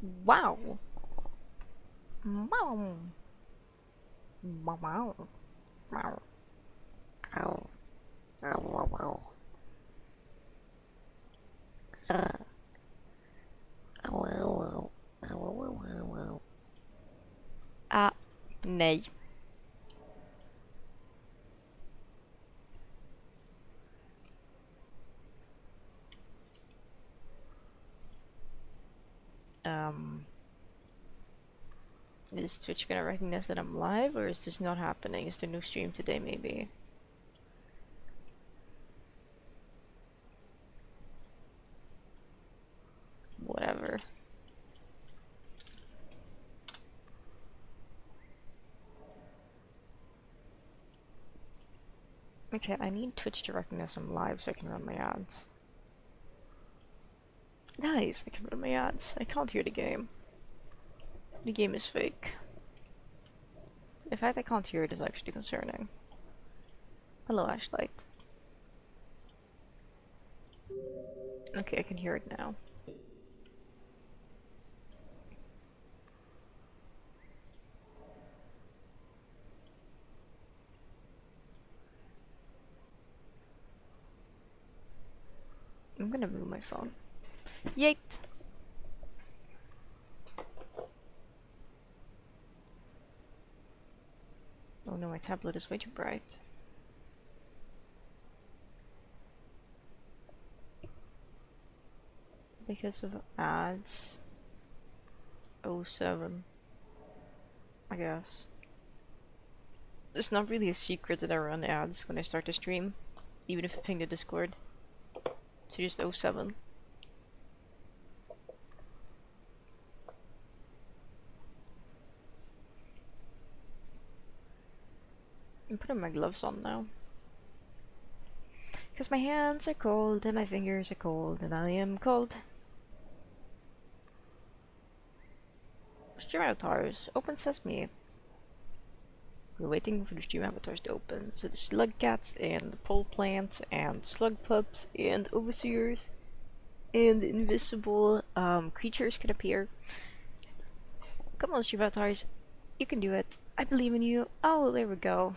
Wow. Wow. Wow. Wow. Wow. Ow. Ow, wow, wow. Ow, ow, ow. Ow, ow, ow, ow. Ah, nee. Um, is Twitch gonna recognize that I'm live, or is this not happening? Is there no stream today, maybe? Whatever. Okay, I need Twitch to recognize I'm live so I can run my ads. Nice, I can run my ads. I can't hear the game. The game is fake. In fact, I can't hear it is actually concerning. Hello, Ashlight. Okay, I can hear it now. I'm gonna move my phone. Yeet! Oh no, my tablet is way too bright. Because of ads. Oh 07. I guess. It's not really a secret that I run ads when I start to stream, even if I ping the Discord. So just 07. I'm putting my gloves on now. Because my hands are cold and my fingers are cold and I am cold. Stream avatars. Open sesame. We're waiting for the stream avatars to open. So the slug cats and the pole plants and slug pups and overseers and invisible creatures can appear. Come on, stream avatars. You can do it. I believe in you. Oh, there we go.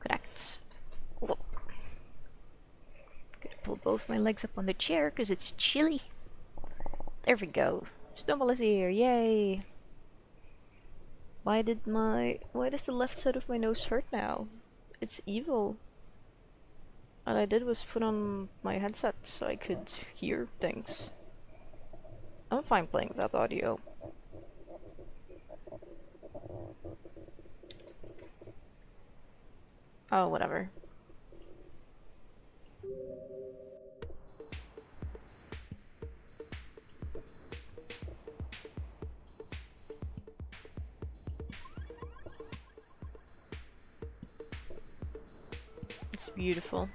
Correct. Whoa. Gonna pull both my legs up on the chair because it's chilly. There we go. Snowball is here. Yay. Why does the left side of my nose hurt now? It's evil. All I did was put on my headset so I could hear things. I'm fine playing without audio. Oh, whatever. It's beautiful.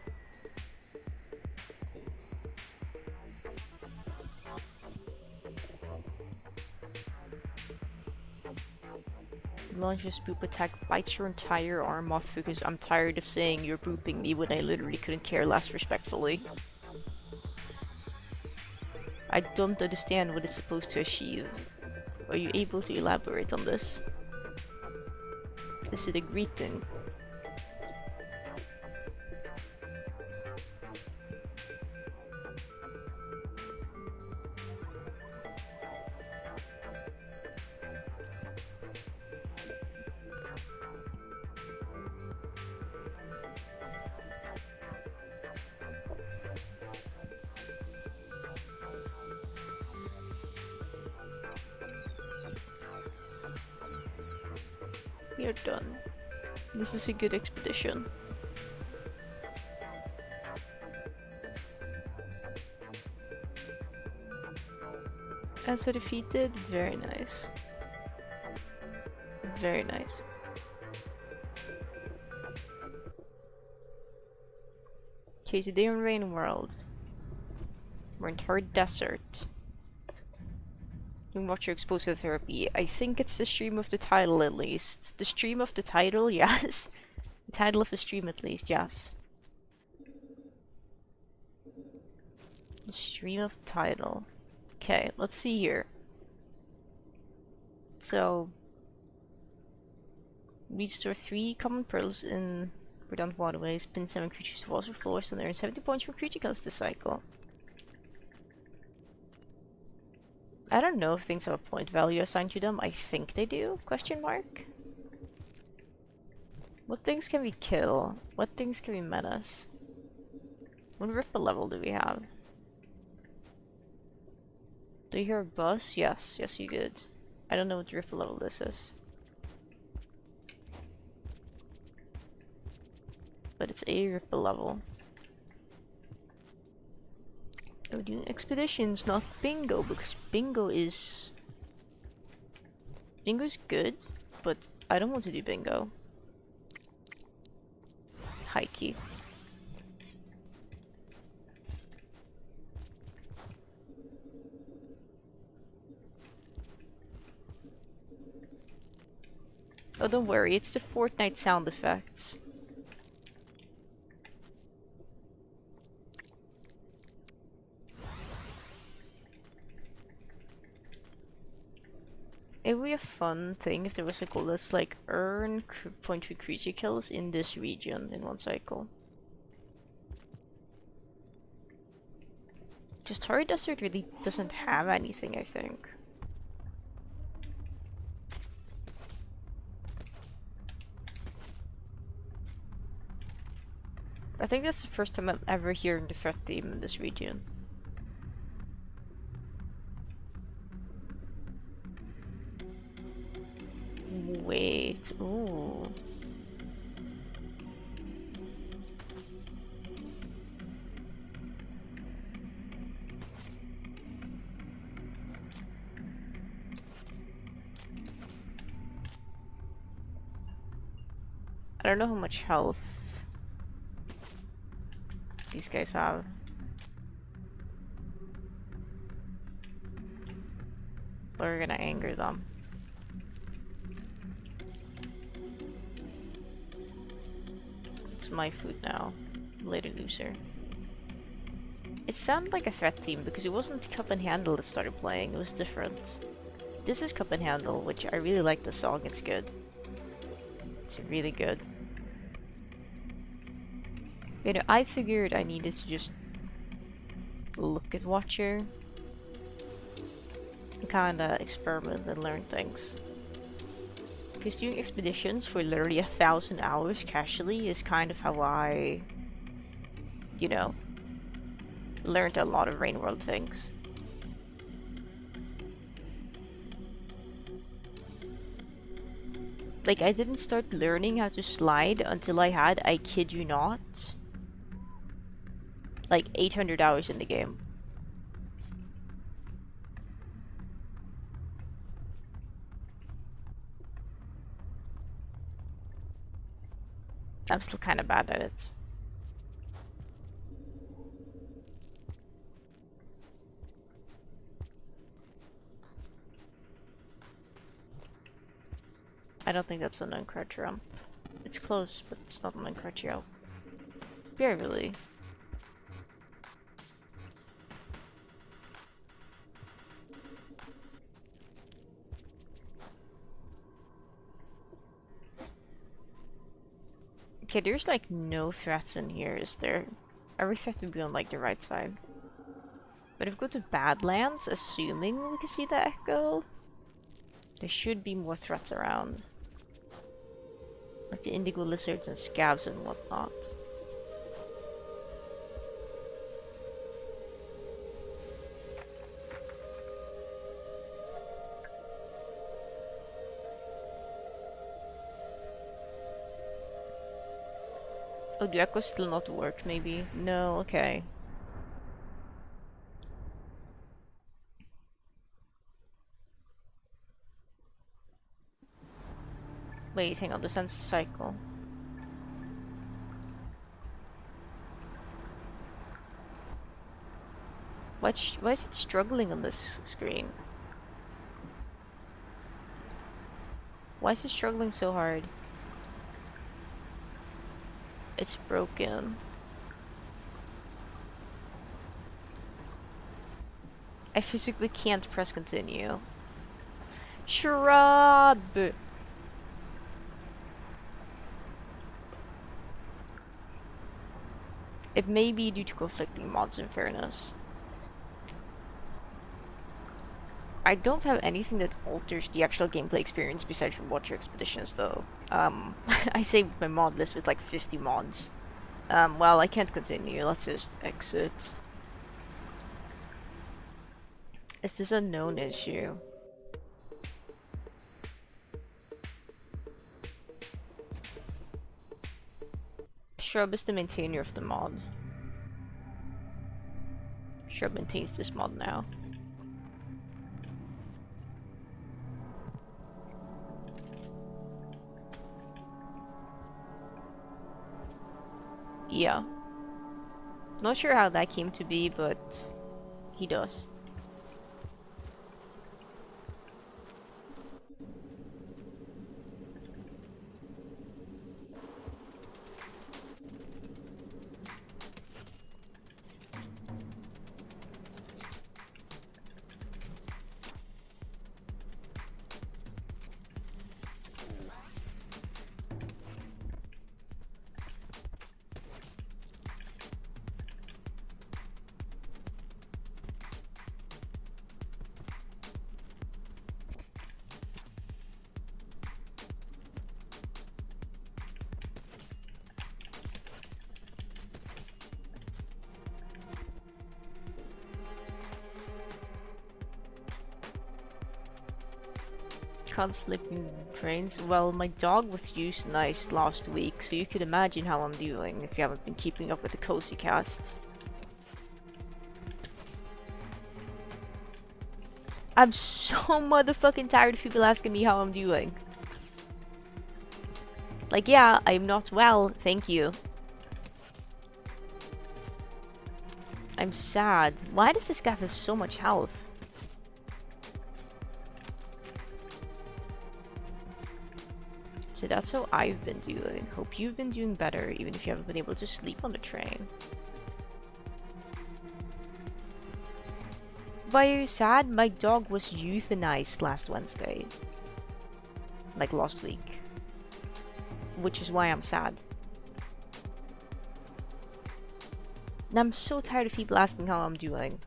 Launches poop attack bites your entire arm off because I'm tired of saying you're pooping me when I literally couldn't care less respectfully. I don't understand what it's supposed to achieve. Are you able to elaborate on this? Is it a greeting? We are done. This is a good expedition. As I defeated, very nice. Very nice. Casey Day on Rain World. We're in Third Desert. Doing watcher exposure therapy. I think it's the stream of the title at least. The stream of the title, yes. The title of the stream at least, yes. The stream of the title. Okay, let's see here. So restore 3 common pearls in redundant waterways, pin 7 creatures to walls or floors, and earn 70 points for creature kills this cycle. I don't know if things have a point value assigned to them. I think they do, question mark. What things can we kill? What things can we menace? What ripple level do we have? Do you hear a buzz? Yes, yes you did. I don't know what ripple level this is. But it's a ripple level. We're doing expeditions, not bingo, because bingo is... Bingo's good, but I don't want to do bingo. High key. Oh, don't worry, it's the Fortnite sound effects. It would be a fun thing if there was a goal that's like earn point for creature kills in this region in one cycle. Just Torrid Desert really doesn't have anything, I think. I think that's the first time I'm ever hearing the threat theme in this region. Wait, ooh. I don't know how much health these guys have. But we're gonna anger them. It's my food now. Later, loser. It sounded like a threat theme because it wasn't Cup and Handle that started playing, it was different. This is Cup and Handle, which I really like the song, it's good. It's really good. You know, I figured I needed to just look at Watcher and kinda experiment and learn things. Because doing expeditions for literally 1,000 hours casually is kind of how I, you know, learned a lot of Rain World things. Like, I didn't start learning how to slide until I had, I kid you not, like 800 hours in the game. I'm still kind of bad at it. I don't think that's an uncrouch jump. It's close, but it's not an uncrouch jump. Barely. Okay, there's like no threats in here, is there? Every threat would be on like the right side. But if we go to Badlands, assuming we can see the Echo, there should be more threats around. Like the indigo lizards and scabs and whatnot. Oh, do echoes still not work, maybe? No, okay. Wait, hang on, the sense cycle. Why is it struggling on this screen? Why is it struggling so hard? It's broken. I physically can't press continue. Shrub! It may be due to conflicting mods, in fairness. I don't have anything that alters the actual gameplay experience besides Watcher Expeditions, though. I saved my mod list with like 50 mods. Well, I can't continue. Let's just exit. Is this a known issue? Shrub is the maintainer of the mod. Shrub maintains this mod now. Yeah. Not sure how that came to be, but he does. Can't sleep in trains. Well, my dog was euthanized last week, so you could imagine how I'm doing if you haven't been keeping up with the Cozy Cast. I'm so motherfucking tired of people asking me how I'm doing. Like, yeah, I'm not well, thank you. I'm sad. Why does this guy have so much health? So that's how I've been doing. Hope you've been doing better, even if you haven't been able to sleep on the train. Why are you sad? My dog was euthanized last Wednesday. Like last week. Which is why I'm sad. And I'm so tired of people asking how I'm doing.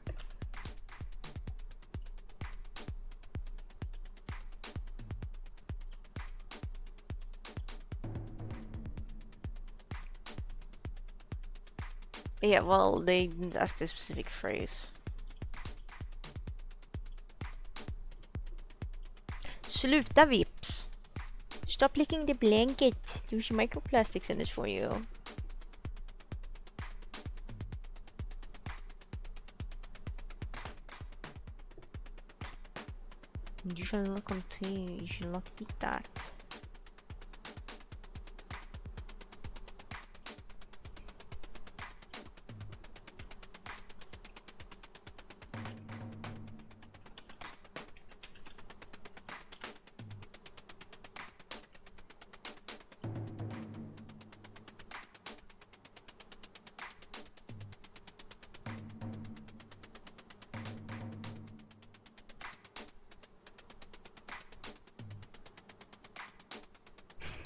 Yeah, well, they didn't ask a specific phrase. Sluta vips! Stop licking the blanket. There's microplastics in it for you. You should not continue. You should not eat that.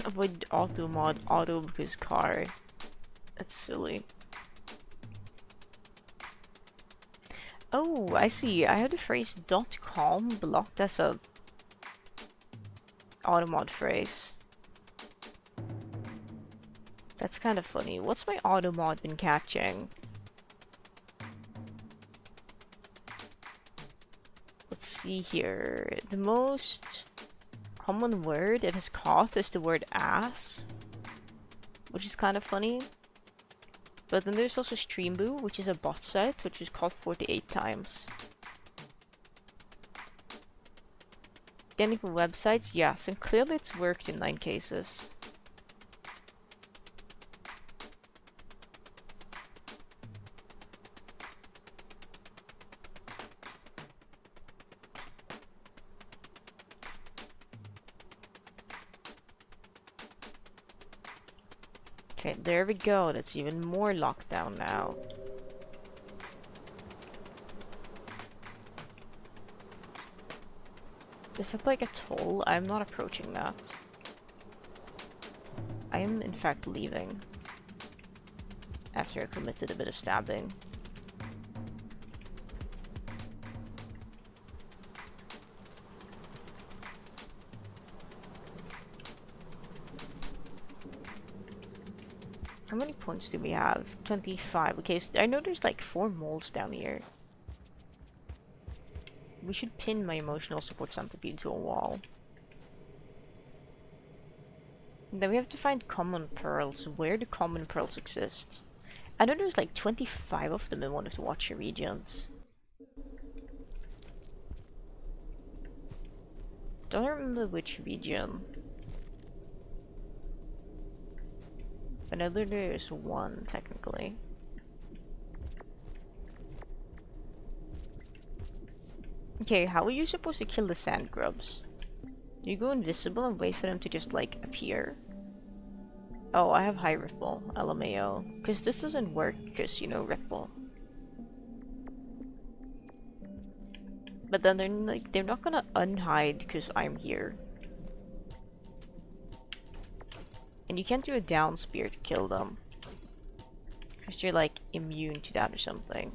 Avoid auto mod, auto because car. That's silly. Oh, I see. I had the phrase .com blocked as a auto mod phrase. That's kind of funny. What's my auto mod been catching? Let's see here. The most common word it has caught is the word ass, which is kind of funny. But then there's also Streamboo, which is a bot site, which was caught 48 times. Then for websites, yes, and clearly it's worked in 9 cases. Okay, there we go. That's even more lockdown now. Does that look like a toll? I'm not approaching that. I am in fact leaving. After I committed a bit of stabbing. How many points do we have? 25. Okay, so I know there's like 4 moles down here. We should pin my emotional support centipede to a wall. And then we have to find common pearls. Where do common pearls exist? I know there's like 25 of them in one of the Watcher regions. Don't remember which region. I know there's one, technically. Okay, how are you supposed to kill the sand grubs? Do you go invisible and wait for them to just, like, appear? Oh, I have high ripple, LMAO. Because this doesn't work, because, you know, ripple. But then they're not gonna unhide because I'm here. And you can't do a down spear to kill them. Because you're, like, immune to that or something.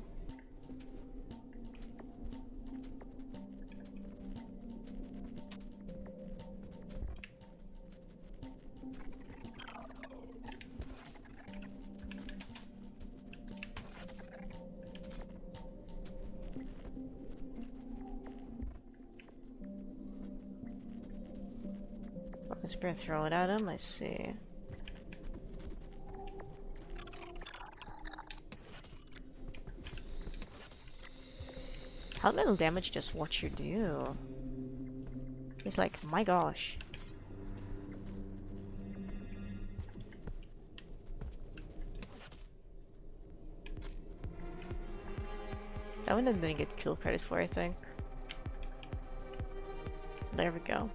Let's throw it at him, I see. How little damage does Watcher do? He's like, my gosh. That one didn't get kill credit for, I think. There we go.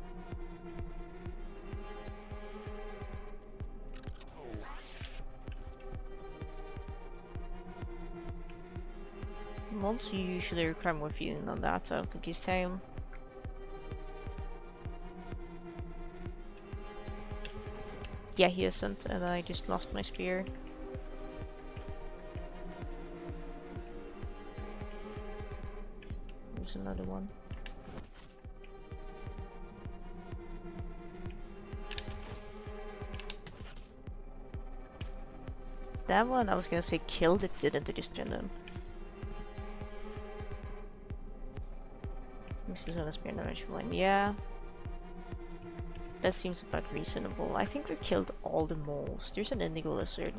Moles usually require more feeding than that, so I don't think he's tame. Yeah, he isn't, and I just lost my spear. There's another one. That one I was gonna say killed, it didn't, I just pinned him. This is on a spear damage one, yeah. That seems about reasonable. I think we killed all the moles. There's an indigo lizard.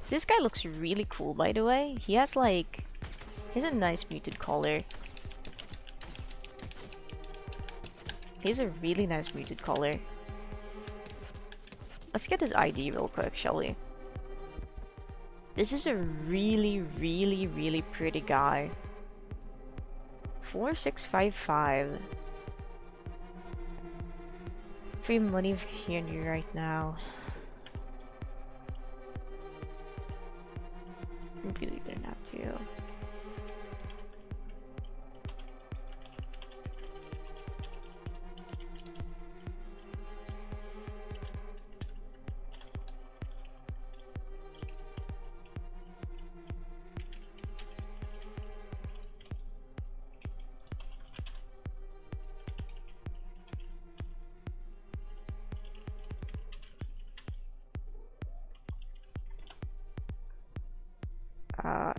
This guy looks really cool, by the way. He has like... He has a nice muted collar. He has a really nice muted collar. Let's get his ID real quick, shall we? This is a really, really, really pretty guy. 4655. Free money here and you right now. Really didn't have to.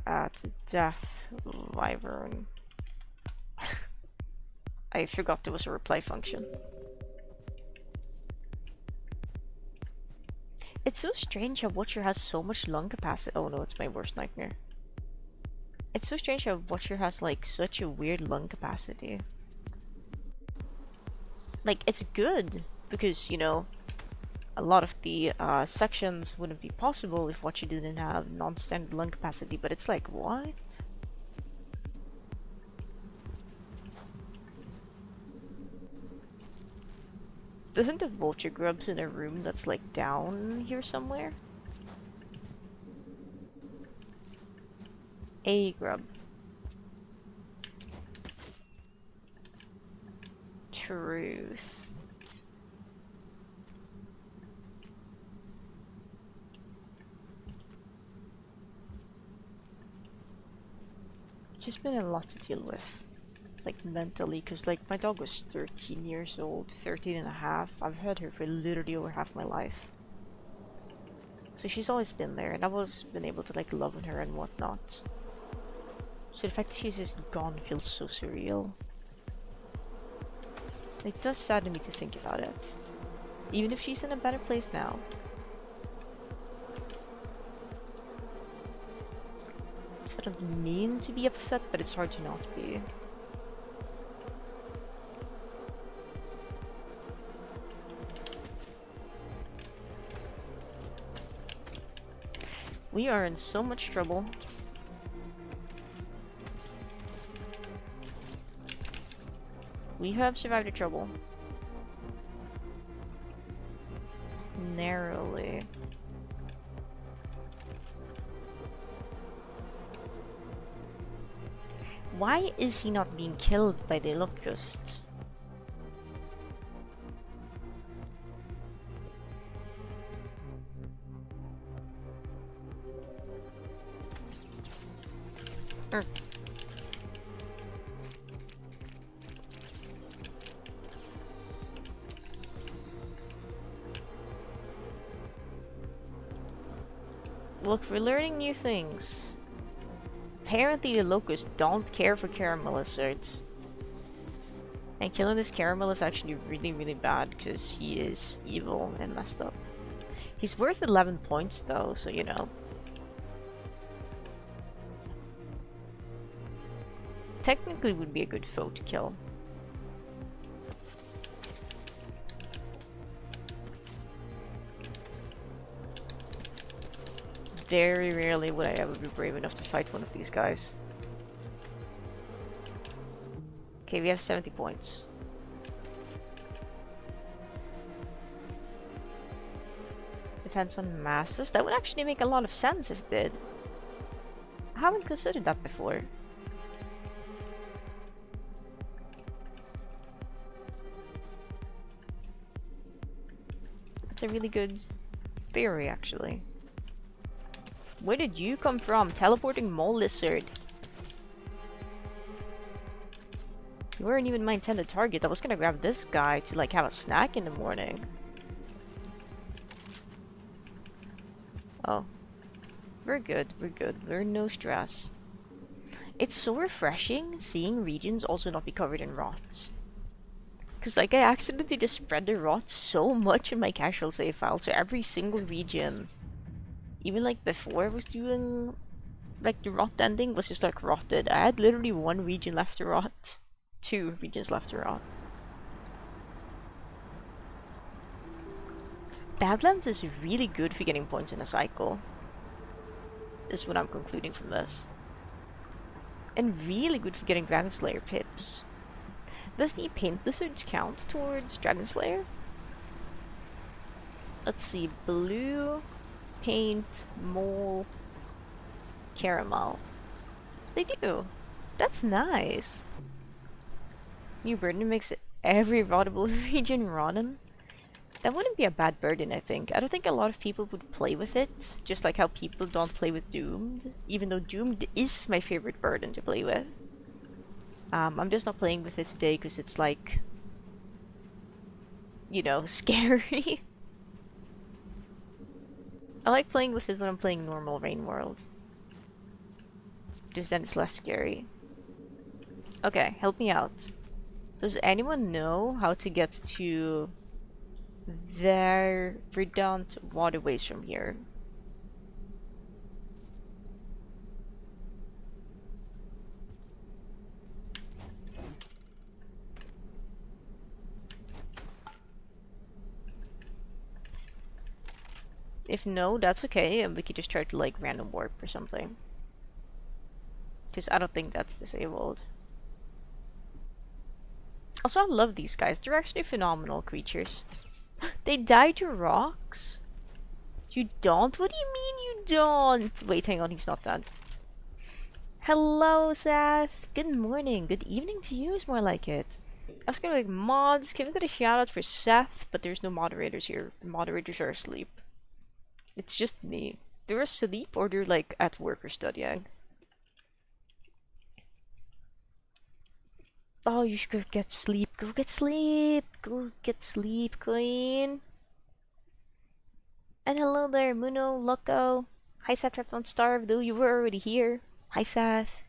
At death, wyvern. I forgot there was a reply function. It's so strange how Watcher has so much lung capacity. Oh no, it's my worst nightmare. It's so strange how Watcher has like such a weird lung capacity. Like, it's good because, you know, a lot of the sections wouldn't be possible if Watcher didn't have non-standard lung capacity, but it's like, what? Isn't the vulture grubs in a room that's like down here somewhere? A grub. Truth. It's just been a lot to deal with. Like mentally, because like my dog was 13 years old, 13 and a half. I've had her for literally over half my life. So she's always been there, and I've always been able to like love on her and whatnot. So the fact that she's just gone feels so surreal. It does sadden me to think about it. Even if she's in a better place now. So I don't mean to be upset, but it's hard to not be. We are in so much trouble. We have survived the trouble. Narrowly. Why is he not being killed by the locust? Look, we're learning new things. Apparently the locusts don't care for caramel lizards. And killing this caramel is actually really, really bad because he is evil and messed up. He's worth 11 points though, so you know. Technically would be a good foe to kill. Very rarely would I ever be brave enough to fight one of these guys. Okay, we have 70 points. Depends on masses. That would actually make a lot of sense if it did. I haven't considered that before. That's a really good theory, actually. Where did you come from? Teleporting mole lizard. You weren't even my intended target. I was gonna grab this guy to like have a snack in the morning. Oh. We're good, we're good. We're no stress. It's so refreshing seeing regions also not be covered in rots. Cause like I accidentally just spread the rot so much in my casual save file, so every single region, even like before I was doing like the rot ending, was just like rotted. I had literally one region left to rot. 2 regions left to rot. Badlands is really good for getting points in a cycle. Is what I'm concluding from this. And really good for getting Dragon Slayer pips. Does the paint lizards count towards Dragon Slayer? Let's see, blue, paint, mole, caramel. They do. That's nice. New burden makes every rottable region rotten. That wouldn't be a bad burden, I think. I don't think a lot of people would play with it, just like how people don't play with Doomed, even though Doomed is my favorite burden to play with. I'm just not playing with it today because it's like, you know, scary. I like playing with it when I'm playing normal Rain World. Just then it's less scary. Okay, help me out. Does anyone know how to get to Verdant waterways from here? If no, that's okay, and we could just try to like random warp or something. Because I don't think that's disabled. Also, I love these guys. They're actually phenomenal creatures. They die to rocks? You don't? What do you mean you don't? Wait, hang on, he's not dead. Hello, Seth. Good morning. Good evening to you is more like it. I was gonna like mods. Can we get a shout out for Seth? But there's no moderators here. The moderators are asleep. It's just me. They're asleep or they're like at work or studying. Oh, you should go get sleep. Go get sleep. Go get sleep, Queen. And hello there, Muno, Loco. Hi, Seth Trapped on Starve, though you were already here. Hi, Seth.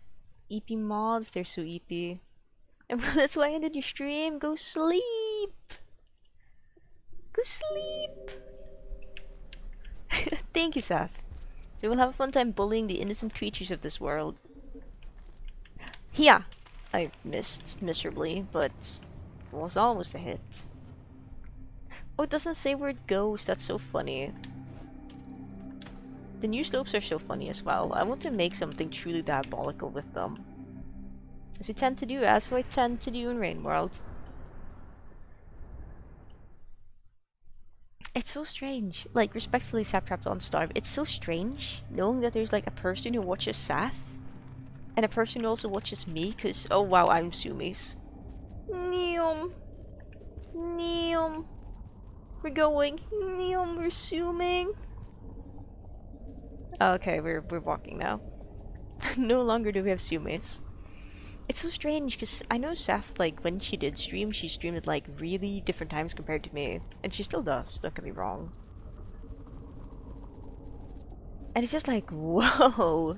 EP mods, they're so EP. And that's why I ended your stream. Go sleep. Go sleep. Thank you, Seth. We will have a fun time bullying the innocent creatures of this world. Yeah, I missed miserably, but it was almost a hit. Oh, it doesn't say where it goes. That's so funny. The new slopes are so funny as well. I want to make something truly diabolical with them. As I tend to do in Rain World. It's so strange. Like, respectfully, Saptrapped on Starve, it's so strange knowing that there's like a person who watches Seth and a person who also watches me, because, oh wow, I'm Sumis. Neom. Neom. We're going. Neom, we're zooming. Okay, we're walking now. No longer do we have Sumis. It's so strange because I know Seth, like, when she did stream, she streamed at like really different times compared to me. And she still does, don't get me wrong. And it's just like, whoa.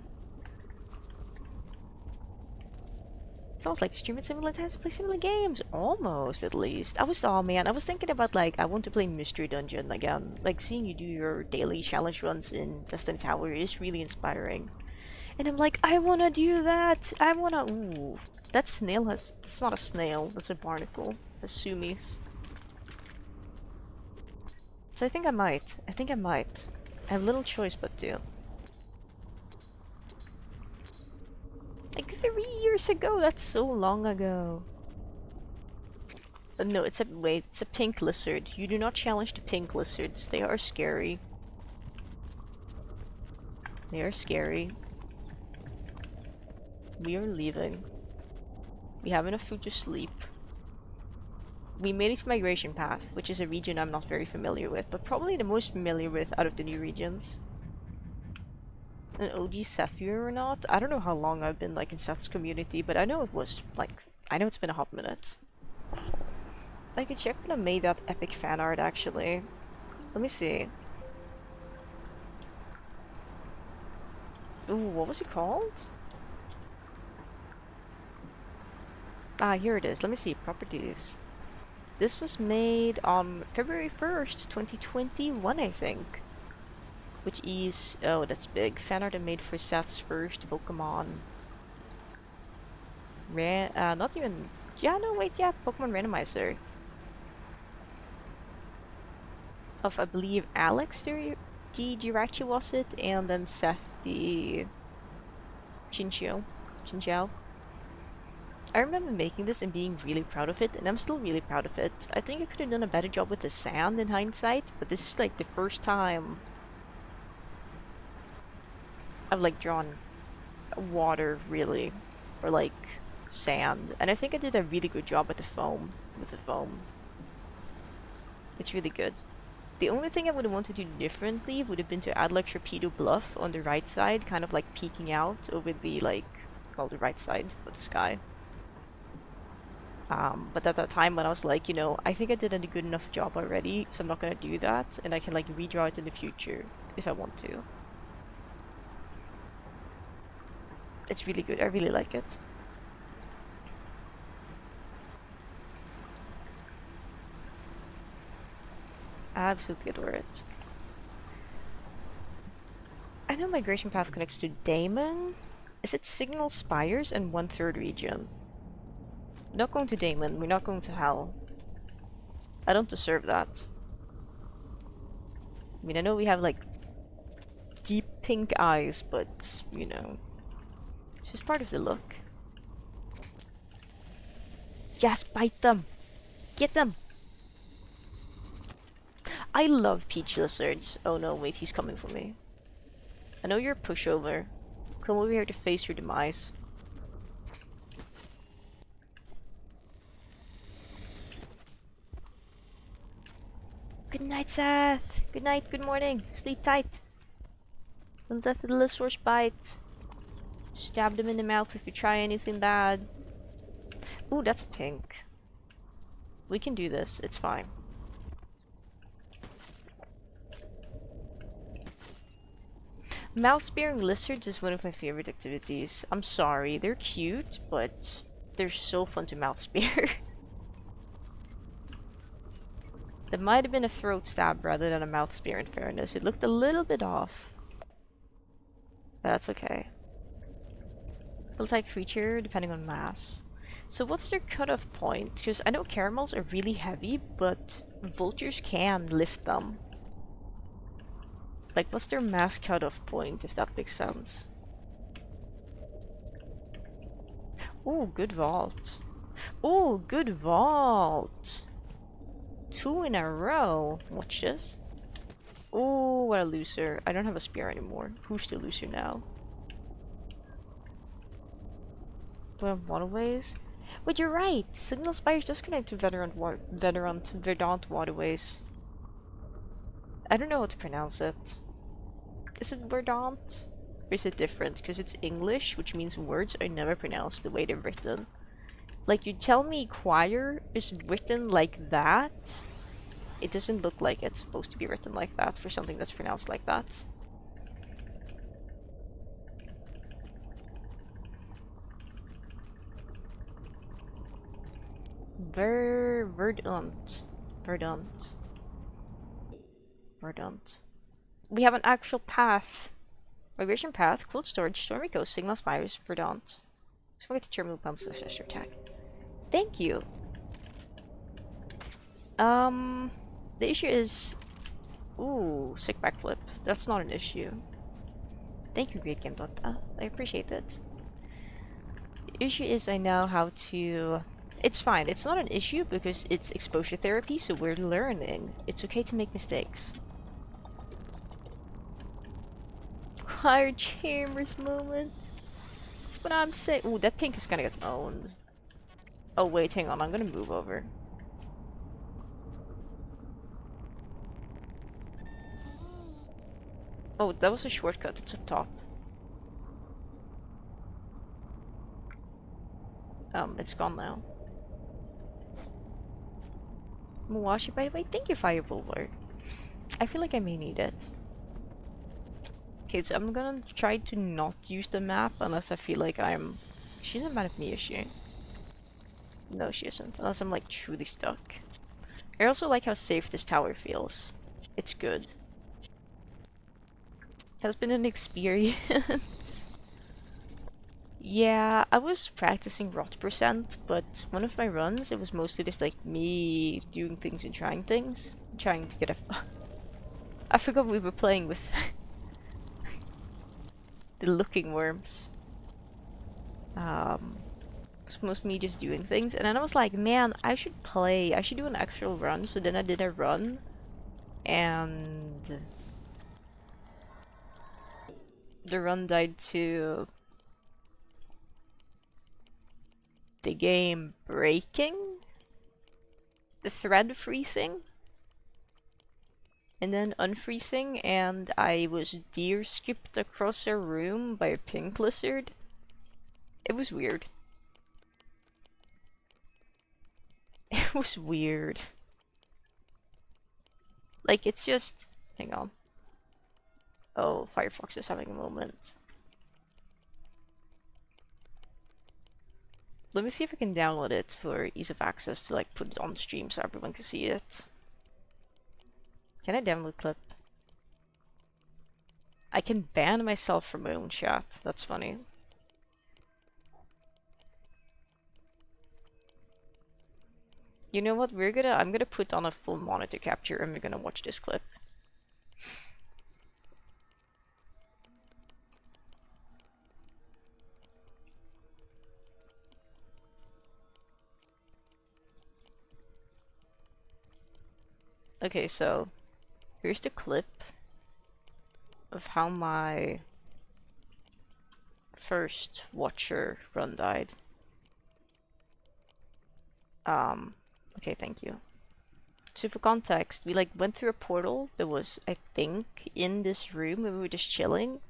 It's almost like we stream at similar times, play similar games. Almost, at least. Oh man, I was thinking about like, I want to play Mystery Dungeon again. Like, seeing you do your daily challenge runs in Destiny Tower is really inspiring. And I'm like, I wanna do that! I wanna. Ooh. That snail has. That's not a snail, that's a barnacle. That's Sumis. So I think I might. I have little choice but to. Like 3 years ago, that's so long ago. No, it's a pink lizard. You do not challenge the pink lizards. They are scary. They are scary. We are leaving. We have enough food to sleep. We made it to Migration Path, which is a region I'm not very familiar with, but probably the most familiar with out of the new regions. An OG Seth viewer or not? I don't know how long I've been like in Seth's community, but I know it was like, I know it's been a hot minute. I could check when I made that epic fan art actually. Let me see. Ooh, what was it called? Ah, here it is. Let me see. Properties. This was made on February 1st, 2021, I think. Which is... oh, that's big. Fan art I made for Seth's first Pokemon. Not even... yeah, no, wait, yeah. Pokemon Randomizer. Of, I believe, Alex the Jirachi was it? And then Seth the... Chinchou. I remember making this and being really proud of it, and I'm still really proud of it. I think I could have done a better job with the sand in hindsight, but this is like the first time I've like drawn water, really, or like sand, and I think I did a really good job with the foam. It's really good. The only thing I would have wanted to do differently would have been to add like Sharpedo Bluff on the right side, kind of like peeking out over the like, well, the right side of the sky. But at that time when I was like, you know, I think I did a good enough job already, so I'm not gonna do that, and I can like redraw it in the future if I want to. It's really good, I really like it. I absolutely adore it. I know Migration Path connects to Daemon. Is it Signal Spires and 1/3 region? We're not going to Daemon, we're not going to Hell. I don't deserve that. I mean, I know we have like deep pink eyes, but you know, it's just part of the look. Just bite them! Get them! I love peach lizards. Oh no, wait, he's coming for me. I know you're a pushover. Come over here to face your demise. Good night, Seth. Good night, good morning. Sleep tight. Don't let the lizards bite. Stab them in the mouth if you try anything bad. Ooh, that's a pink. We can do this. It's fine. Mouth-spearing lizards is one of my favorite activities. I'm sorry, they're cute, but they're so fun to mouth spear. That might have been a throat stab rather than a mouth spear in fairness. It looked a little bit off. But that's okay. Type creature depending on mass. So what's their cutoff point? Because I know caramels are really heavy, but vultures can lift them. Like, what's their mass cutoff point, if that makes sense? Ooh, good vault. Ooh, good vault! 2 in a row. Watch this. Ooh, what a loser. I don't have a spear anymore. Who's the loser now? Waterways? But you're right! Signal Spires does connect to Verdant waterways. I don't know how to pronounce it. Is it Verdant? Or is it different? Because it's English, which means words are never pronounced the way they're written. Like, you tell me choir is written like that? It doesn't look like it's supposed to be written like that for something that's pronounced like that. Verdant. Verdant. Verdant. We have an actual path. Migration path, cold storage, stormy coast, signal spires, Verdant. Let's forget to terminal pumps the sister attack. Thank you. The issue is... Ooh, sick backflip. That's not an issue. Thank you, Great Game Dota. I appreciate it. The issue is I know how to... It's fine. It's not an issue because it's exposure therapy, so we're learning. It's okay to make mistakes. Choir Chambers moment. That's what I'm saying. Ooh, that pink is gonna get owned. Oh wait, hang on. I'm gonna move over. Oh, that was a shortcut. It's up top. It's gone now. Muwashi, by the way, thank you, Firebulwer. I feel like I may need it. Okay, so I'm gonna try to not use the map unless I feel like I'm... She's not mad at me, is she? No, she isn't. Unless I'm like truly stuck. I also like how safe this tower feels. It's good. It has been an experience. Yeah, I was practicing rot percent, but one of my runs, it was mostly just like me doing things and trying things. Trying to get a... I forgot we were playing with the looking worms. It's mostly me just doing things, and then I was like, man, I should play. I should do an actual run. So then I did a run, and the run died to the game breaking, the thread freezing, and then unfreezing, and I was deer skipped across a room by a pink lizard. It was weird. It was weird. Like, it's just... Hang on. Oh, Firefox is having a moment. Let me see if I can download it for ease of access to like put it on stream so everyone can see it. Can I download clip? I can ban myself from my own chat. That's funny. You know what? I'm gonna put on a full monitor capture and we're gonna watch this clip. Okay, so here's the clip of how my first Watcher run died. Okay, thank you. So for context, we like went through a portal that was, I think, in this room and we were just chilling.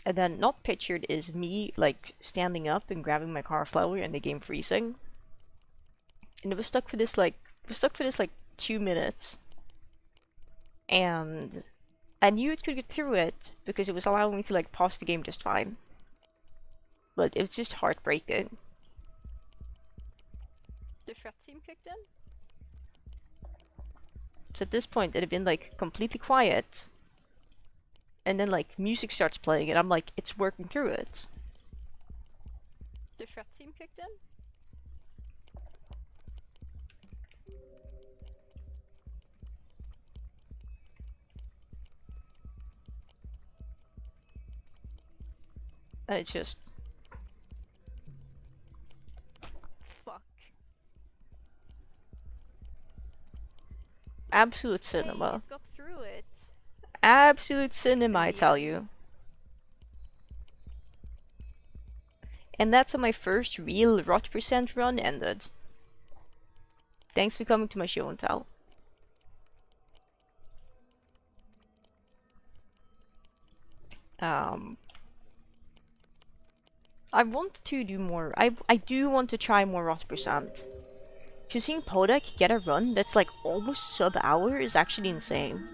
And then not pictured is me like standing up and grabbing my car flower and the game freezing. And it was stuck for this like 2 minutes. And I knew it could get through it because it was allowing me to like pause the game just fine. But it was just heartbreaking. The threat team kicked in? So at this point it had been like completely quiet. And then like music starts playing and I'm like, it's working through it. The threat team kicked in? And it's just... fuck. Absolute cinema. Hey, it got through it. Absolute cinema, I tell you. And that's how my first real rot percent run ended. Thanks for coming to my show and tell. I want to do more. I do want to try more rot percent. Because seeing Podek get a run that's like almost sub-hour is actually insane.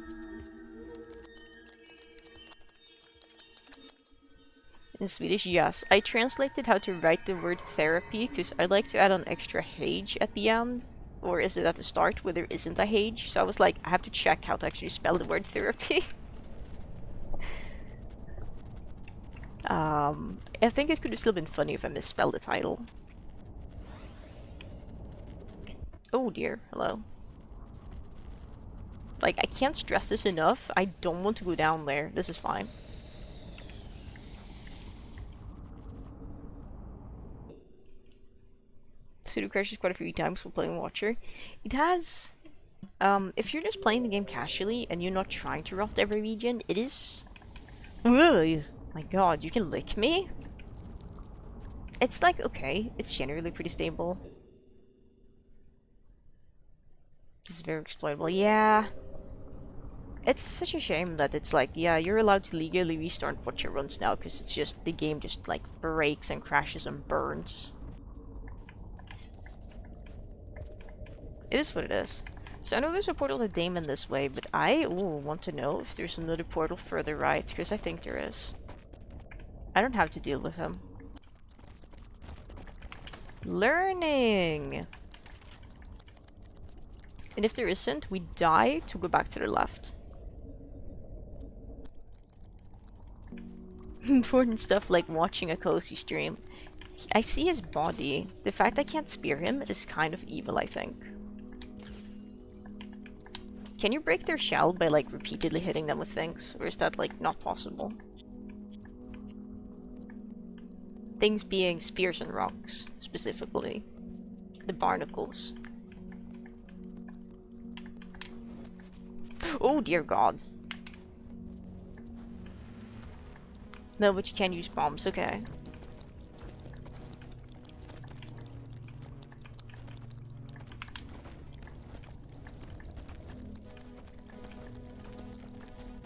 In Swedish, yes. I translated how to write the word therapy because I like to add an extra H at the end. Or is it at the start where there isn't a H? So I was like, I have to check how to actually spell the word therapy. I think it could have still been funny if I misspelled the title. Oh dear, hello. Like, I can't stress this enough. I don't want to go down there. This is fine. Pseudo crashes quite a few times while playing Watcher. It has... if you're just playing the game casually and you're not trying to rot every region, it is... Ugh, my god, you can lick me? It's like, okay, it's generally pretty stable. This is very exploitable, yeah. It's such a shame that it's like, yeah, you're allowed to legally restart Watcher runs now because it's just, the game just like breaks and crashes and burns. It is what it is. So I know there's a portal to Damon this way, but I want to know if there's another portal further right, because I think there is. I don't have to deal with him. Learning! And if there isn't, we die to go back to the left. Important stuff like watching a cozy stream. I see his body. The fact I can't spear him is kind of evil, I think. Can you break their shell by like repeatedly hitting them with things? Or is that like not possible? Things being spears and rocks, specifically. The barnacles. Oh dear god. No, but you can use bombs, okay.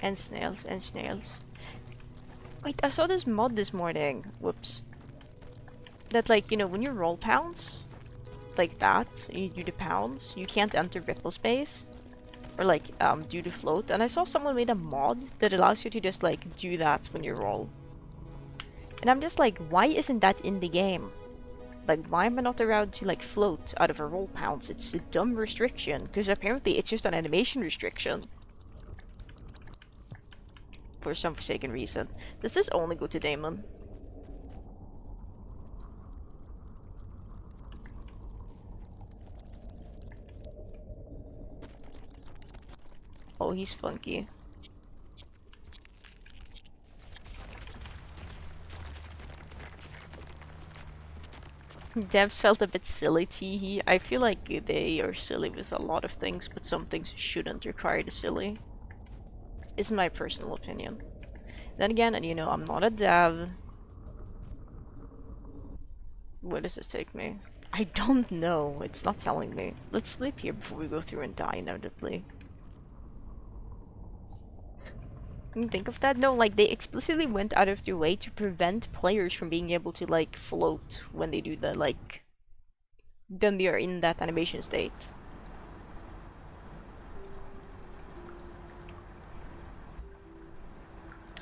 And snails, and snails. Wait, I saw this mod this morning. Whoops. That like, you know, when you roll pounds, like that, you do the pounds, you can't enter ripple space. Or like, do the float. And I saw someone made a mod that allows you to just like, do that when you roll. And I'm just like, why isn't that in the game? Like, why am I not allowed to like, float out of a roll pounds? It's a dumb restriction, because apparently it's just an animation restriction. For some forsaken reason. Does this only go to Damon? Oh, he's funky. Devs felt a bit silly, teehee. I feel like they are silly with a lot of things, but some things shouldn't require the silly. Is my personal opinion. Then again, and you know, I'm not a dev. Where does this take me? I don't know. It's not telling me. Let's sleep here before we go through and die inevitably. Can you think of that? No, like, they explicitly went out of their way to prevent players from being able to, like, float when they do the, like, then they are in that animation state.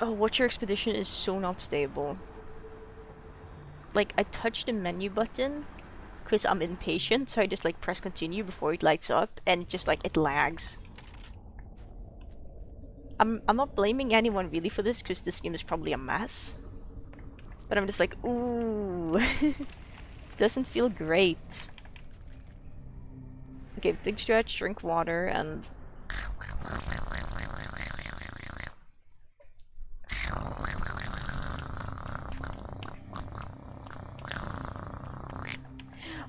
Oh, Watcher Expedition is so not stable. Like, I touched the menu button because I'm impatient, so I just, like, press continue before it lights up, and just, like, it lags. I'm not blaming anyone really for this, because this game is probably a mess. But I'm just like, ooh, doesn't feel great. Okay, big stretch, drink water, and...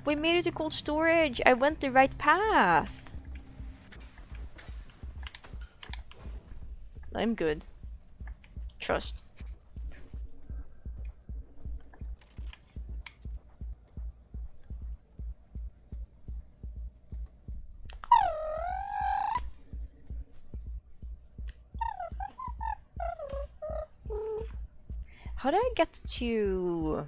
We made it to cold storage! I went the right path! I'm good. Trust. How do I get to...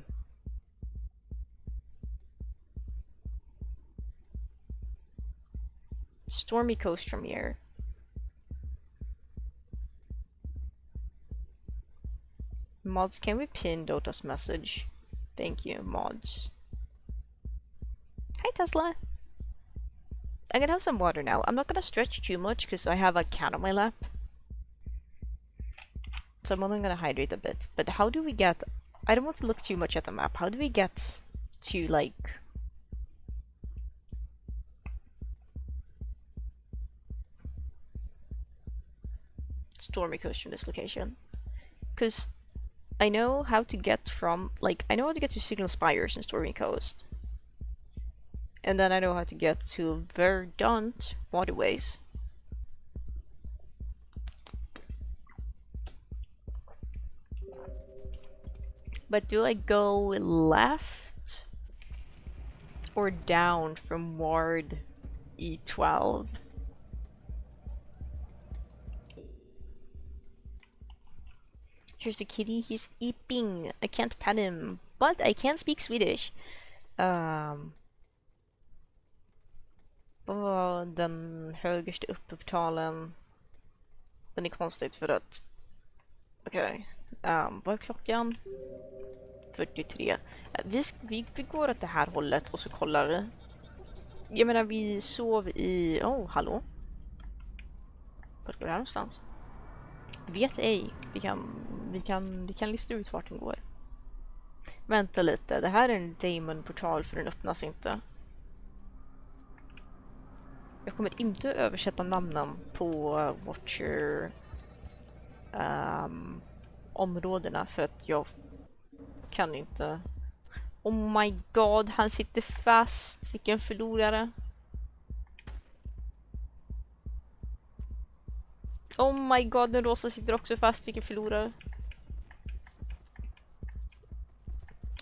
Stormy Coast from here? Mods, can we pin Dota's message? Thank you, mods. Hi, Tesla. I'm gonna have some water now. I'm not gonna stretch too much because I have a cat on my lap. So I'm only gonna hydrate a bit. But how do we get... I don't want to look too much at the map. How do we get to, like... Stormy Coast from this location? Because I know how to get from... Like, I know how to get to Signal Spires in Stormy Coast. And then I know how to get to Verdant Waterways. But do I go left or down from Ward E12? Here's the kitty, he's eeping. I can't pet him, but I can speak Swedish. På den högersta uppportalen. Den är konstigt för att... Okej. Vad är klockan? 43. Vi går åt det här hållet och så kollar vi. Jag menar, vi sov i... Oh, hallå? Vart går det här någonstans? Vet ej. Vi kan lista ut vart den går. Vänta lite. Det här är en Damon-portal för den öppnas inte. Jag kommer inte översätta namnen på Watcher områdena för att jag kan inte. Oh my god, han sitter fast. Vilken förlorare. Oh my god, den rosa sitter också fast. Vilken förlorare.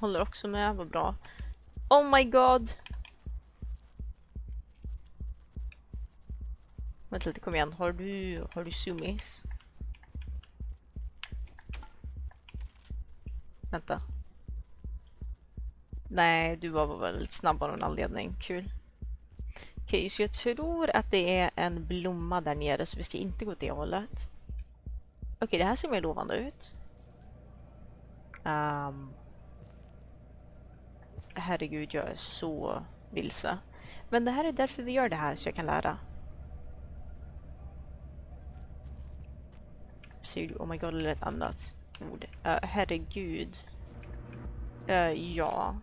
Håller också med, vad bra. Oh my god. Vänta lite, kom igen. Har du zoomies? Vänta. Nej, du var väldigt snabb av någon anledning. Kul. Okej, så jag tror att det är en blomma där nere, så vi ska inte gå åt det hållet. Okej, det här ser mer lovande ut. Herregud, jag är så vilse. Men det här är därför vi gör det här, så jag kan lära. Ser du? Oh my god, eller ett annat ord. Herregud. Ja.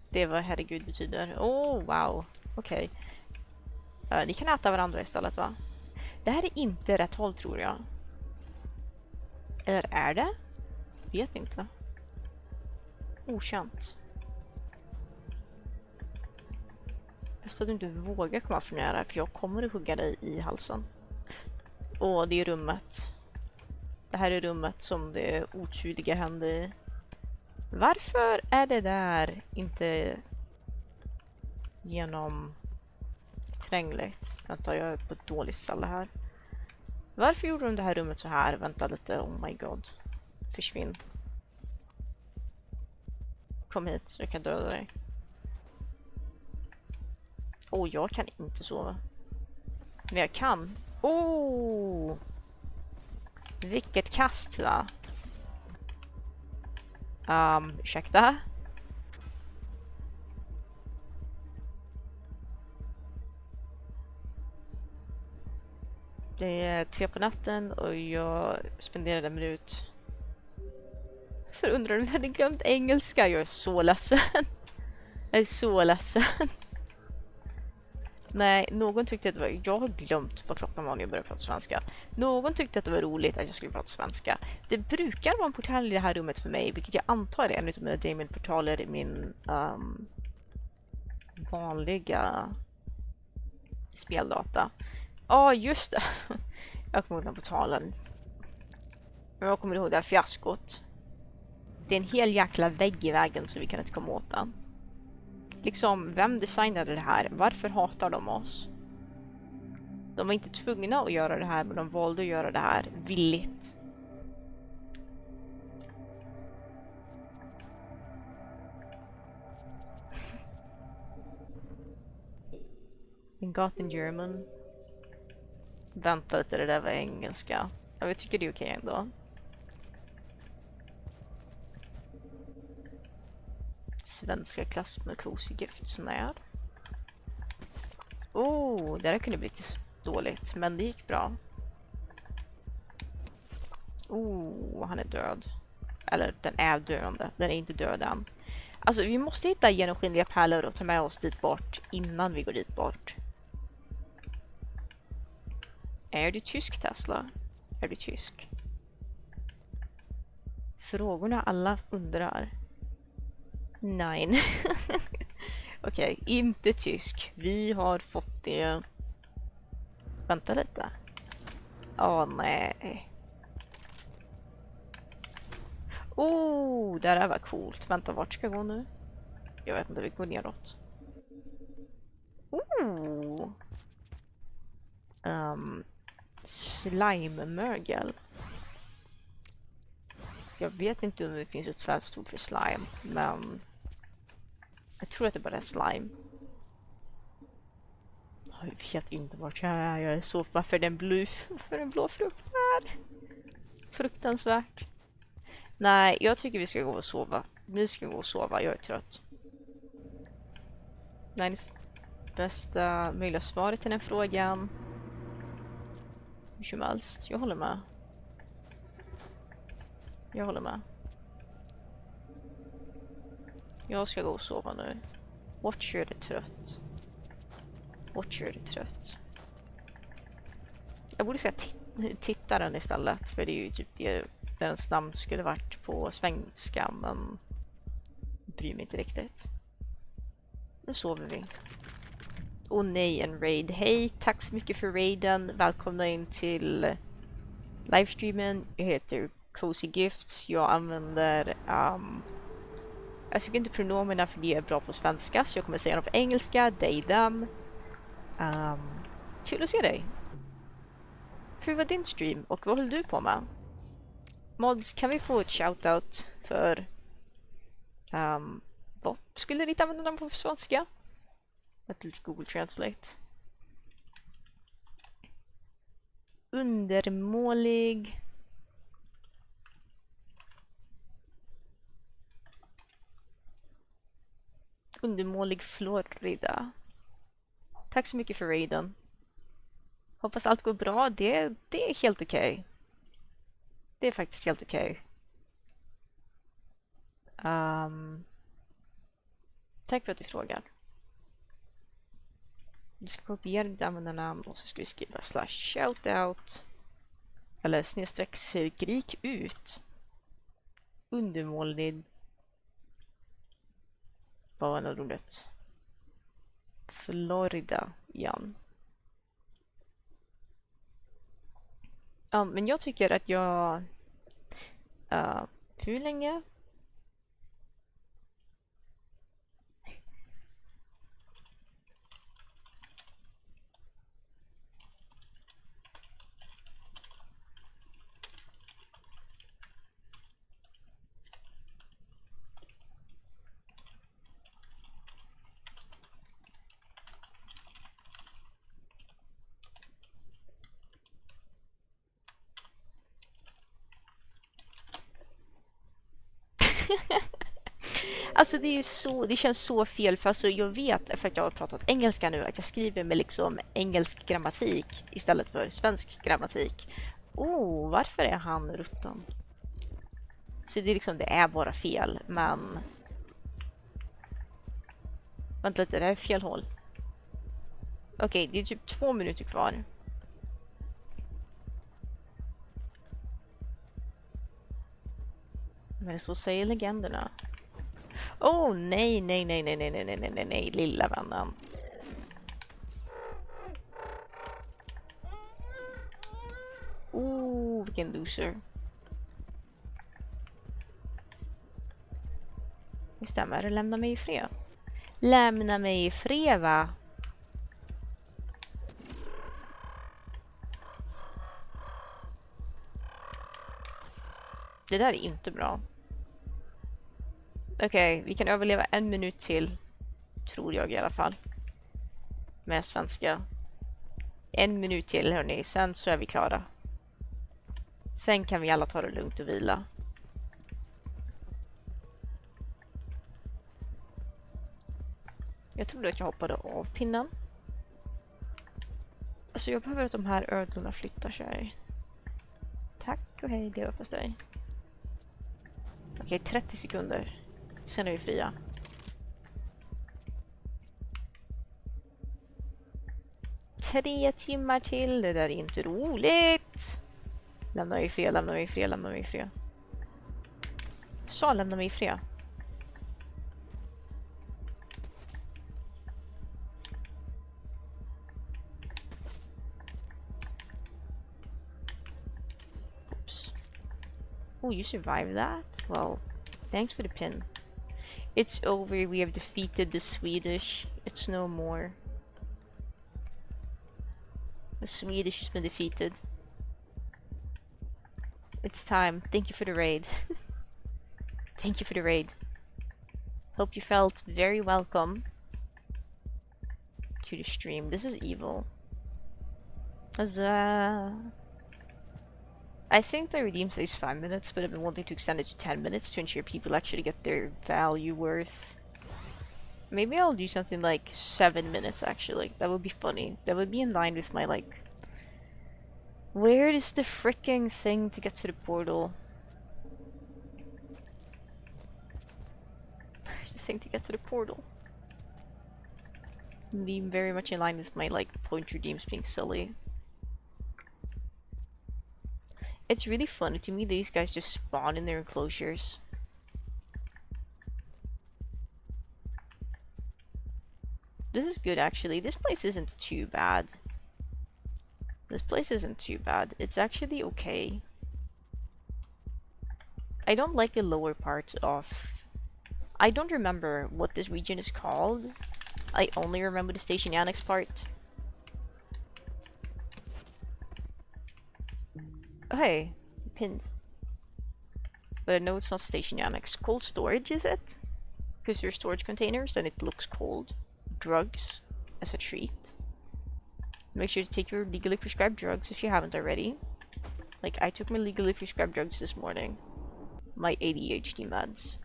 Det är vad herregud betyder. Oh, wow. Okej. Ni kan äta varandra istället, va? Det här är inte rätt håll, tror jag. Eller är det? Vet inte. Okänt. Bäst att du inte vågar komma för nära, för jag kommer att hugga dig i halsen. Och det är rummet. det här är rummet som det otydliga hände i. Varför är det där inte genom trängligt? Vänta, jag är på ett dåligt ställe här. Varför gjorde de det här rummet så här? Vänta lite, oh my god. Försvinn. Kom hit så jag kan döda dig. Åh, jag kan inte sova. Men jag kan. Oh! Vilket kast, va? Ursäkta? Det är 3 på natten och jag spenderade en minut. För undrar du om jag hade glömt engelska? Jag är så ledsen. Jag är så ledsen. Nej, någon tyckte att det var... Jag har glömt vad klockan var när jag började prata svenska. Någon tyckte att det var roligt att jag skulle prata svenska. Det brukar vara en portal i det här rummet för mig, vilket jag antar är en av mina Damien-portaler i min vanliga speldata. Ja, just det. Jag kommer ihåg den portalen. Jag kommer ihåg det här fiaskot. Det är en hel jäkla vägg i vägen så vi kan inte komma åt den. Liksom, vem designade det här? Varför hatar de oss? De var inte tvungna att göra det här, men de valde att göra det här villigt. Den got in German. Vänta lite, det där var engelska. Ja, jag tycker det är okej ändå. Svenska klass med Cozy Gifts när. Oh, det där kunde bli dåligt, men det gick bra. Oh, han är död. Eller, den är döende. Den är inte död än. Alltså, vi måste hitta genomskinliga pärlor och ta med oss dit bort innan vi går dit bort. Är du tysk, Tesla? Är du tysk? Frågorna alla undrar. Nej. Okej, inte tysk. Vi har fått det. Vänta lite. Åh, nej. Oh, det här var coolt. Vänta, vart ska jag gå nu? Jag vet inte, vi går neråt. Oh. Slime-mögel. Jag vet inte om det finns ett svenskt ord för slime, men jag tror att det bara är slime. Jag vet inte vart jag är. Jag är så... Varför den blå frukt här? Fruktansvärt. Nej, jag tycker vi ska gå och sova. Vi ska gå och sova, jag är trött. Nej, bästa möjliga svaret till den frågan. Hur som helst, jag håller med. Jag håller med. Jag ska gå och sova nu. Watcher är trött. Watcher är trött. Jag borde säga tittaren istället. För det är ju typ det dens namn skulle varit på svenska. Men bryr mig inte riktigt. Nu sover vi. Åh nej, en raid. Hej, tack så mycket för raiden. Välkomna in till livestreamen. Jag heter Cozy Gifts. Jag använder... jag tycker inte pronomerna för det är bra på svenska. Så jag kommer säga dem på engelska. They, them. Kul att se dig. Hur var din stream? Och vad höll du på med? Mods, kan vi få ett shoutout för... vad skulle ditt använda på svenska? Ett litet Google Translate. Undermålig. Undermålig Florida. Tack så mycket för raiden. Hoppas allt går bra. Det är helt okej. Det är faktiskt helt okej. Tack för att du frågar. Vi ska kopiera ditt användarnamn och så ska vi skriva /shoutout eller snedstreck skrik ut. Undermålig. Vad var det ordet? Florida igen. Ja, men jag tycker att jag Hur länge? Alltså det är ju så, det känns så fel för alltså jag vet, för att jag har pratat engelska nu, att jag skriver med liksom engelsk grammatik istället för svensk grammatik. Oh, varför är han rutten? Så det är liksom, det är bara fel, men... Vänta lite, det här är fel håll. Okej, det är typ 2 minuter kvar. Men så säger legenderna. Oh, nej, nej, nej, nej, nej, nej, nej, nej, nej, nej, lilla vännen. Oh, vilken loser. Det stämmer, lämna mig i fred. Lämna mig i fred, va? Det där är inte bra. Okej, vi kan överleva 1 minut till. Tror jag i alla fall. Med svenska. 1 minut till, hörni. Sen så är vi klara. Sen kan vi alla ta det lugnt och vila. Jag trodde att jag hoppade av pinnen. Alltså jag behöver att de här ödlorna flyttar sig. Tack och hej, det var fast dig. Okej, 30 sekunder. Sen är vi fria. 3 timmar till. Det där är inte roligt. Lämna mig i fred, lämna mig i fred, lämna mig i fred. Så, lämna mig i fred. Oops. Oh, you survived that? Well, thanks for the pin. It's over. We have defeated the Swedish. It's no more. The Swedish has been defeated. It's time. Thank you for the raid. Thank you for the raid. Hope you felt very welcome to the stream. This is evil. Huzzah. I think the redeem says 5 minutes, but I've been wanting to extend it to 10 minutes to ensure people actually get their value worth. Maybe I'll do something like 7 minutes actually. That would be funny. That would be in line with my like... Where is the freaking thing to get to the portal? Where's the thing to get to the portal? Be very much in line with my like point redeems being silly. It's really funny to me these guys just spawn in their enclosures. This is good actually. This place isn't too bad. This place isn't too bad. It's actually okay. I don't like the lower parts of... I don't remember what this region is called. I only remember the station annex part. Oh, hey, pinned. But I know it's not station annex. Cold storage, is it? Because there's storage containers and it looks cold. Drugs as a treat. Make sure to take your legally prescribed drugs if you haven't already. Like, I took my legally prescribed drugs this morning. My ADHD meds.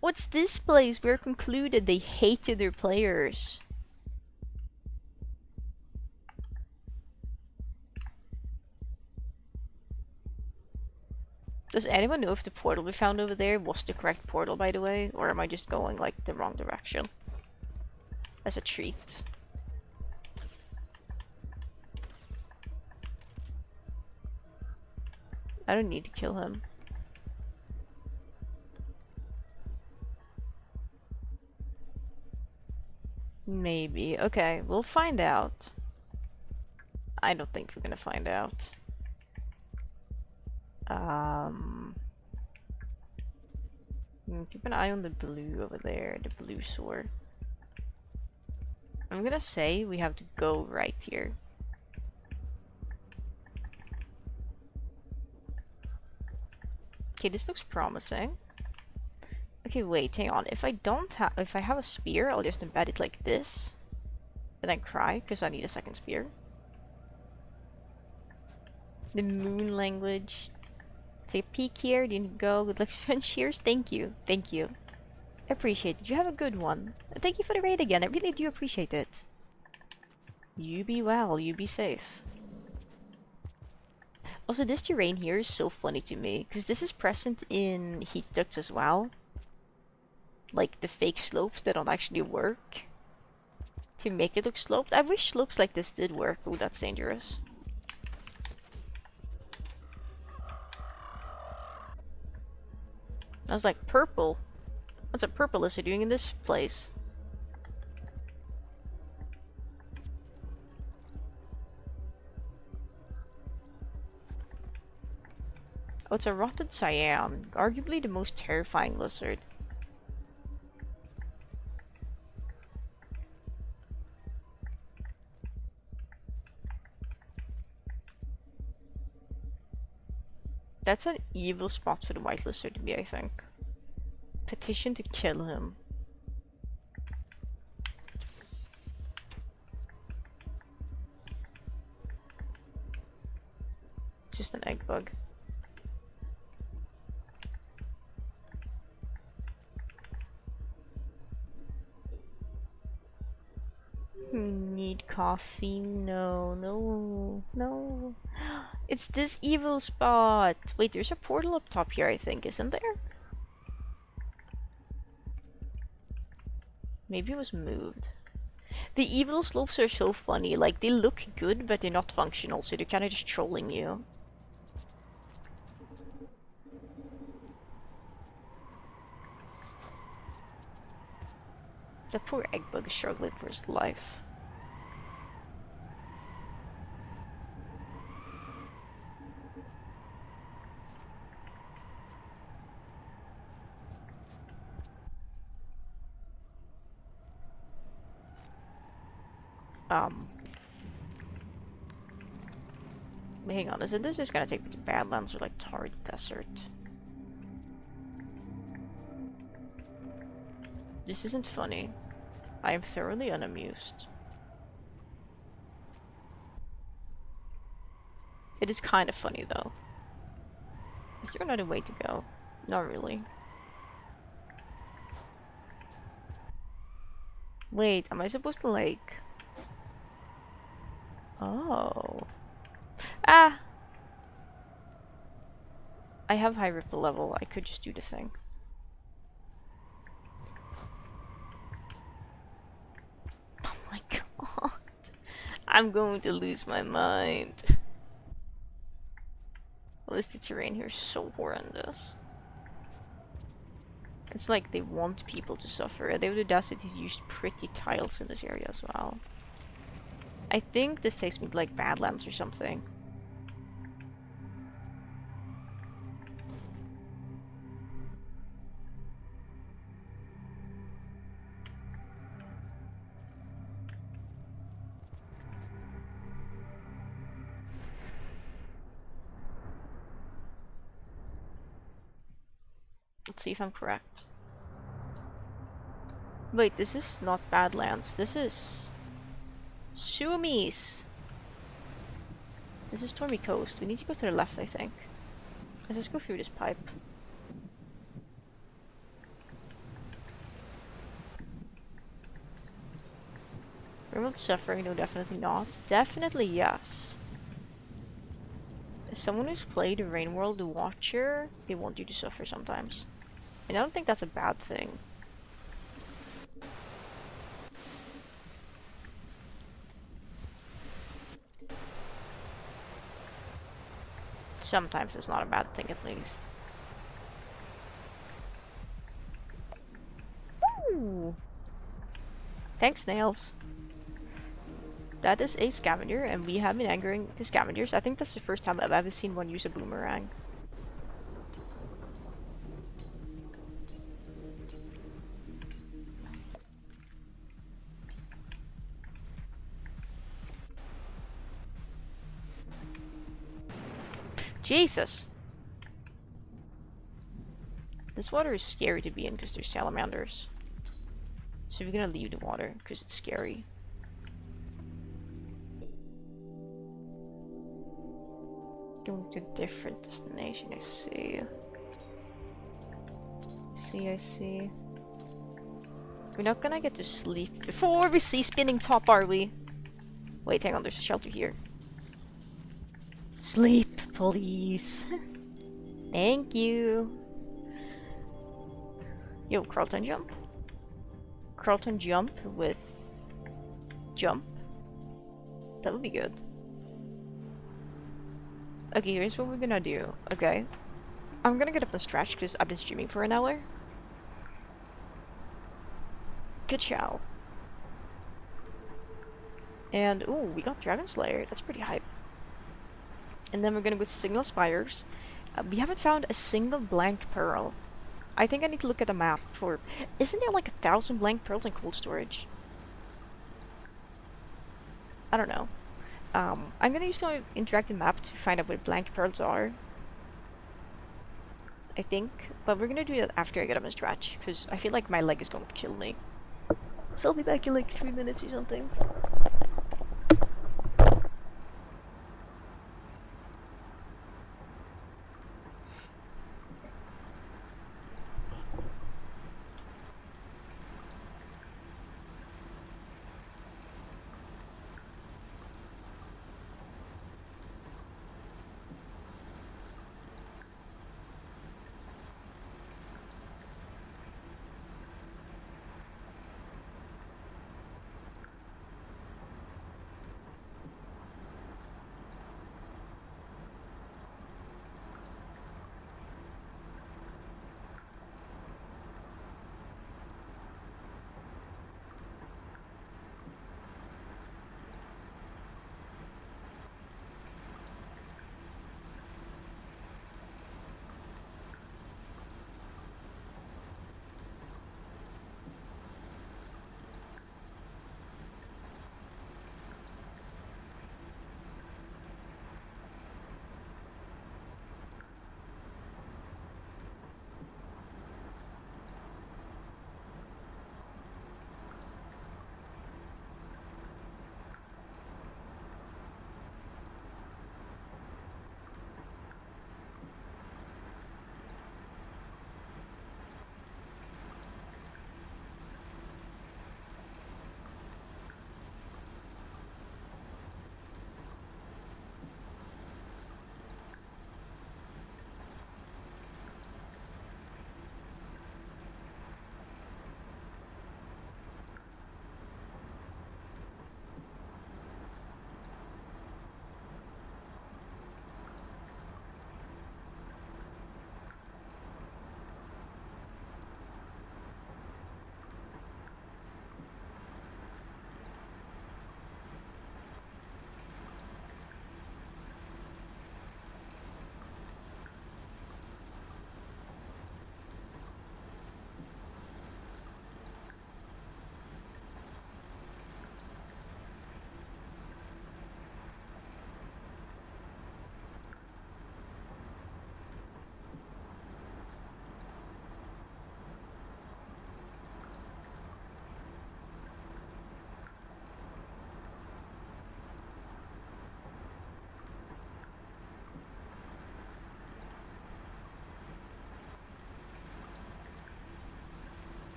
What's this place? We're concluded they hated their players. Does anyone know if the portal we found over there was the correct portal, by the way? Or am I just going, like, the wrong direction? As a treat. I don't need to kill him. Maybe. Okay, we'll find out. I don't think we're gonna find out. Um, keep an eye on the blue over there, the blue sword. I'm gonna say we have to go right here. Okay, this looks promising. Okay, wait, hang on. If I have a spear, I'll just embed it like this. And then cry, because I need a second spear. The moon language. Take a peek here, didn't go. Good luck, cheers. Thank you. Thank you. I appreciate it. You have a good one. And thank you for the raid again. I really do appreciate it. You be well, you be safe. Also, this terrain here is so funny to me, because this is present in heat ducts as well. Like the fake slopes that don't actually work to make it look sloped. I wish slopes like this did work. Oh, that's dangerous. I was like, purple? What's a purple is doing in this place? Oh, it's a rotted cyan. Arguably the most terrifying lizard. That's an evil spot for the white lizard to be, I think. Petition to kill him. It's just an egg bug. Need coffee? No, no, no. It's this evil spot. Wait, there's a portal up top here, I think, isn't there? Maybe it was moved. The evil slopes are so funny. Like, they look good, but they're not functional, so they're kind of just trolling you. The poor egg bug is struggling for his life. Hang on, isn't this just gonna take me to Badlands or like Tar Desert? This isn't funny. I am thoroughly unamused. It is kind of funny though. Is there another way to go? Not really. Wait, am I supposed to like... Oh. Ah! I have high ripple level. I could just do the thing. Oh my god. I'm going to lose my mind. Well, the terrain here is so horrendous. It's like they want people to suffer. They have the audacity to use pretty tiles in this area as well. I think this takes me to like Badlands or something. Let's see if I'm correct. Wait, this is not Badlands. This is... Sumis! This is Stormy Coast. We need to go to the left, I think. Let's just go through this pipe. Remote suffering? No, definitely not. Definitely yes. As someone who's played Rain World the Watcher, they want you to suffer sometimes. And I don't think that's a bad thing. Sometimes it's not a bad thing, at least. Ooh. Thanks, Nails. That is a scavenger, and we have been angering the scavengers. I think that's the first time I've ever seen one use a boomerang. Jesus! This water is scary to be in because there's salamanders. So we're gonna leave the water because it's scary. Going to a different destination, I see. I see. We're not gonna get to sleep before we see Spinning Top, are we? Wait, hang on, there's a shelter here. Sleep, please. Thank you. Yo, Carlton jump. Carlton jump with jump. That would be good. Okay, here's what we're gonna do. Okay. I'm gonna get up and stretch because I've been streaming for an hour. Good chow. And, ooh, we got Dragon Slayer. That's pretty hype. And then we're gonna go to Signal Spires. We haven't found a single blank pearl. I think I need to look at the map for... Isn't there like 1,000 blank pearls in cold storage? I don't know. I'm gonna use the interactive map to find out what blank pearls are. I think. But we're gonna do that after I get up and stretch. Because I feel like my leg is going to kill me. So I'll be back in like 3 minutes or something.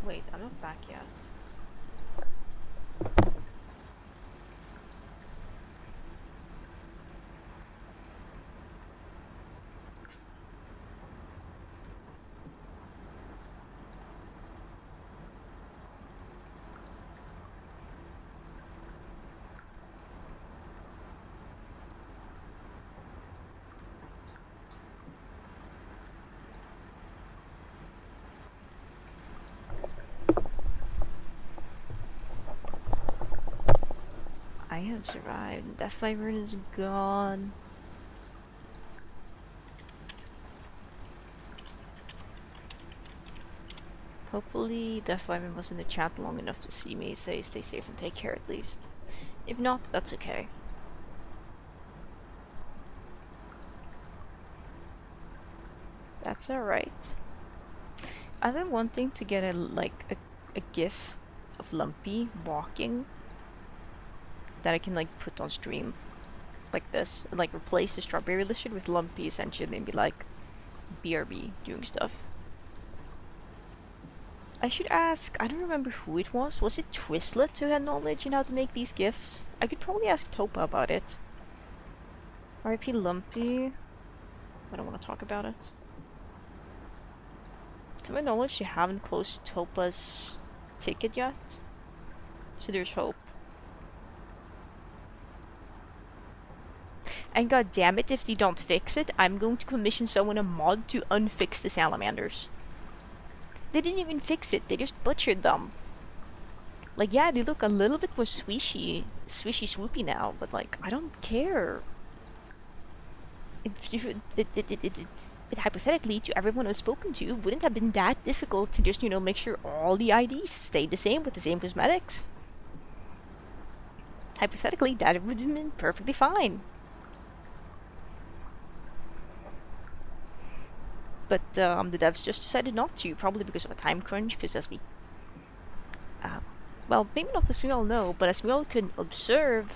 Wait, I'm not back yet. have survived. Death Wyvern is gone. Hopefully Death Wyvern was in the chat long enough to see me say stay safe and take care at least. If not, that's okay. That's alright. I've been wanting to get a gif of Lumpy walking that I can like put on stream. Like this. And, like replace the Strawberry Lizard with Lumpy essentially and be like BRB doing stuff. I should ask, I don't remember who it was. Was it Twistlet who had knowledge in how to make these gifs? I could probably ask Topa about it. RIP Lumpy. I don't want to talk about it. To my knowledge, they haven't closed Topa's ticket yet. So there's hope. And god damn it, if they don't fix it, I'm going to commission someone a mod to unfix the salamanders. They didn't even fix it, they just butchered them. Like, yeah, they look a little bit more swishy swoopy now, but like, I don't care. It hypothetically, to everyone I've spoken to, wouldn't have been that difficult to just, you know, make sure all the IDs stayed the same with the same cosmetics. Hypothetically, that would have been perfectly fine. But the devs just decided not to, probably because of a time crunch, because as we... well, maybe not as we all know, but as we all could observe,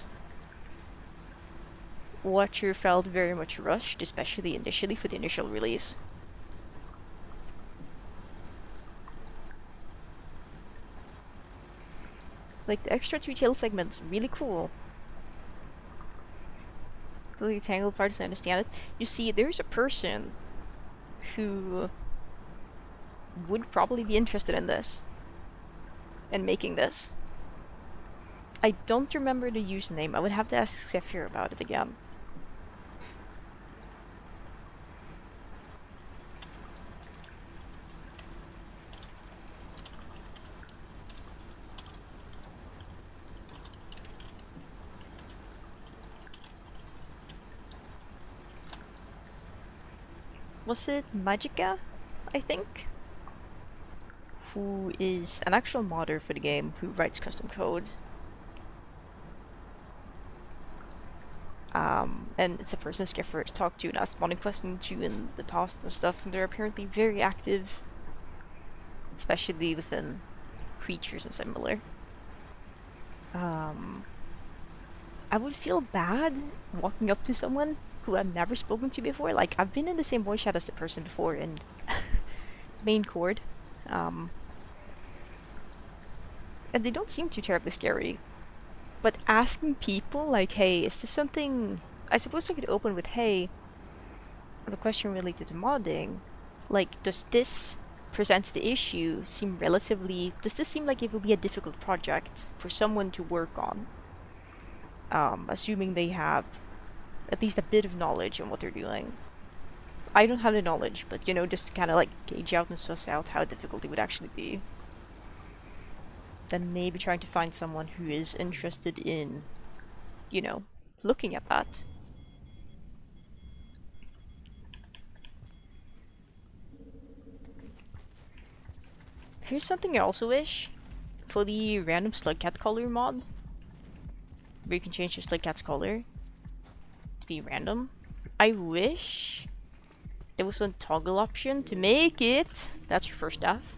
Watcher felt very much rushed, especially initially for the initial release. Like, the extra retail segment's really cool. The tangled parts, I understand it. You see, there's a person who would probably be interested in this and making this. I don't remember the username. I would have to ask Zephyr about it again. Was it Magica, I think? Who is an actual modder for the game who writes custom code. And it's a person Skiffer has talked to and asked modding questions to in the past and stuff, and they're apparently very active, especially within creatures and similar. I would feel bad walking up to someone who I've never spoken to before. Like, I've been in the same voice chat as the person before in main chord. And they don't seem too terribly scary. But asking people, like, hey, is this something... I suppose I could open with, hey, I have a question related to modding. Like, does this presents the issue seem relatively... Does this seem like it would be a difficult project for someone to work on? Assuming they have at least a bit of knowledge on what they're doing. I don't have the knowledge, but, you know, just kind of like gauge out and suss out how difficult it would actually be. Then maybe trying to find someone who is interested in, you know, looking at that. Here's something I also wish. For the random Slugcat color mod, where you can change your Slugcat's color to be random, I wish there was a toggle option to make it... That's your first death.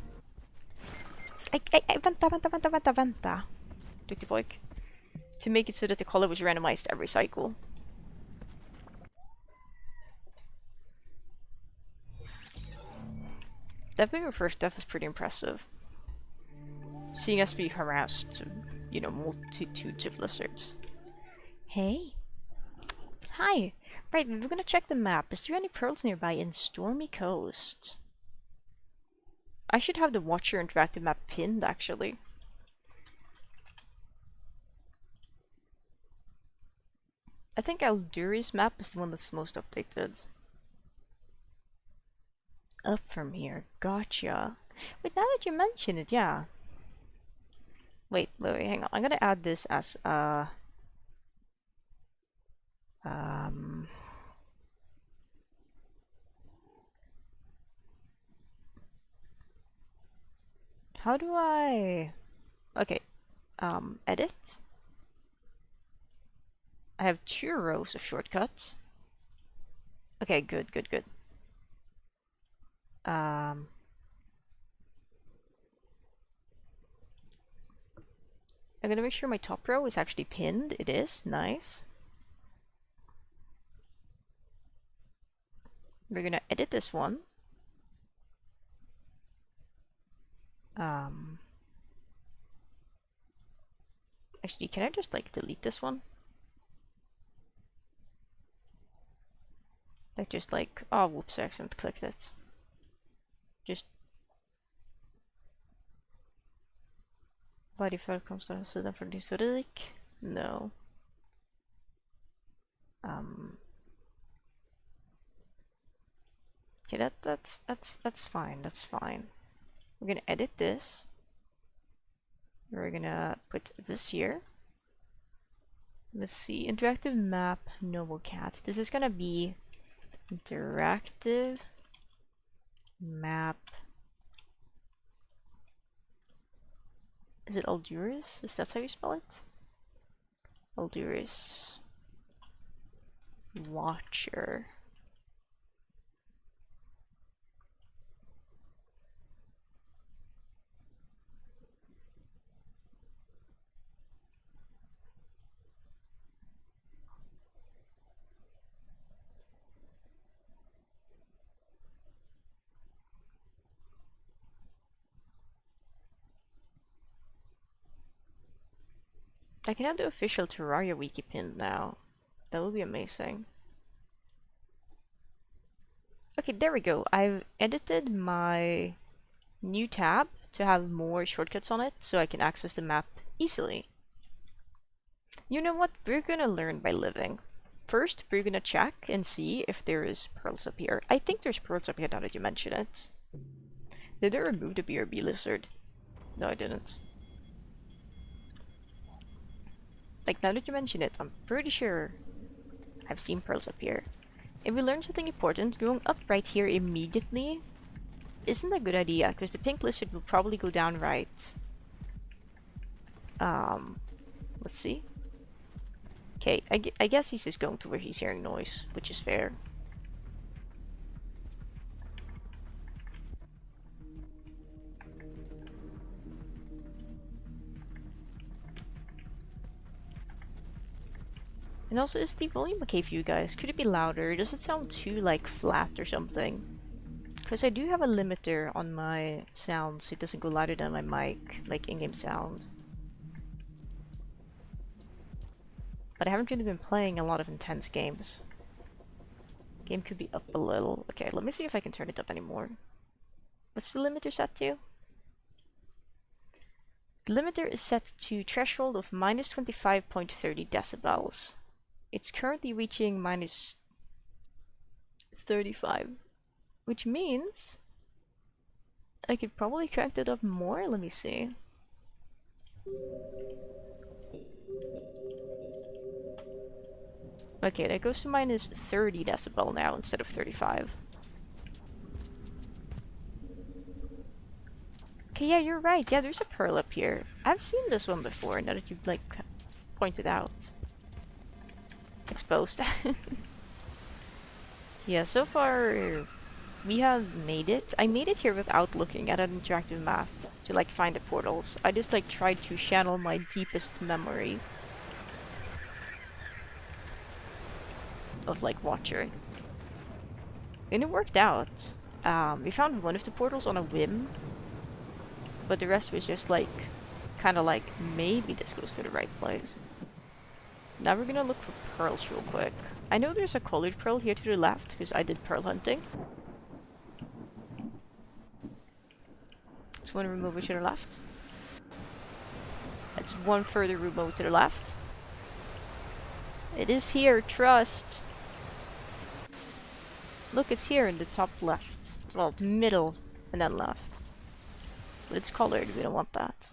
Vänta. Duktig pojk. To make it so that the color was randomized every cycle. That being your first death is pretty impressive. Seeing us be harassed, you know, multitudes of lizards. Hey. Hi. Right, we were gonna check the map. Is there any pearls nearby in Stormy Coast? I should have the Watcher interactive map pinned, actually. I think Alduri's map is the one that's most updated. Up from here. Gotcha. Wait, now that you mention it, yeah. Wait, hang on. I'm gonna add this as Um, how do I... Okay, edit. I have 2 rows of shortcuts. Okay, good, good, good. I'm gonna make sure my top row is actually pinned. It is, nice. We're gonna edit this one. Actually, can I just like delete this one? Like just like, oh whoops, I accidentally clicked it. Just by default comes to sidan från historik. No. Okay, that's fine, that's fine. We're gonna edit this. We're gonna put this here. Let's see, interactive map, noble cat. This is gonna be interactive map. Is it Alduris? Is that how you spell it? Alduris Watcher. I can have the official Terraria wiki pinned now. That would be amazing. Okay, there we go. I've edited my new tab to have more shortcuts on it so I can access the map easily. You know what? We're gonna learn by living. First, we're gonna check and see if there is pearls up here. I think there's pearls up here now that you mention it. Did I remove the BRB lizard? No, I didn't. Like, now that you mention it, I'm pretty sure I've seen pearls up here. If we learn something important, going up right here immediately isn't a good idea, because the pink lizard will probably go down right. Let's see. Okay, I guess he's just going to where he's hearing noise, which is fair. And also, is the volume okay for you guys? Could it be louder? Does it sound too, like, flat or something? Because I do have a limiter on my sound, so it doesn't go louder than my mic, like in-game sound. But I haven't really been playing a lot of intense games. Game could be up a little. Okay, let me see if I can turn it up anymore. What's the limiter set to? The limiter is set to threshold of minus 25.30 decibels. It's currently reaching minus 35, which means I could probably crank that up more. Let me see. Okay, that goes to minus 30 decibel now instead of 35. Okay, yeah, you're right. Yeah, there's a pearl up here. I've seen this one before, now that you've, like, pointed out. Exposed. Yeah, so far we have made it. I made it here without looking at an interactive map to like find the portals. I just like tried to channel my deepest memory of like Watcher. And it worked out. We found one of the portals on a whim, but the rest was just like kind of like maybe this goes to the right place. Now we're gonna look for pearls real quick. I know there's a colored pearl here to the left, because I did pearl hunting. It's one remover to the left. It's one further remove to the left. It is here, trust! Look, it's here in the top left. Well, middle, and then left. But it's colored, we don't want that.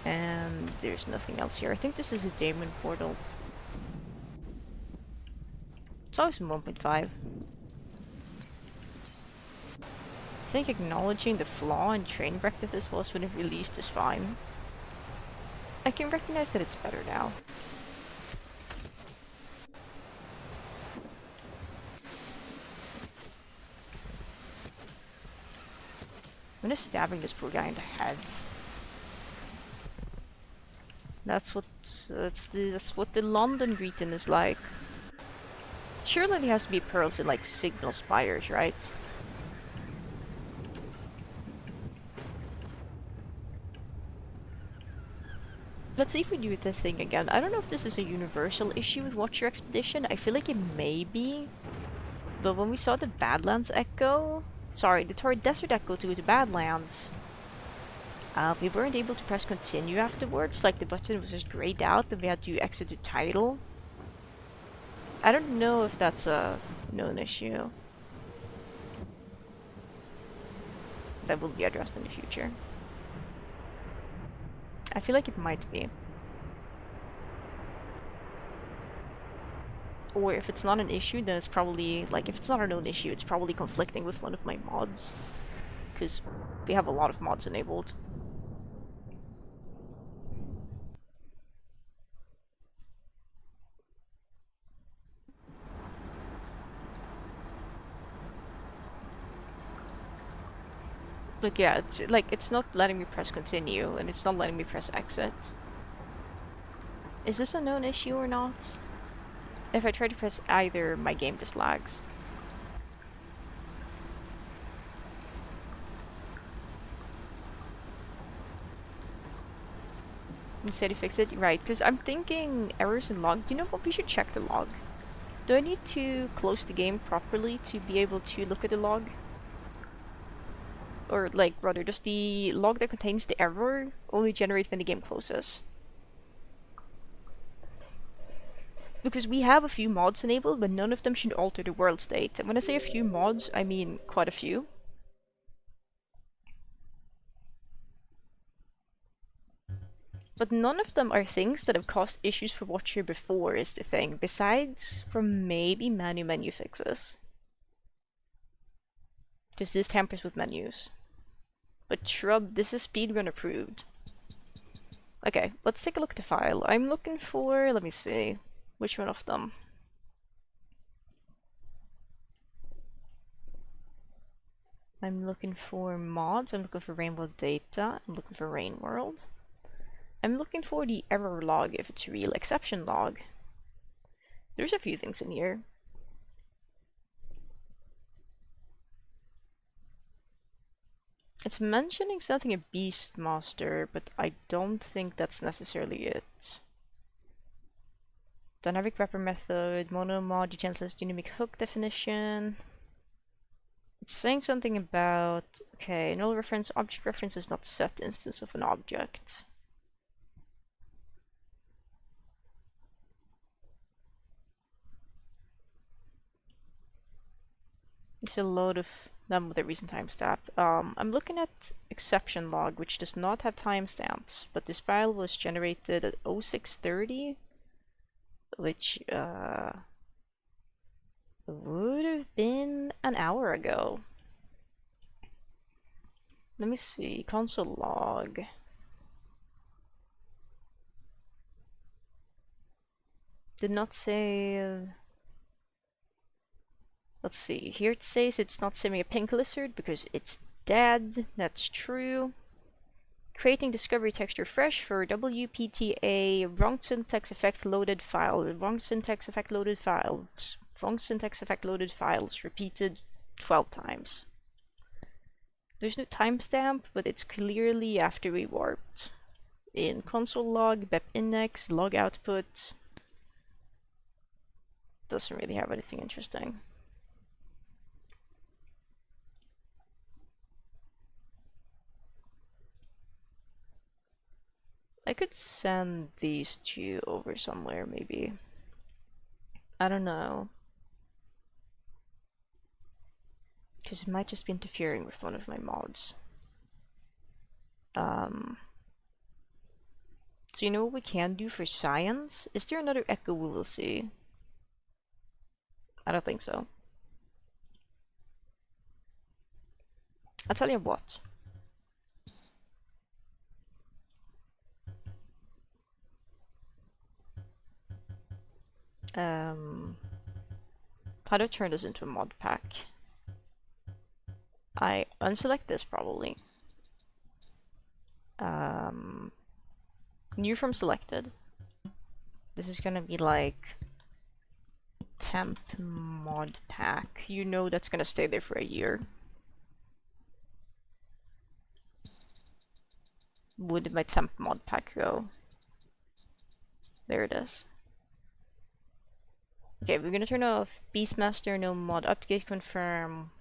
And there's nothing else here. I think this is a Daemon portal. It's always 1.5. I think acknowledging the flaw in Trainwreck that this was when it released is fine. I can recognize that it's better now. I'm just stabbing this poor guy in the head. That's what the London greeting is like. Surely there has to be pearls in like signal spires, right? Let's see if we do this thing again. I don't know if this is a universal issue with Watcher Expedition. I feel like it may be. But when we saw the Badlands Echo... Sorry, the Torrid Desert Echo to the Badlands. We weren't able to press continue afterwards. Like the button was just grayed out and we had to exit the title. I don't know if that's a known issue. That will be addressed in the future. I feel like it might be. Or if it's not an issue, then it's probably, like, if it's not a known issue, it's probably conflicting with one of my mods. Because we have a lot of mods enabled. Like, yeah, it's not letting me press continue, and it's not letting me press exit. Is this a known issue or not? If I try to press either, my game just lags. Instead, you fix it, right? Because I'm thinking errors in log. You know what? We should check the log. Do I need to close the game properly to be able to look at the log? Or, like, rather, does the log that contains the error only generate when the game closes? Because we have a few mods enabled, but none of them should alter the world state. And when I say a few mods, I mean quite a few. But none of them are things that have caused issues for Watcher before, is the thing. Besides from maybe menu fixes. Because this tampers with menus. But Shrub, this is speedrun approved. Okay, let's take a look at the file. I'm looking for, let me see, which one of them? I'm looking for mods, I'm looking for Rainbow Data, I'm looking for Rain World. I'm looking for the error log if it's real, exception log. There's a few things in here. It's mentioning something a Beastmaster, but I don't think that's necessarily it. Dynamic wrapper method, monomod, utensilist, dynamic hook definition. It's saying something about, okay, null reference, object reference is not set instance of an object. It's a load of them with a recent timestamp. I'm looking at exception log, which does not have timestamps, but this file was generated at 0630, which would have been an hour ago. Let me see, console log. Did not say... Let's see, here it says it's not saving a pink lizard because it's dead. That's true. Creating discovery texture fresh for WPTA, wrong syntax effect loaded file, wrong syntax effect loaded files, wrong syntax effect loaded files, repeated 12 times. There's no timestamp, but it's clearly after we warped. In console log, BEP index, log output. Doesn't really have anything interesting. I could send these two over somewhere, maybe. I don't know. Because it might just be interfering with one of my mods. So you know what we can do for science? Is there another echo we will see? I don't think so. I'll tell you what. How do I turn this into a mod pack? I unselect this probably. New from selected. This is gonna be like temp mod pack. You know that's gonna stay there for a year. Where did my temp mod pack go? There it is. Okay, we're gonna turn off Beastmaster, no mod update confirm.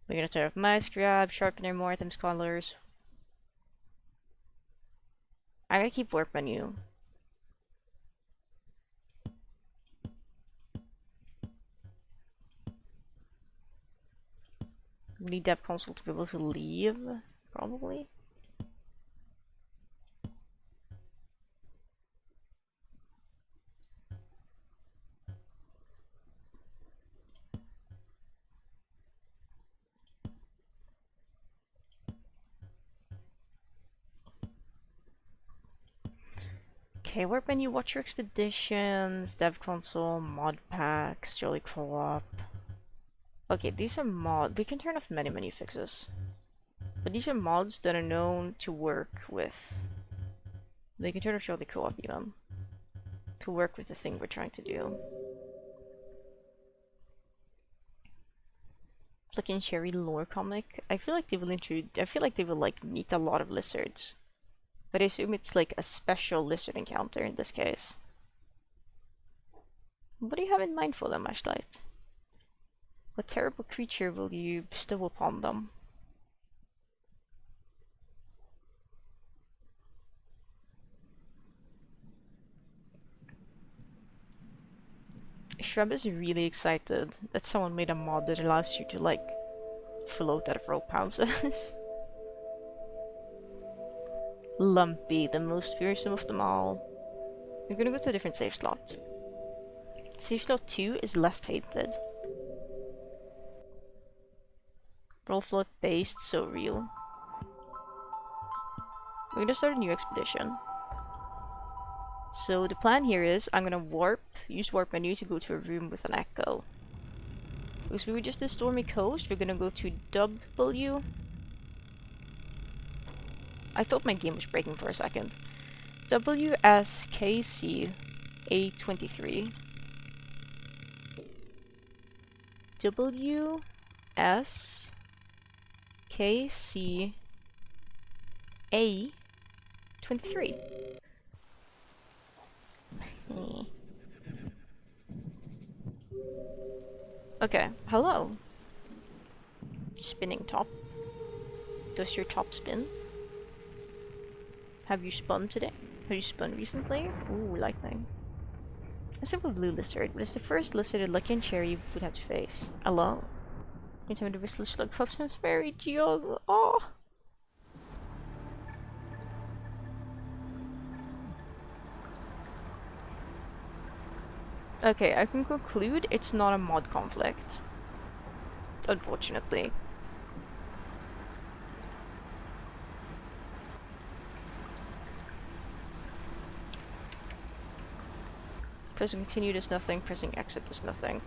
We're gonna turn off mouse grab, sharpener, more items, colors. I gotta keep warp menu. We need dev console to be able to leave, probably. Okay, warp menu, watch your expeditions, dev console, mod packs, jolly co-op. Okay, these are mods. We can turn off many menu fixes. But these are mods that are known to work with. They can turn off jolly co-op even. To work with the thing we're trying to do. Like in Cherry lore comic, I feel like they will like meet a lot of lizards. But I assume it's like a special lizard encounter in this case. What do you have in mind for them, Ashlight? What terrible creature will you bestow upon them? Shrub is really excited that someone made a mod that allows you to like float out of rope pounces. Lumpy, the most fearsome of them all. We're gonna go to a different save slot. Save slot 2 is less tainted. Roll float based, so real. We're gonna start a new expedition. So the plan here is I'm gonna use warp menu to go to a room with an echo. Because we were just in Stormy Coast, we're gonna go to W. I thought my game was breaking for a second. WSKC A23. WSKC A23. Okay, hello. Spinning top. Does your top spin? Have you spun today? Have you spun recently? Ooh, lightning. A simple blue lizard, but it's the first lizard that Lucky and Cherry would have to face. Alone. Anytime the whistle slug pops in, very young. Oh! Okay, I can conclude it's not a mod conflict. Unfortunately. Pressing continue does nothing, pressing exit does nothing.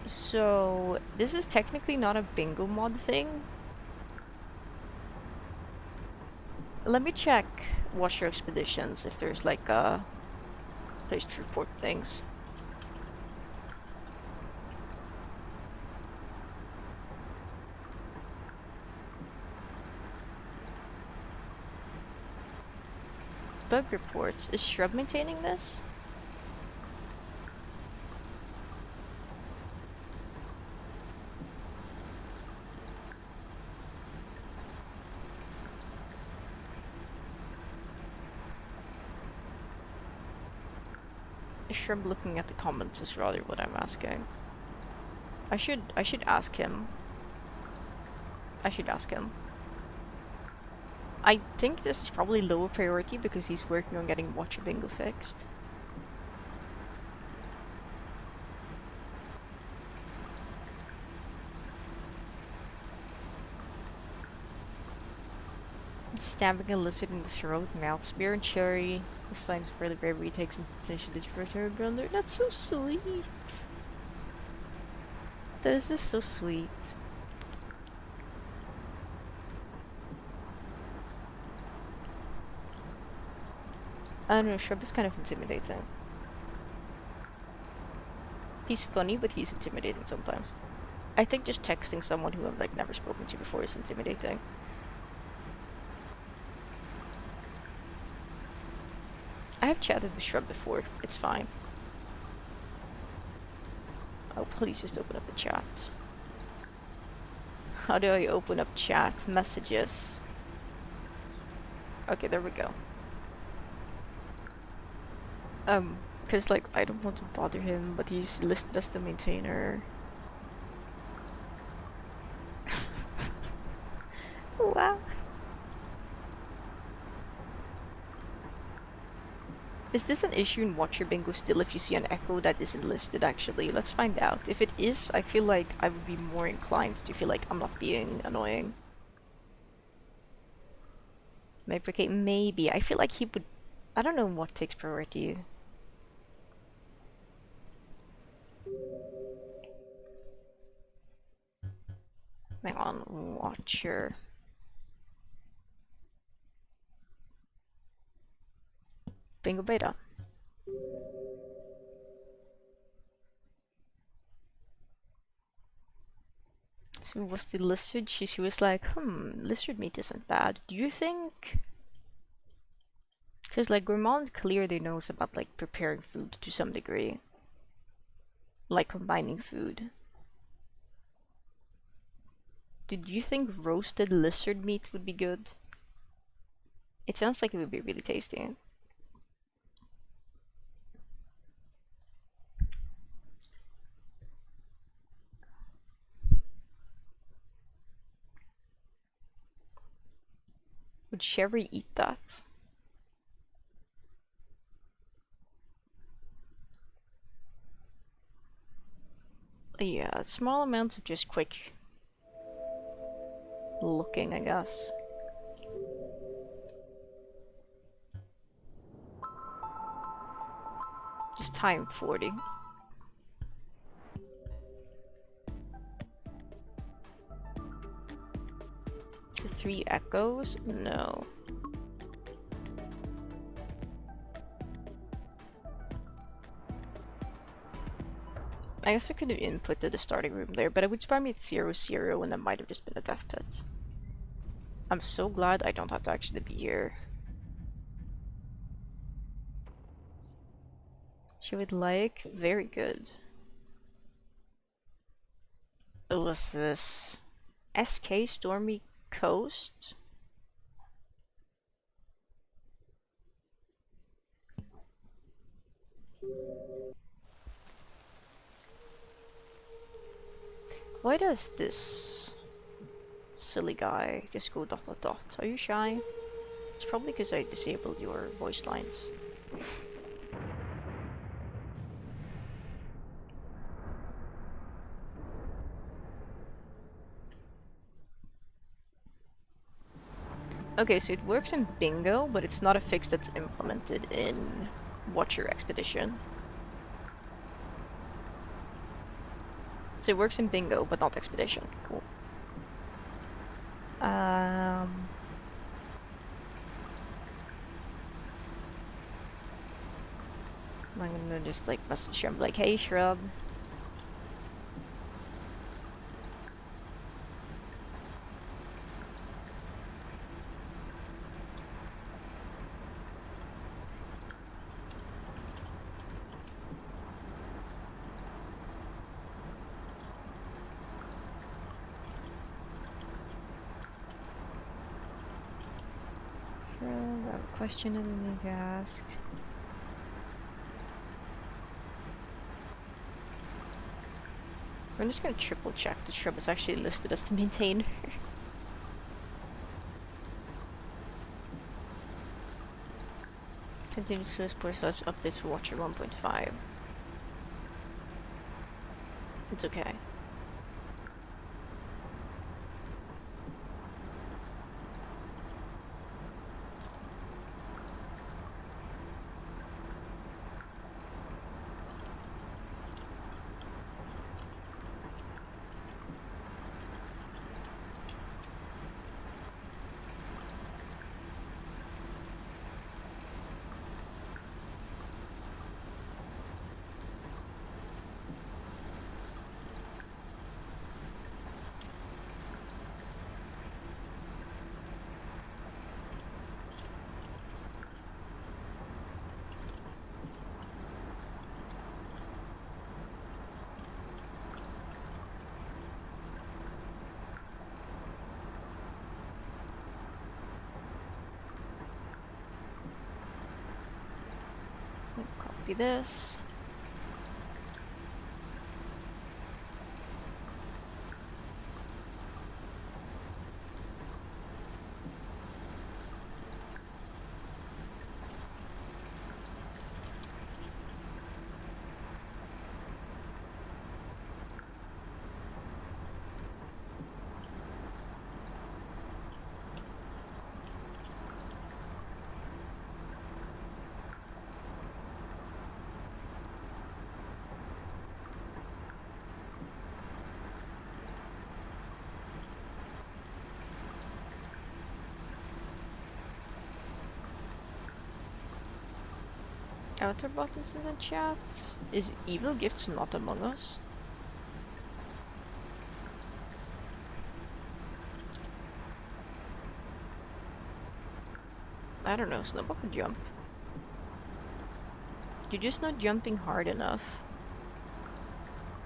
So, this is technically not a bingo mod thing. Let me check Watch Your Expeditions if there's like a place to report things. Bug reports. Is Shrub maintaining this? Is Shrub looking at the comments is rather what I'm asking. I should ask him. I I think this is probably lower priority because he's working on getting Watcher Bingo fixed. Stabbing a lizard in the throat, mouth spear and cherry. The signs of early bravery takes initiative for her brother. That's so sweet. That is just so sweet. I don't know, Shrub is kind of intimidating. He's funny, but he's intimidating sometimes. I think just texting someone who I've like never spoken to before is intimidating. I have chatted with Shrub before. It's fine. Oh, please just open up the chat. How do I open up chat? Messages. Okay, there we go. Cause like, I don't want to bother him, but he's listed as the maintainer. Wow. Is this an issue in Watcher Bingo still if you see an echo that isn't listed actually? Let's find out. If it is, I feel like I would be more inclined to feel like I'm not being annoying. Maybe. I feel like he would... I don't know what takes priority. Hang on, Watcher. Bingo beta. So was the lizard? She was like, lizard meat isn't bad. Do you think? Because like Gourmand clearly knows about like preparing food to some degree. Like combining food. Did you think roasted lizard meat would be good? It sounds like it would be really tasty. Would Sherry eat that? Yeah, small amounts of just quick looking, I guess. Just time 40. So 3 echoes? No. I guess I could have inputted the starting room there, but it would spam me at 0-0 and that might have just been a death pit. I'm so glad I don't have to actually be here. She would like? Very good. What's this? SK Stormy Coast? Why does this silly guy just go ... Are you shy? It's probably because I disabled your voice lines. Okay, so it works in Bingo, but it's not a fix that's implemented in Watcher Expedition. So it works in Bingo, but not Expedition. Cool. I'm gonna just like message him like, hey Shrub. I have a question I need to ask. I'm just gonna triple check the Shrub is actually listed as the maintainer. Continuous explore slash updates for Watcher 1.5. It's okay. Copy this. Avatar buttons in the chat. Is Evil Gifts not among us? I don't know, Snowball can jump. You're just not jumping hard enough.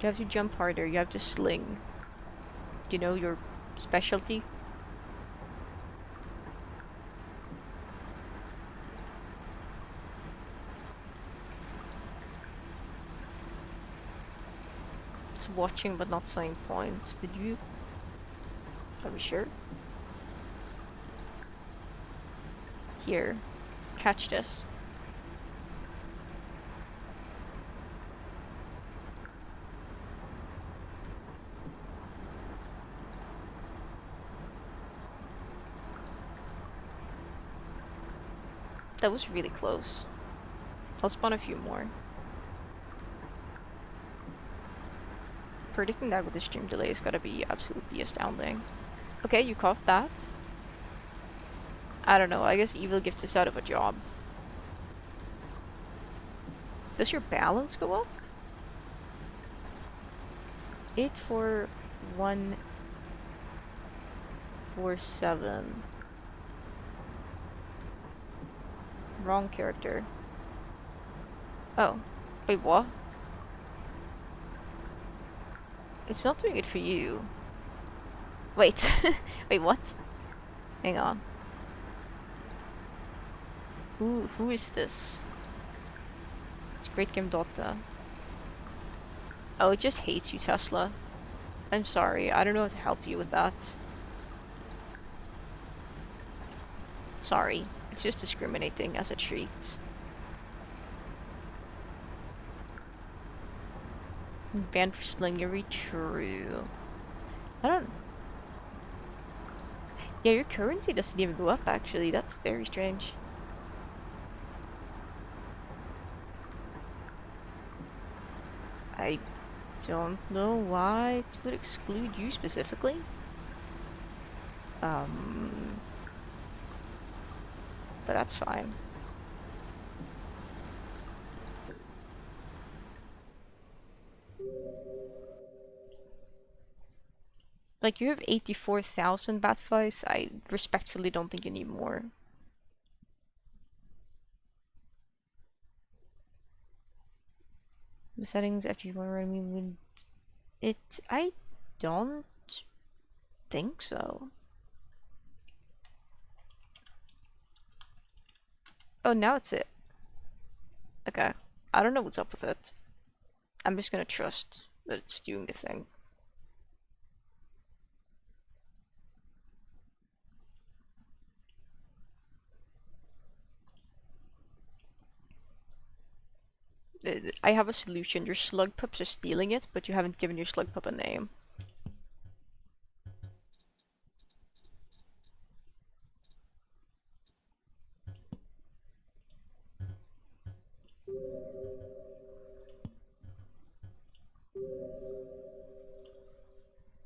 You have to jump harder, you have to sling. You know, your specialty? It's watching but not saying points. Did you? Are we sure? Here. Catch this. That was really close. I'll spawn a few more. Predicting that with the stream delay is gotta be absolutely astounding. Okay, you caught that. I don't know, I guess Evil Gift is out of a job. Does your balance go up? 84147. Wrong character. Oh. Wait, what? It's not doing it for you. Wait. Wait, what? Hang on. Who is this? It's Great Game Dota. Oh, it just hates you, Tesla. I'm sorry, I don't know how to help you with that. Sorry, it's just discriminating as a treat. Banned for slingery? True. I don't... Yeah, your currency doesn't even go up, actually. That's very strange. I don't know why it would exclude you specifically. But that's fine. Like, you have 84,000 Batflies. I respectfully don't think you need more. The settings after you want to remove it. I don't think so. Oh, now it's it. Okay. I don't know what's up with it. I'm just gonna trust that it's doing the thing. I have a solution. Your slug pups are stealing it, but you haven't given your slug pup a name.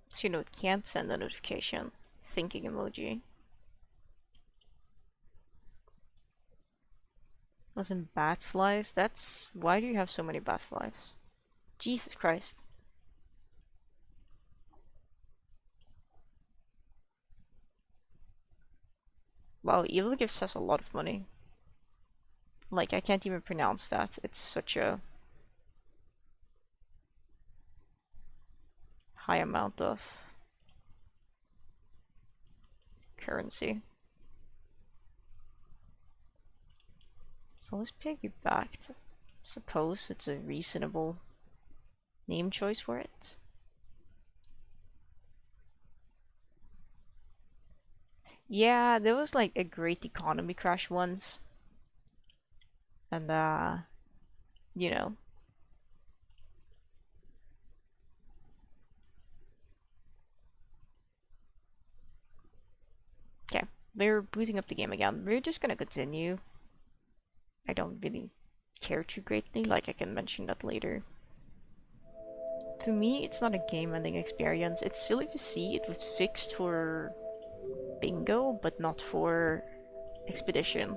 So you know it can't send a notification. Thinking emoji. Wasn't bat flies? That's... Why do you have so many bat flies? Jesus Christ. Wow, Evil Gifts has a lot of money. Like, I can't even pronounce that. It's such a high amount of currency. So let's piggyback. Suppose it's a reasonable name choice for it. Yeah, there was like a great economy crash once. And you know. Okay, we're booting up the game again. We're just gonna continue. I don't really care too greatly, like I can mention that later. To me, it's not a game-ending experience. It's silly to see it was fixed for bingo, but not for expedition.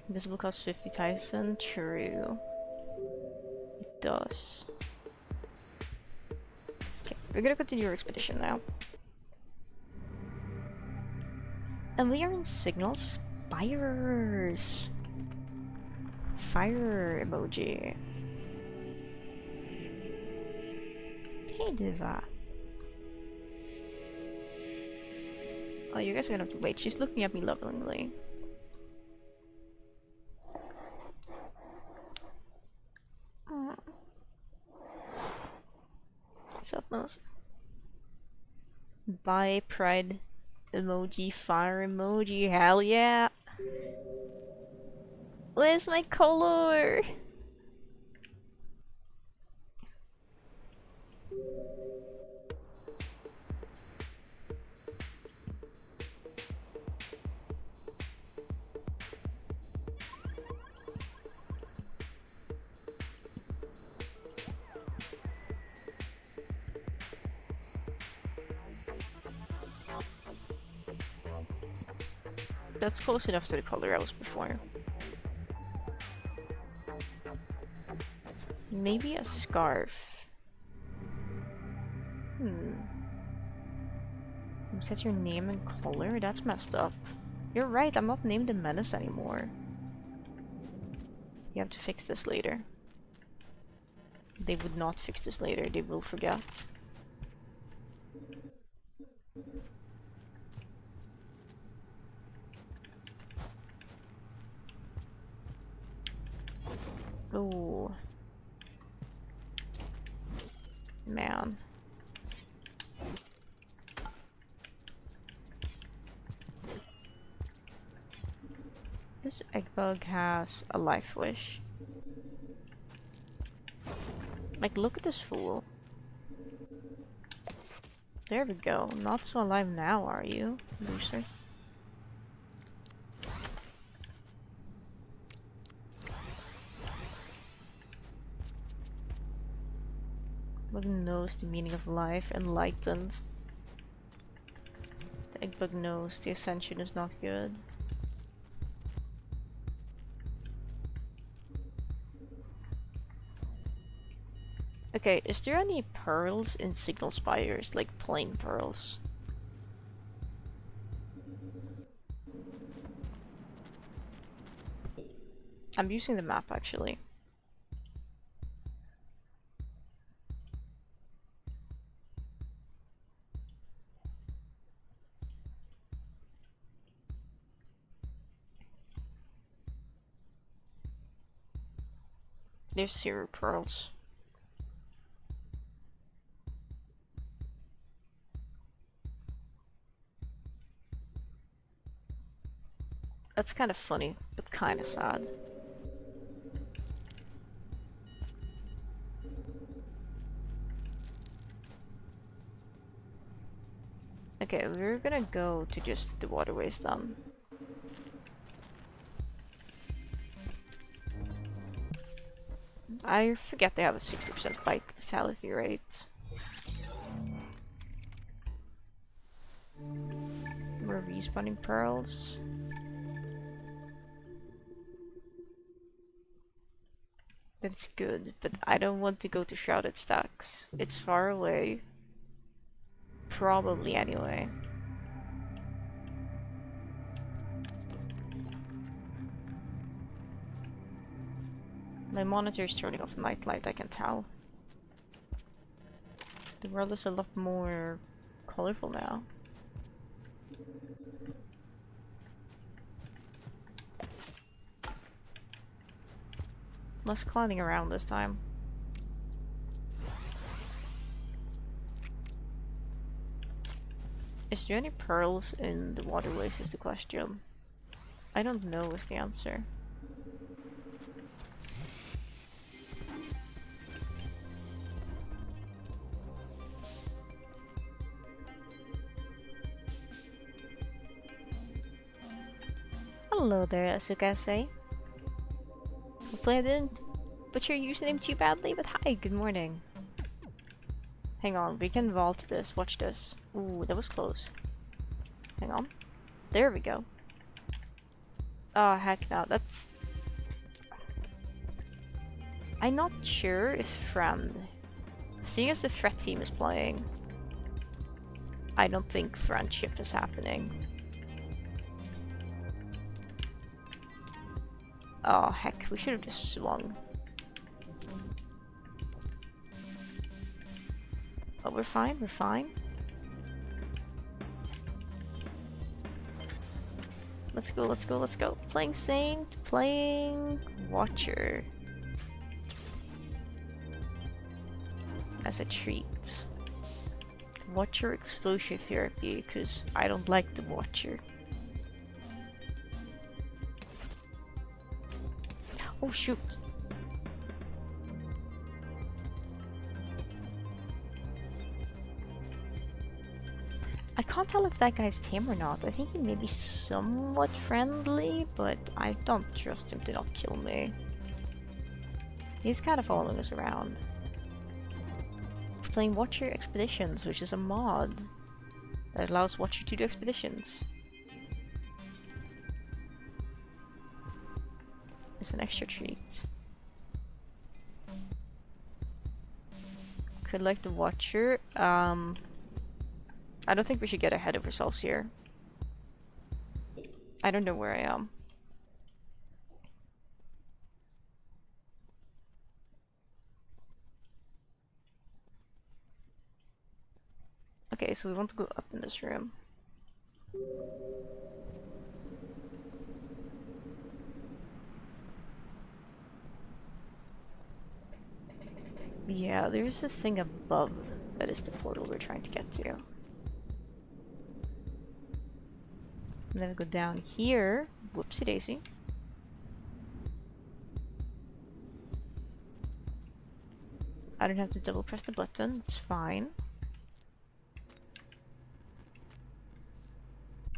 Invisible costs 50,000, true. It does. Okay, we're gonna continue our expedition now. And we are in Signal Spires. Fire emoji. Hey Diva. Oh, you guys are gonna have to wait. She's looking at me lovingly. What's up, Mouse? Bye, pride emoji, fire emoji, hell yeah! Where's my color? That's close enough to the color I was before. Maybe a scarf. Set your name and color? That's messed up. You're right, I'm not named the Menace anymore. You have to fix this later. They would not fix this later, they will forget. Oh. Man. This egg bug has a life wish. Like, look at this fool. There we go. Not so alive now, are you, loser? Bug knows the meaning of life, enlightened. The egg bug knows the ascension is not good. Okay, is there any pearls in Signal Spires, like plain pearls? I'm using the map actually. There's 0 pearls. That's kind of funny, but kinda sad. Okay, we're gonna go to just the waterways then. I forget they have a 60% bite lethality rate. More respawning pearls. That's good, but I don't want to go to Shrouded Stacks. It's far away. Probably anyway. My monitor is turning off nightlight, I can tell. The world is a lot more colorful now. Less clowning around this time. Is there any pearls in the waterways is the question. I don't know is the answer. Hello there, Asukase. Hopefully I didn't butcher your username too badly, but hi, good morning. Hang on, we can vault this, watch this. Ooh, that was close. Hang on. There we go. Oh, heck no, that's... I'm not sure if friend... Seeing as the threat team is playing, I don't think friendship is happening. Oh, heck, we should have just swung. But we're fine, we're fine. Let's go, let's go, let's go. Playing Saint, playing Watcher. As a treat. Watcher exposure therapy, because I don't like the Watcher. Oh shoot! I can't tell if that guy's tame or not. I think he may be somewhat friendly, but I don't trust him to not kill me. He's kind of following us around. We're playing Watcher Expeditions, which is a mod that allows Watcher to do expeditions. It's an extra treat. Could like the Watcher. I don't think we should get ahead of ourselves here. I don't know where I am. Okay, so we want to go up in this room. Yeah, there's a thing above that is the portal we're trying to get to. And then we go down here. Whoopsie daisy. I don't have to double press the button, it's fine.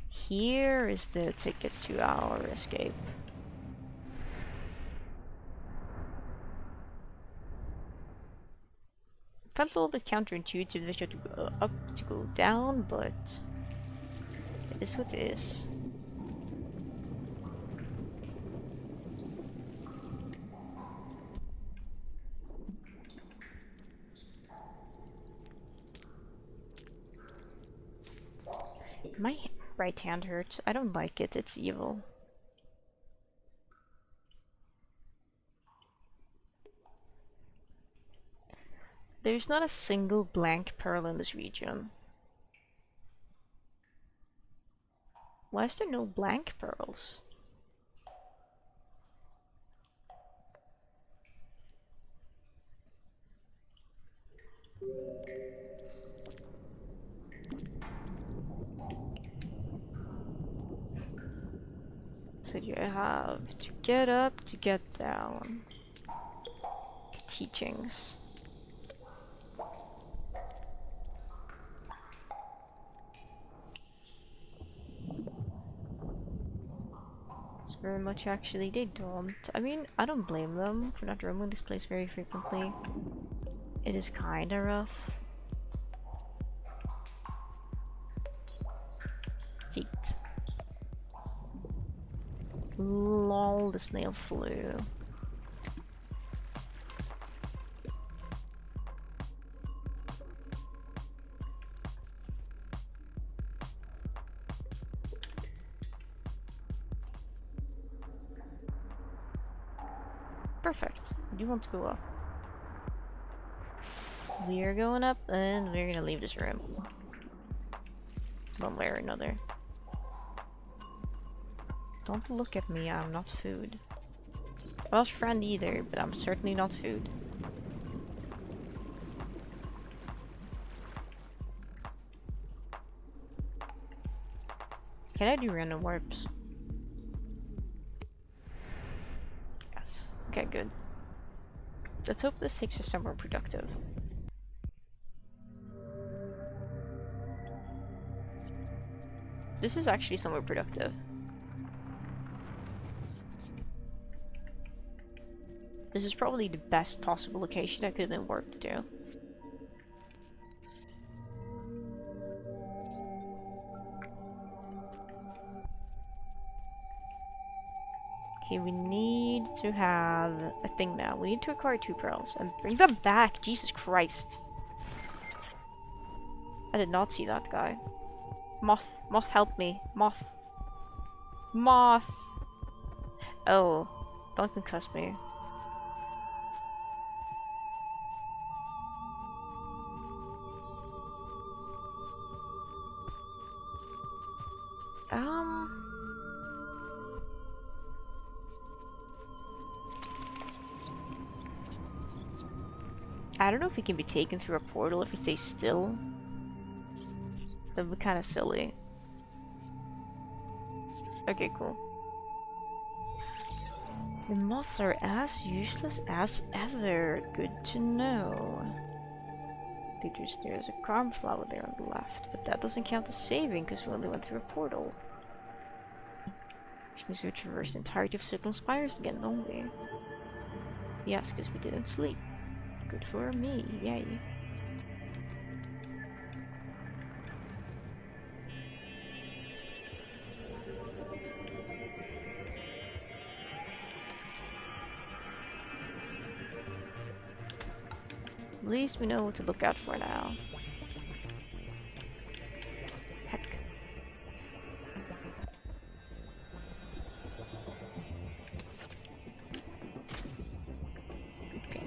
Here is the ticket to our escape. Felt a little bit counterintuitive that you had to go up to go down, but it is what it is. My right hand hurts. I don't like it. It's evil. There's not a single blank pearl in this region. Why is there no blank pearls? So you have to get up, to get down. Teachings. It's very much actually they don't. I mean, I don't blame them for not roaming this place very frequently. It is kinda rough. Yeet. Lol, the snail flew. Perfect. I do want to go up. We are going up and we're gonna leave this room. One way or another. Don't look at me, I'm not food. I was friend either, but I'm certainly not food. Can I do random warps? Yes. Okay, good. Let's hope this takes us somewhere productive. This is actually somewhere productive. This is probably the best possible location I could have warped to. Okay, we need to have a thing now. We need to acquire 2 pearls and bring them back. Jesus Christ. I did not see that guy. Moth. Moth, help me. Moth. Moth. Oh, don't concuss me. I don't know if he can be taken through a portal if he stays still. That would be kind of silly. Okay, cool. The moths are as useless as ever. Good to know. There's a karma flower there on the left, but that doesn't count as saving because we only went through a portal. Which means we traversed the entirety of Signal Spires again, don't we? Yes, because we didn't sleep. Good for me, yay. At least we know what to look out for now. Heck.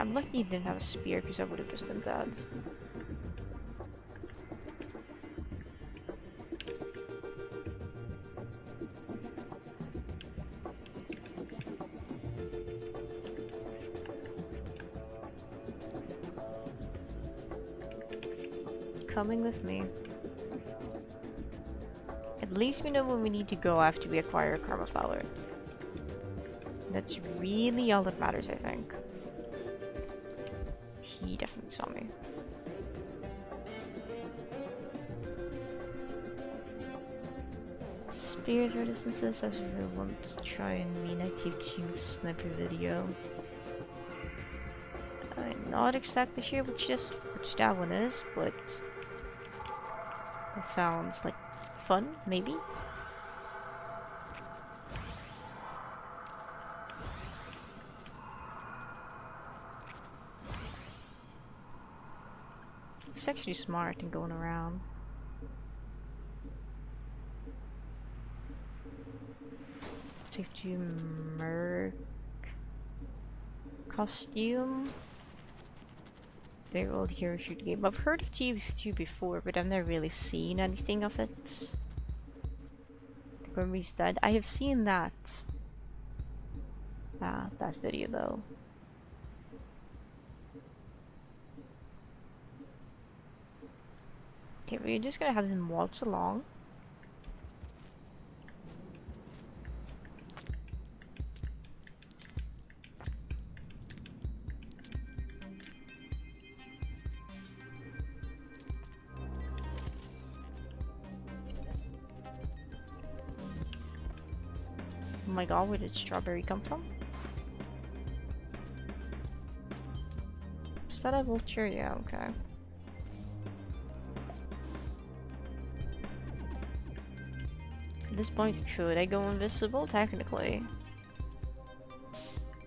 I'm lucky he didn't have a spear because I would have just been dead. Coming with me. At least we know when we need to go after we acquire a karma flower. That's really all that matters, I think. He definitely saw me. Spear through distances, I really want to try and re-active team sniper video. I'm not exactly sure which that one is, but that sounds like fun, maybe? He's actually smart in going around. Safety merc costume. Very old hero shooting game. I've heard of TF2 before, but I've never really seen anything of it. The Gourmet's dead. I have seen that. That video though. Okay, we're just gonna have him waltz along. my god, where did strawberry come from? Is that a vulture? Yeah, okay. At this point, could I go invisible? Technically.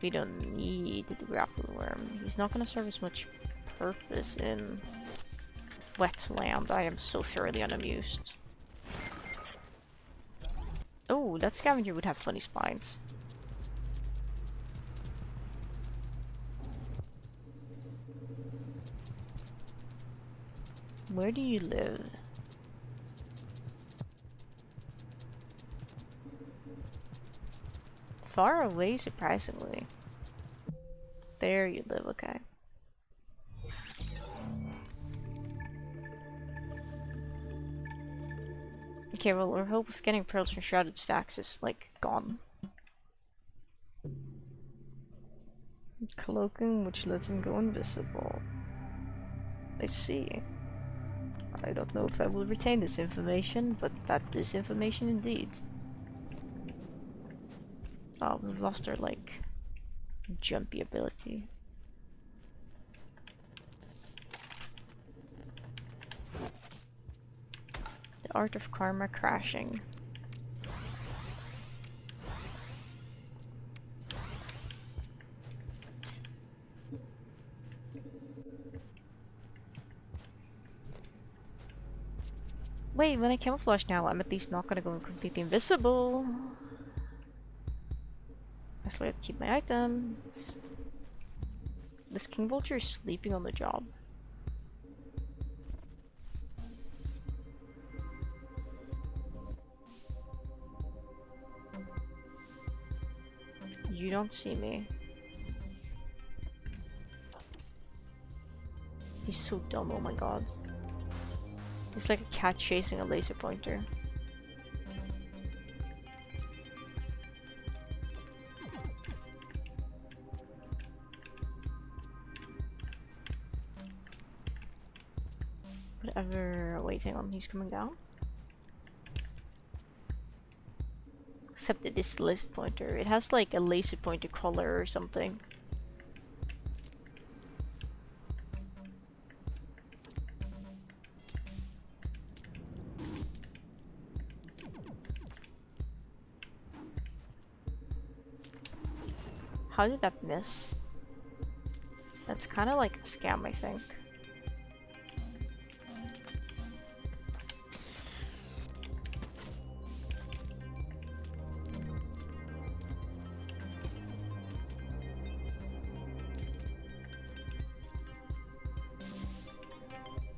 We don't need the grapple worm. He's not gonna serve as much purpose in wetland. I am so thoroughly unamused. Oh, that scavenger would have funny spines. Where do you live? Far away, surprisingly. There you live, okay. Okay, well, our hope of getting pearls from Shrouded Stacks is, like, gone. Cloaking, which lets him go invisible. I see. I don't know if I will retain this information, but that is information indeed. Oh, we've lost our, like, jumpy ability. The Art of Karma crashing. Wait, when I camouflage now, I'm at least not gonna go completely invisible. I still have to keep my items. This King Vulture is sleeping on the job. You don't see me. He's so dumb, oh my god. He's like a cat chasing a laser pointer. Whatever. Wait, hang on, he's coming down. Except it is the laser pointer. It has like a laser pointer collar or something. How did that miss? That's kind of like a scam, I think.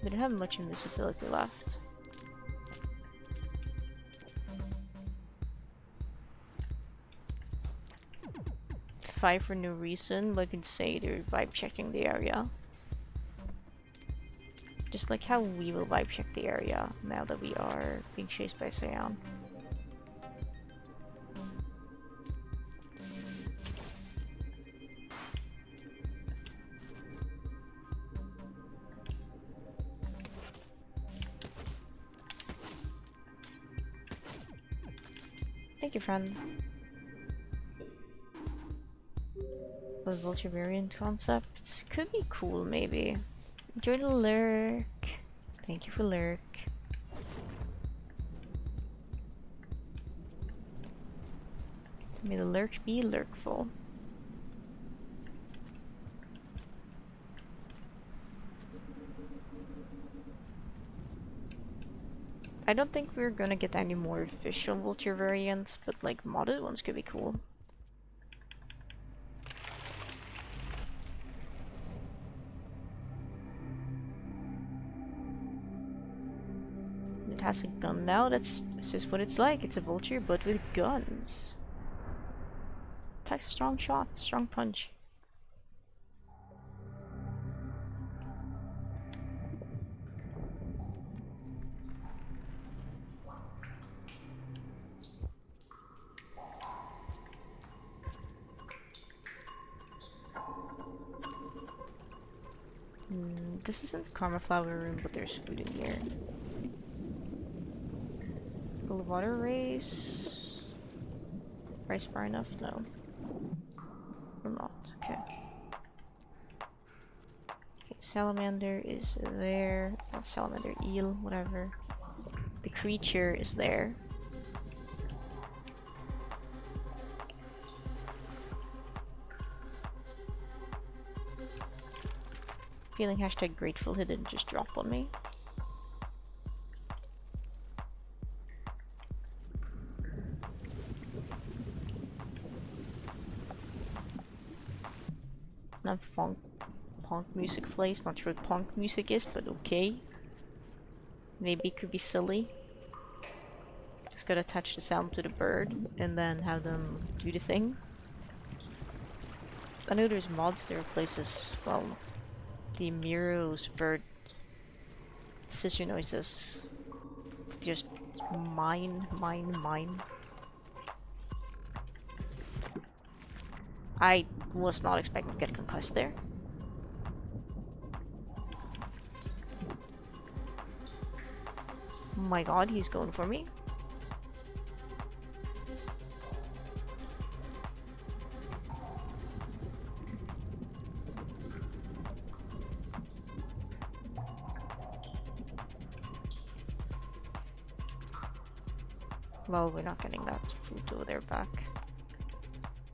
We don't have much invisibility left. Five for no reason, but I could say they're vibe checking the area. Just like how we will vibe check the area now that we are being chased by Cyan. Thank you, friend. The vulture variant concept could be cool, maybe. Enjoy the lurk. Thank you for lurk. May the lurk be lurkful. I don't think we're gonna get any more official vulture variants, but like modded ones could be cool. It has a gun now, that's just what it's like. It's a vulture, but with guns. Packs a strong shot, strong punch. This isn't the Karma Flower room, but there's food in here. Full of water race. price far enough? No. Or not. Okay. Okay, salamander is there. Not salamander, eel, whatever. The creature is there. Feeling hashtag grateful he didn't just drop on me. Not funk music plays. Not sure what punk music is, but okay. Maybe it could be silly. Just gotta attach the sound to the bird and then have them do the thing. I know there's mods that replaces, well, the Miro's bird scissor noises. Just mine. I was not expecting to get concussed there. Oh my god, he's going for me. Well, we're not getting that food over there back.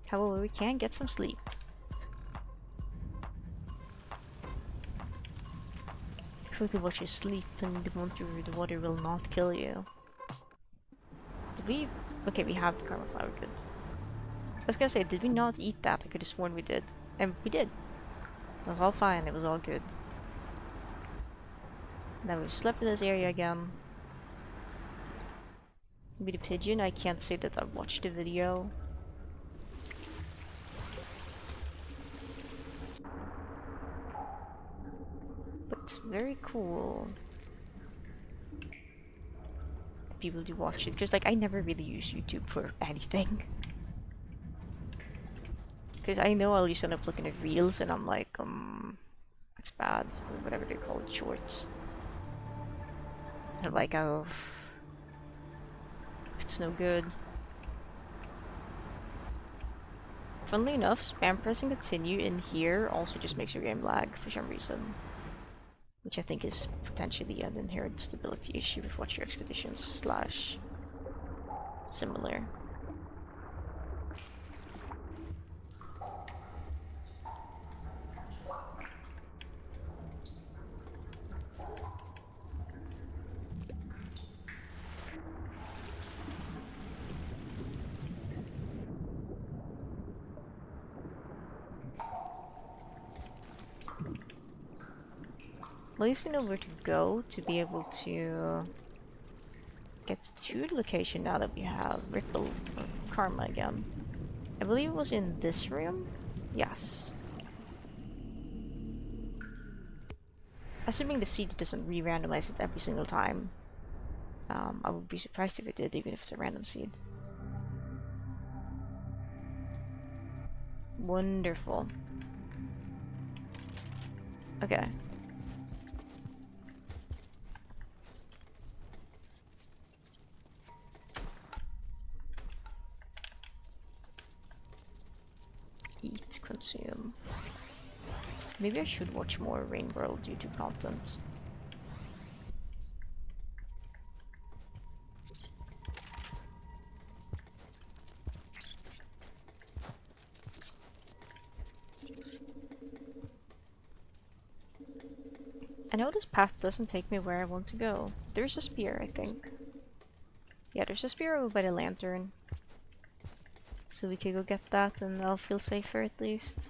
However, we can get some sleep. Quickly watch you sleep and the water will not kill you. Did we? Okay, we have the karma flower, good. I was gonna say, did we not eat that? I could have sworn we did. And we did. It was all fine, it was all good. Now we've slept in this area again. Maybe the pigeon, I can't say that I've watched the video. But it's very cool. People do watch it, because like I never really use YouTube for anything. Because I know I'll just end up looking at reels and I'm like, it's bad, or whatever they call it, shorts. And I'm like, oh, it's no good. Funnily enough, spam pressing continue in here also just makes your game lag for some reason. Which I think is potentially an inherent stability issue with Watch Your Expeditions / similar. At least we know where to go to be able to get to the location now that we have Ripple or Karma again. I believe it was in this room? Yes. Assuming the seed doesn't re-randomize it every single time. I would be surprised if it did, even if it's a random seed. Wonderful. Okay. Eat, consume. Maybe I should watch more Rain World YouTube content. I know this path doesn't take me where I want to go. There's a spear, I think. Yeah, there's a spear over by the lantern. So we can go get that and I'll feel safer at least.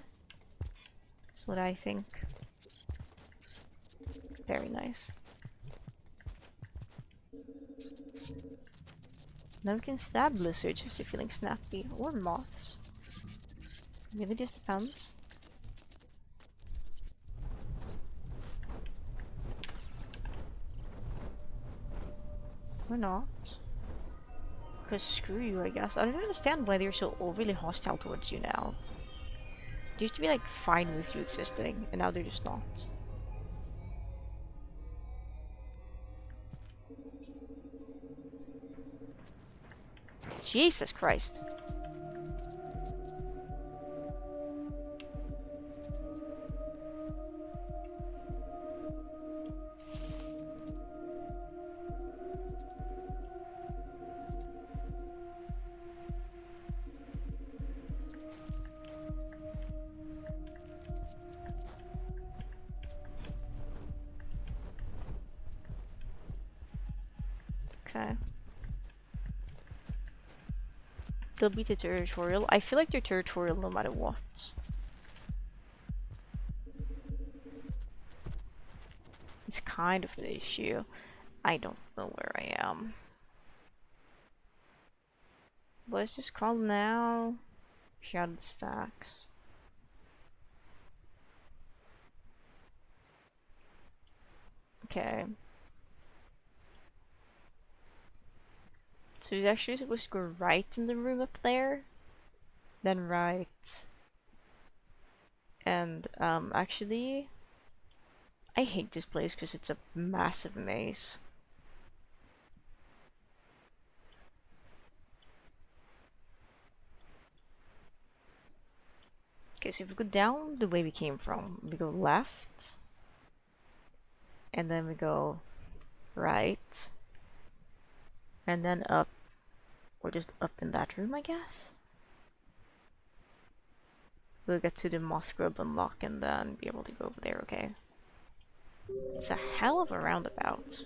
That's what I think. Very nice. Now we can stab lizards if they're feeling snappy. Or moths. Maybe it just depends. Or not. Because screw you, I guess. I don't understand why they're so overly hostile towards you now. They used to be like fine with you existing, and now they're just not. Jesus Christ. They'll be territorial. I feel like they're territorial no matter what. It's kind of the issue. I don't know where I am. Let's just call now. Shrouded stacks. Okay. So it's actually supposed to go right in the room up there. Then right. And actually, I hate this place because it's a massive maze. Okay, so if we go down the way we came from, we go left, and then we go right, and then up, or just up in that room, I guess. We'll get to the moth grub unlock and then be able to go over there, okay? It's a hell of a roundabout.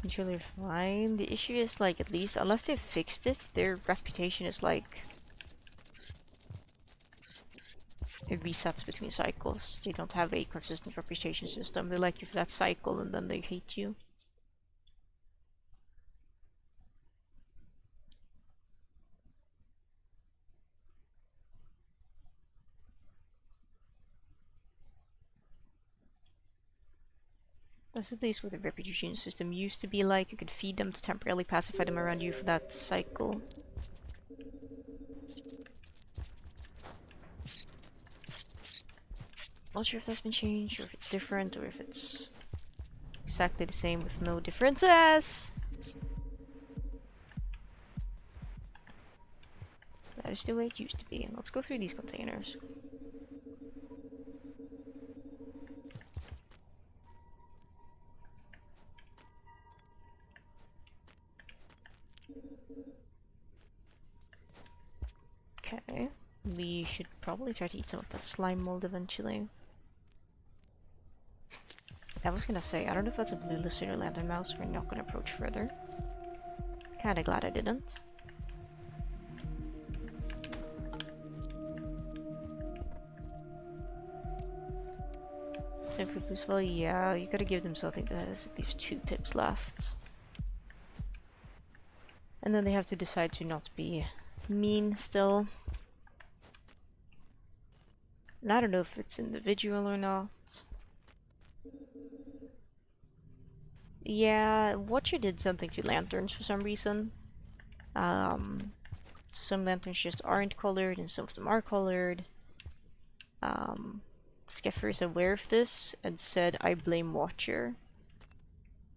Usually fine. The issue is like, at least, unless they've fixed it, their reputation is like... it resets between cycles. They don't have a consistent reputation system. They like you for that cycle and then they hate you. That's at least what the reputation system used to be like. You could feed them to temporarily pacify them around you for that cycle. Not sure if that's been changed, or if it's different, or if it's exactly the same with no differences. That is the way it used to be. And let's go through these containers. Okay, we should probably try to eat some of that slime mold eventually. I was gonna say, I don't know if that's a blue lizard or lantern mouse. We're not gonna approach further. Kinda glad I didn't. So for boost, well, yeah, you gotta give them something that has at least 2 pips left. And then they have to decide to not be mean still. And I don't know if it's individual or not. Yeah, Watcher did something to lanterns for some reason. Some lanterns just aren't colored and some of them are colored. Skeffer is aware of this and said, I blame Watcher.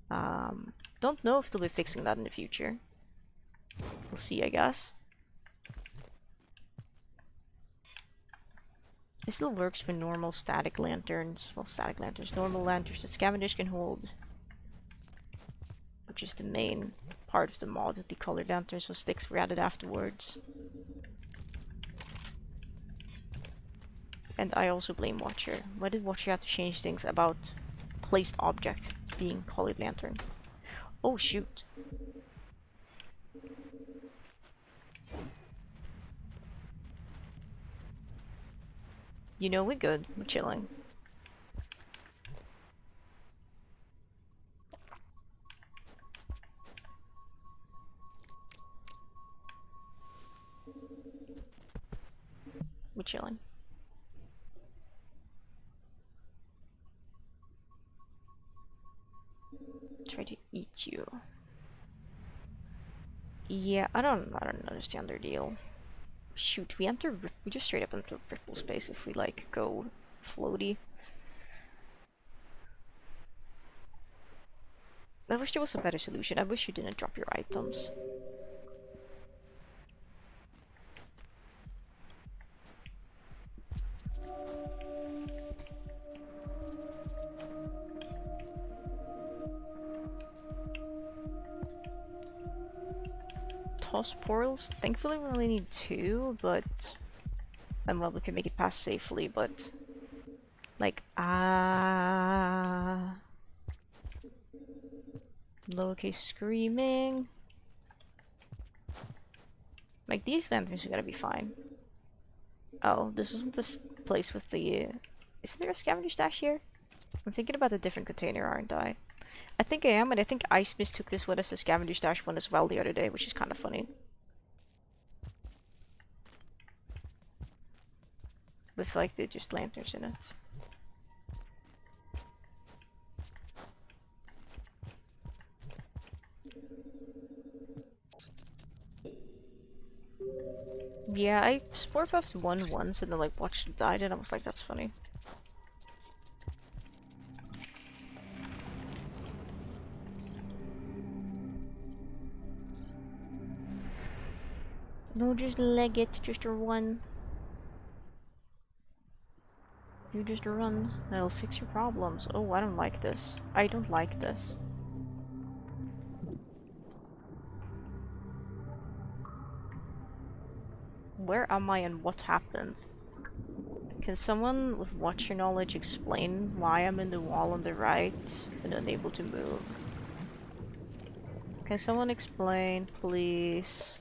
Don't know if they'll be fixing that in the future. We'll see, I guess. It still works for normal static lanterns. Well, static lanterns. Normal lanterns that scavengers can hold. Which is the main part of the mod, that the colored lanterns or sticks were added afterwards. And I also blame Watcher. Why did Watcher have to change things about placed object being colored lantern? Oh shoot. You know, we're good. We're chilling. We're chilling. Try to eat you. Yeah, I don't understand their deal. Shoot, we just straight up enter ripple space if we like go floaty. I wish there was a better solution. I wish you didn't drop your items. Toss portals? Thankfully we only need 2, but... and well, we can make it pass safely, but... like, Lowercase screaming. Like, these lanterns are gonna be fine. Oh, this wasn't this place with the... Isn't there a scavenger stash here? I'm thinking about a different container, aren't I? I think I am, and I think Ice Mist took this one as a scavenger stash one as well the other day, which is kind of funny. With, like, the just lanterns in it. Yeah, I spore buffed one once and then like watched it died and I was like, that's funny. No, just leg it, just run. You just run. That'll fix your problems. Oh, I don't like this. I don't like this. Where am I and what happened? Can someone with watcher knowledge explain why I'm in the wall on the right and unable to move? Can someone explain, please?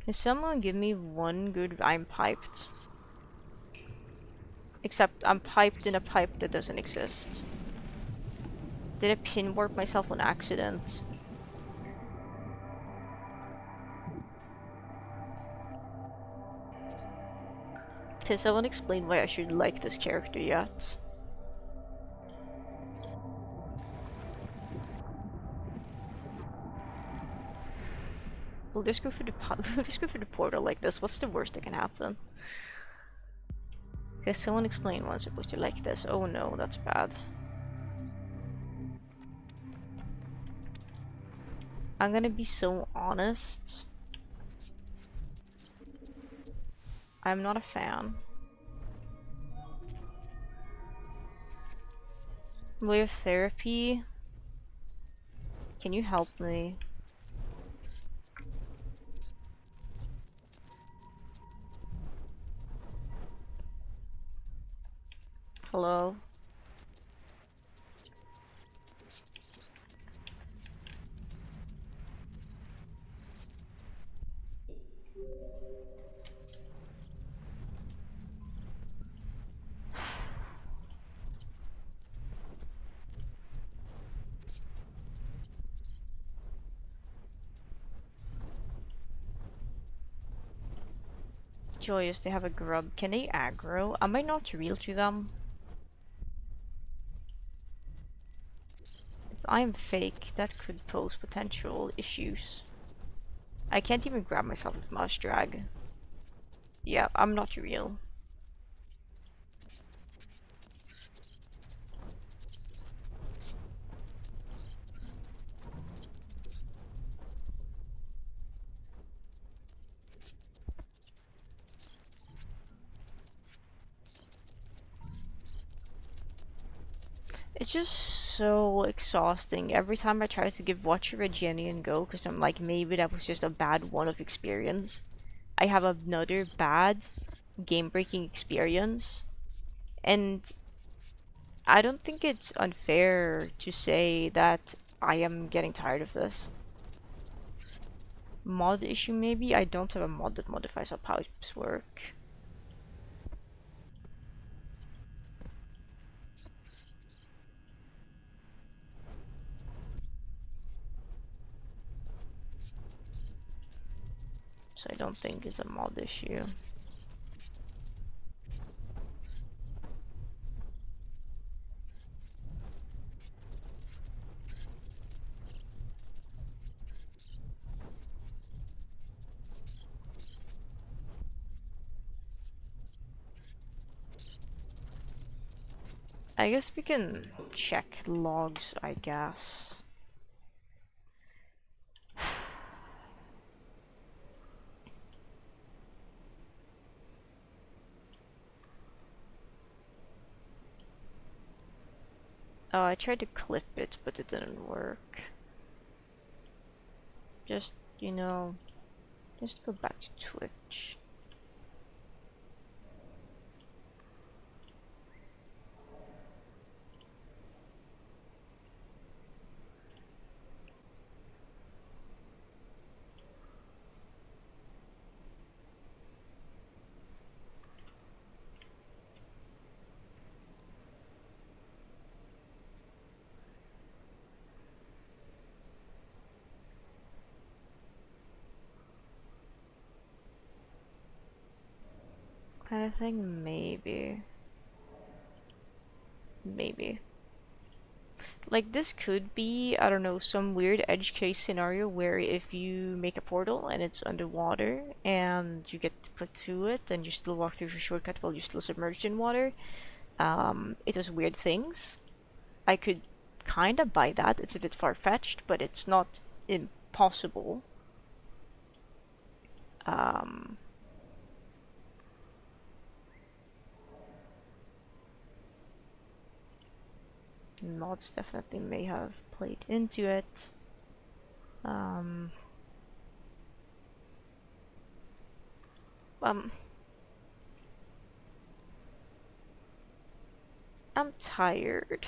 Can someone give me one good... I'm piped. Except I'm piped in a pipe that doesn't exist. Did I pin warp myself on accident? Can someone explain why I should like this character yet? We'll just go through the we'll just go through the portal like this. What's the worst that can happen? Can someone explain why I'm supposed to like this? Oh no, that's bad. I'm gonna be so honest. I'm not a fan. Way of therapy. Can you help me? Hello? Joyous, they have a grub. Can they aggro? Am I not real to them? If I'm fake, that could pose potential issues. I can't even grab myself with mouse drag. Yeah, I'm not real. It's just so exhausting every time I try to give Watcher a genuine go because I'm like, maybe that was just a bad one of experience. I have another bad game breaking experience, and I don't think it's unfair to say that I am getting tired of this. Mod issue maybe? I don't have a mod that modifies how pipes work. So I don't think it's a mod issue. I guess we can check logs, I guess. Oh, I tried to clip it, but it didn't work. Just, you know, just go back to Twitch. I think maybe. Maybe. Like, this could be, I don't know, some weird edge case scenario where if you make a portal and it's underwater and you get put through it and you still walk through the shortcut while you're still submerged in water, it does weird things. I could kind of buy that. It's a bit far-fetched, but it's not impossible. Mods definitely may have played into it. Um, I'm tired.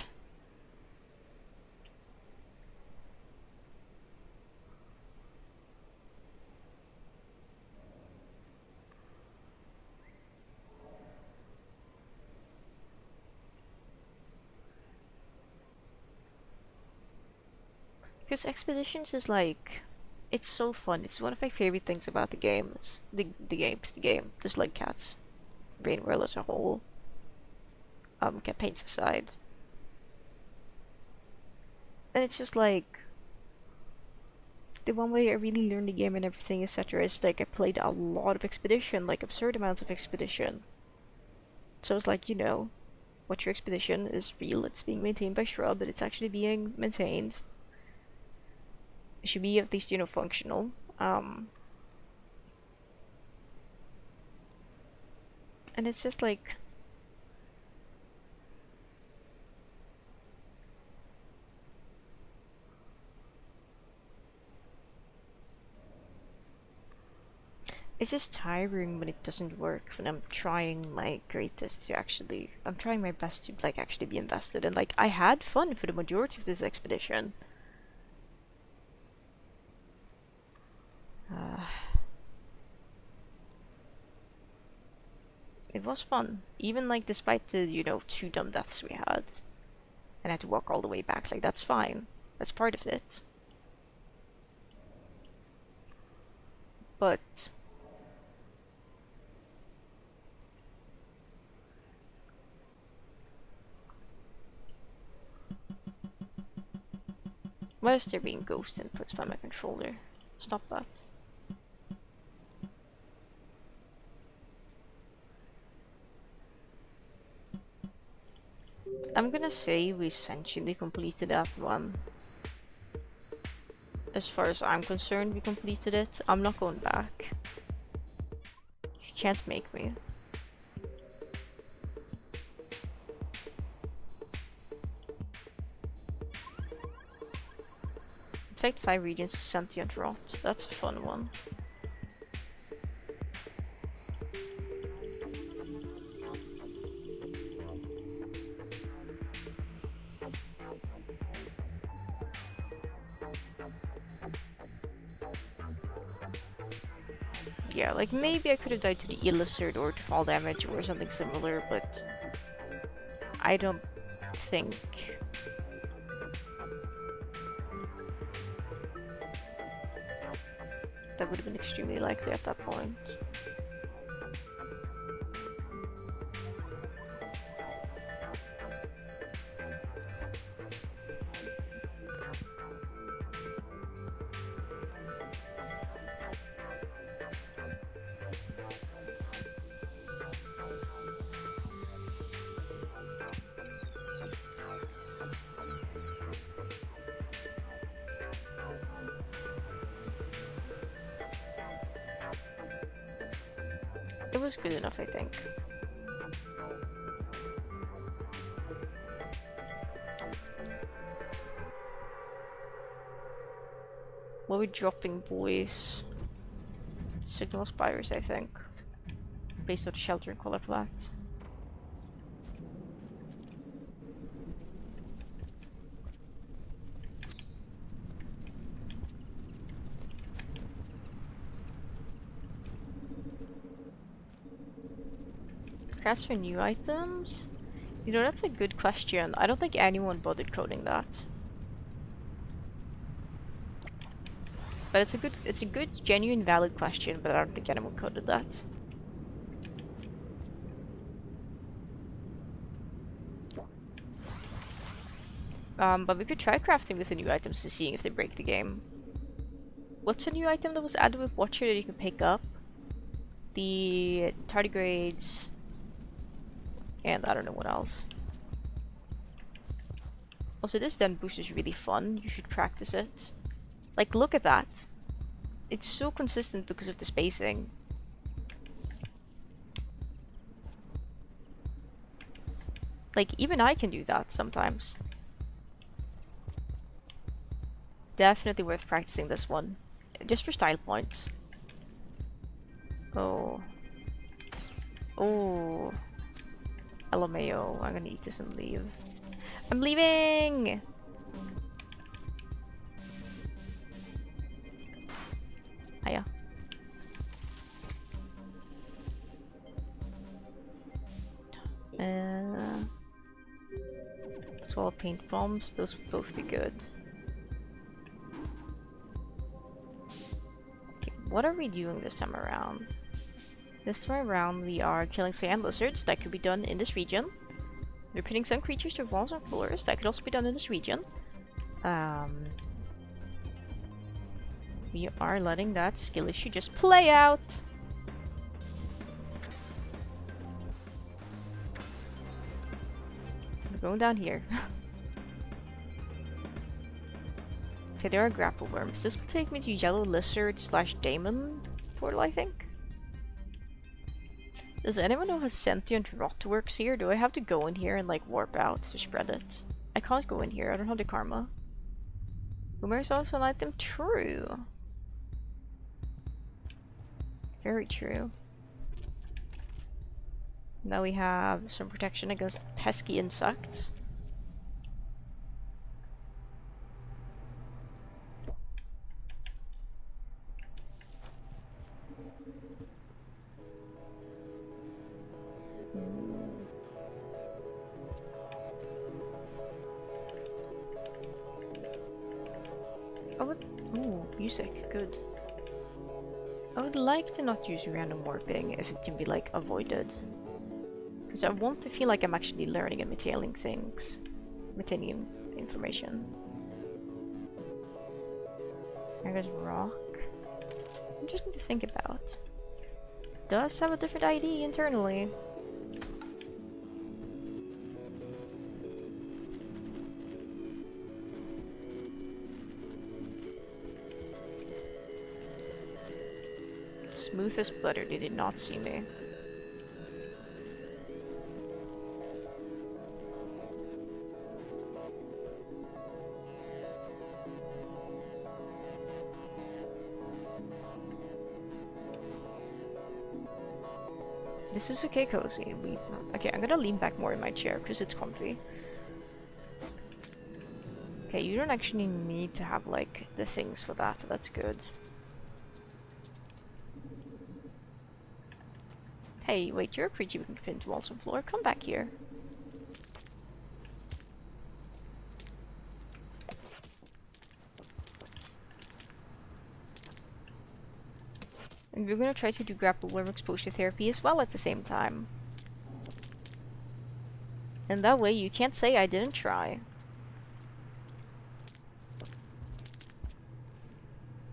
Because Expeditions is like, it's so fun. It's one of my favorite things about the games. The game. The Slug Cats. Brain World as a whole. Campaigns aside. And it's just like, the one way I really learned the game and everything, etc., is like I played a lot of Expedition, like absurd amounts of Expedition. So it's like, you know, what your Expedition is real, it's being maintained by Shrub, but it's actually being maintained. It should be at least, you know, functional. And it's just like, it's just tiring when it doesn't work, when I'm trying my greatest to actually, I'm trying my best to like actually be invested, and like I had fun for the majority of this expedition. It was fun, even like despite the, you know, 2 dumb deaths we had, and I had to walk all the way back. Like, that's fine, that's part of it. But why is there being ghost inputs by my controller? Stop that. I'm gonna say we essentially completed that one. As far as I'm concerned, we completed it. I'm not going back. You can't make me. Infect 5 regions of sentient rot. That's a fun one. Yeah, like maybe I could have died to the Illithid or to fall damage or something similar, but I don't think that would have been extremely likely at that point. It was good enough, I think. What are we dropping, boys? Signal Spires, I think. Based on the shelter and color plat. Ask for new items? You know, that's a good question. I don't think anyone bothered coding that. But it's a good, genuine, valid question, but I don't think anyone coded that. But we could try crafting with the new items to see if they break the game. What's a new item that was added with Watcher that you can pick up? The tardigrades. And I don't know what else. Also, this den boost is really fun. You should practice it. Like, look at that. It's so consistent because of the spacing. Like, even I can do that sometimes. Definitely worth practicing this one. Just for style points. Oh. Oh. LMAO. I'm gonna eat this and leave. I'm leaving! Hiya. So all paint bombs, those would both be good. Okay, what are we doing this time around? This time around we are killing cyan lizards, that could be done in this region. We're putting some creatures to walls and floors, that could also be done in this region. We are letting that skill issue just play out. We're going down here. Okay, there are grapple worms. This will take me to Yellow Lizard / Daemon portal, I think. Does anyone know how Sentient Rot works here? Do I have to go in here and like warp out to spread it? I can't go in here, I don't have the karma. Boomer is also an item. True. Very true. Now we have some protection against pesky insects. Ooh, music, good. I would like to not use random warping if it can be like avoided. Because I want to feel like I'm actually learning and maintaining things. Maintaining information. There goes rock. Interesting to think about. Does have a different ID internally. Smooth as butter, they did not see me. This is okay, cozy. Okay, I'm gonna lean back more in my chair because it's comfy. Okay, you don't actually need to have like the things for that. That's good. Hey, wait, you're a creature we can pin to walls and floor. Come back here. And we're gonna try to do grapple worm exposure therapy as well at the same time. And that way you can't say I didn't try.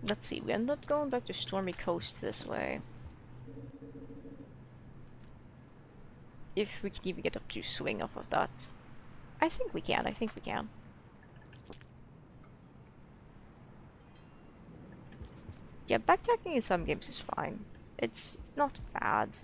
Let's see, we end up going back to Stormy Coast this way. If we can even get up to swing off of that. I think we can, I think we can. Yeah, backtracking in some games is fine. It's not bad.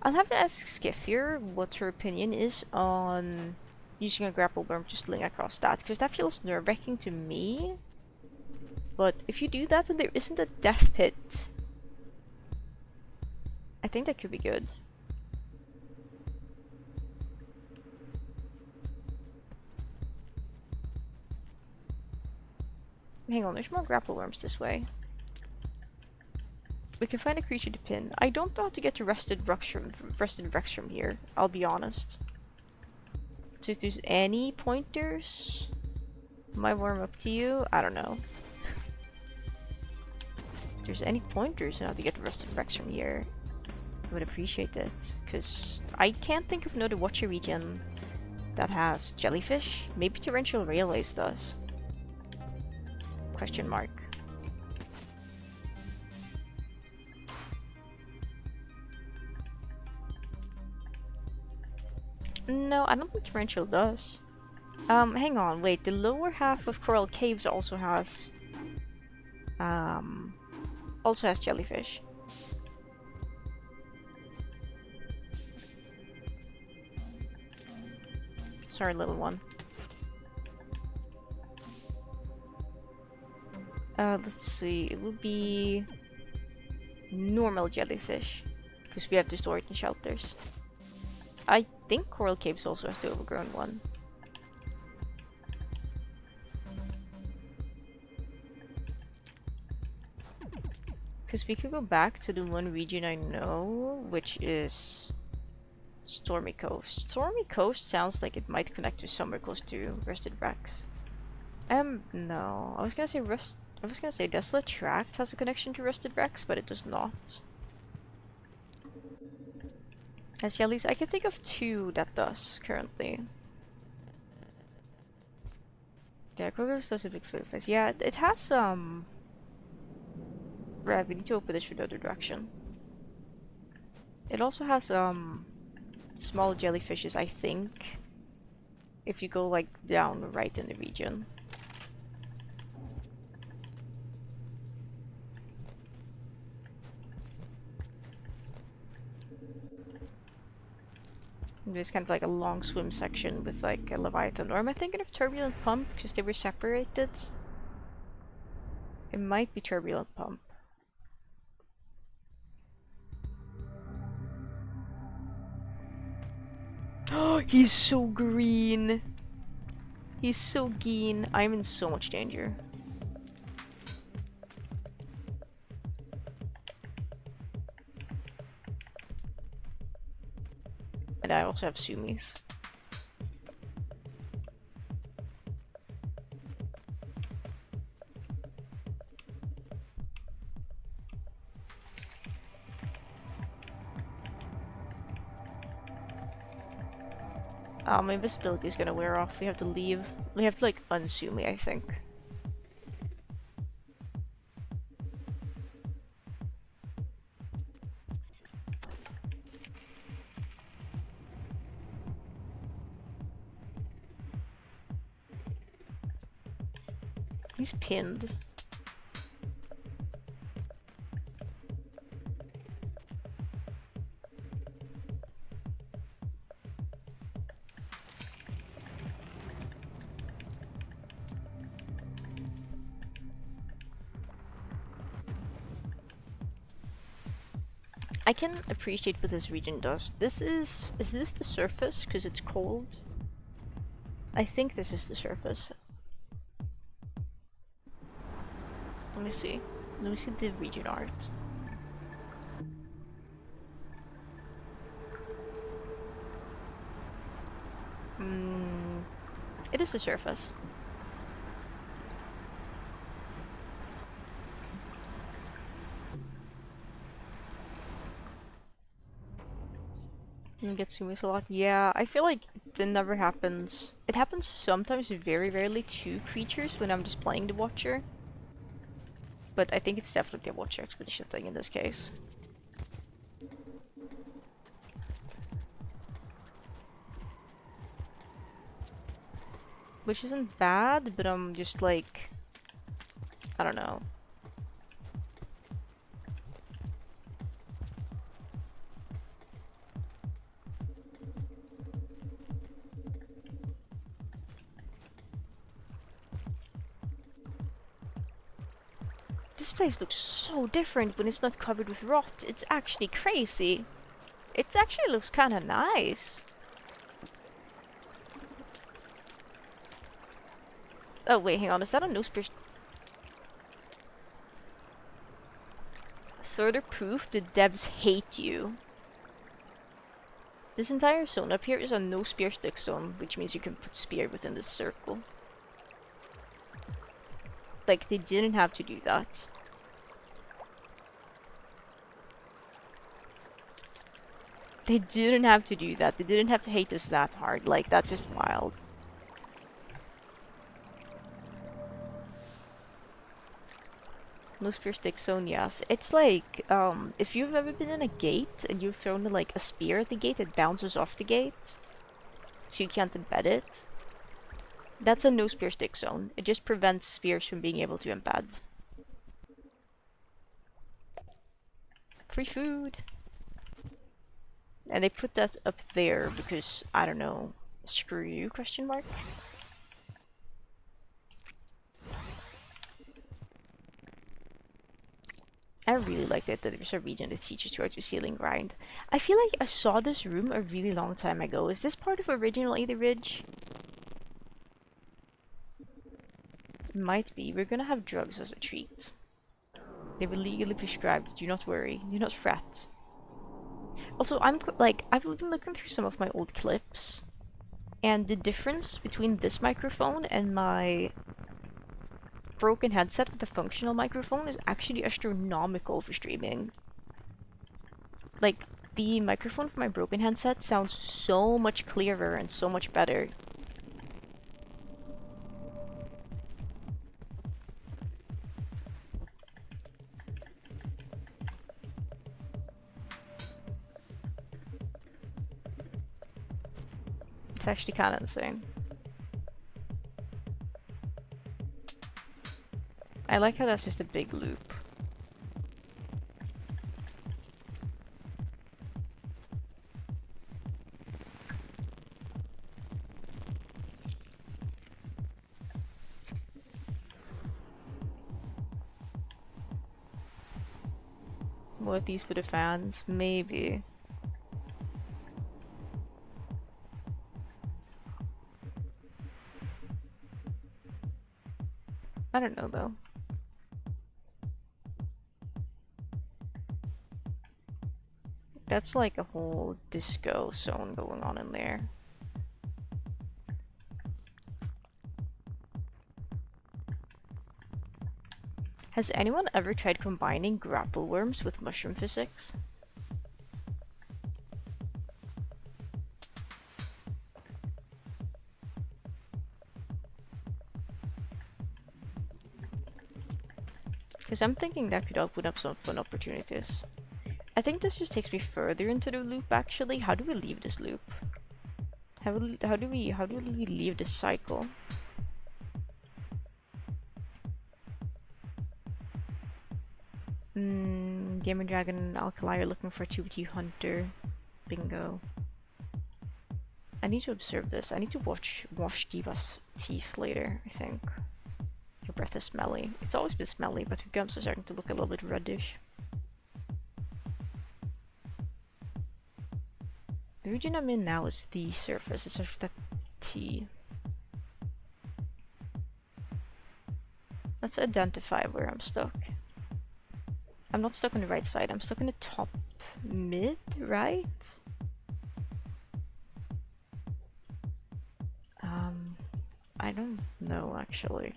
I'll have to ask Skiff here what her opinion is on using a grapple worm to sling across that, because that feels nerve-wracking to me. But if you do that and there isn't a death pit, I think that could be good. Hang on, there's more grapple worms this way. We can find a creature to pin. I don't know how to get to Rested Rex from here, I'll be honest. So if there's any pointers, my warm up to you, I don't know. If there's any pointers on how to get Rusted Rex from here, I would appreciate it. Because I can't think of another Watcher region that has jellyfish. Maybe Torrential Railways does. Question mark. No, I don't think Torrential does. Hang on, wait, the lower half of Coral Caves also has jellyfish. Sorry, little one. Let's see, it would be normal jellyfish, because we have to store it in shelters. I think Coral Caves also has the overgrown one. Because we could go back to the one region I know, which is Stormy Coast. Stormy Coast sounds like it might connect to somewhere close to Rusted Rex. No. I was gonna say Desolate Tract has a connection to Rusted Rex, but it does not. As at least I can think of two that does currently. Yeah, Kroger's does a big food face. Yeah, it has right, we need to open this from the other direction. It also has small jellyfishes, I think. If you go like down right in the region. There's kind of like a long swim section with like a Leviathan. Or am I thinking of Turbulent Pump because they were separated? It might be Turbulent Pump. Oh, he's so green! He's so green. I'm in so much danger. And I also have Sumis. My invisibility is gonna wear off. We have to leave. We have to like unsumi, I think. He's pinned. I can appreciate what this region does. Is this the surface? Because it's cold? I think this is the surface. Let me see. Let me see the region art. It is the surface. Get Sumis a lot. Yeah, I feel like it never happens. It happens sometimes, very rarely, to creatures when I'm just playing the Watcher. But I think it's definitely a Watcher Expedition thing in this case. Which isn't bad, but I'm just like... I don't know. This place looks so different when it's not covered with rot. It's actually crazy. It actually looks kind of nice. Oh wait, hang on. Is that a no spear? Further proof the devs hate you. This entire zone up here is a no spear stick zone, which means you can put spear within this circle. Like, they didn't have to do that. They didn't have to do that. They didn't have to hate us that hard. Like, that's just wild. No spear stick zone, yes. It's like, if you've ever been in a gate and you've thrown like a spear at the gate, it bounces off the gate. So you can't embed it. That's a no spear stick zone. It just prevents spears from being able to embed. Free food! And they put that up there because, I don't know, screw you, question mark? I really liked it that there's a region that teaches you how to ceiling grind. I feel like I saw this room a really long time ago. Is this part of original Aether Ridge? It might be. We're gonna have drugs as a treat. They were legally prescribed. Do not worry. Do not fret. Also, I've been looking through some of my old clips, and the difference between this microphone and my broken headset with a functional microphone is actually astronomical for streaming. Like, the microphone for my broken headset sounds so much clearer and so much better. It's actually kind of insane. I like how that's just a big loop. What, these for the fans? Maybe. I don't know though. That's like a whole disco zone going on in there. Has anyone ever tried combining grapple worms with mushroom physics? Because I'm thinking that could open up some fun opportunities. I think this just takes me further into the loop actually. How do we leave this loop? How do we leave this cycle? Gamer Dragon and Alkali are looking for a 2v2 hunter. Bingo. I need to observe this. I need to wash Diva's teeth later, I think. Your breath is smelly. It's always been smelly, but her gums are starting to look a little bit reddish. The region I'm in now is the surface. It starts with that T. Let's identify where I'm stuck. I'm not stuck on the right side. I'm stuck in the top mid, right? I don't know actually.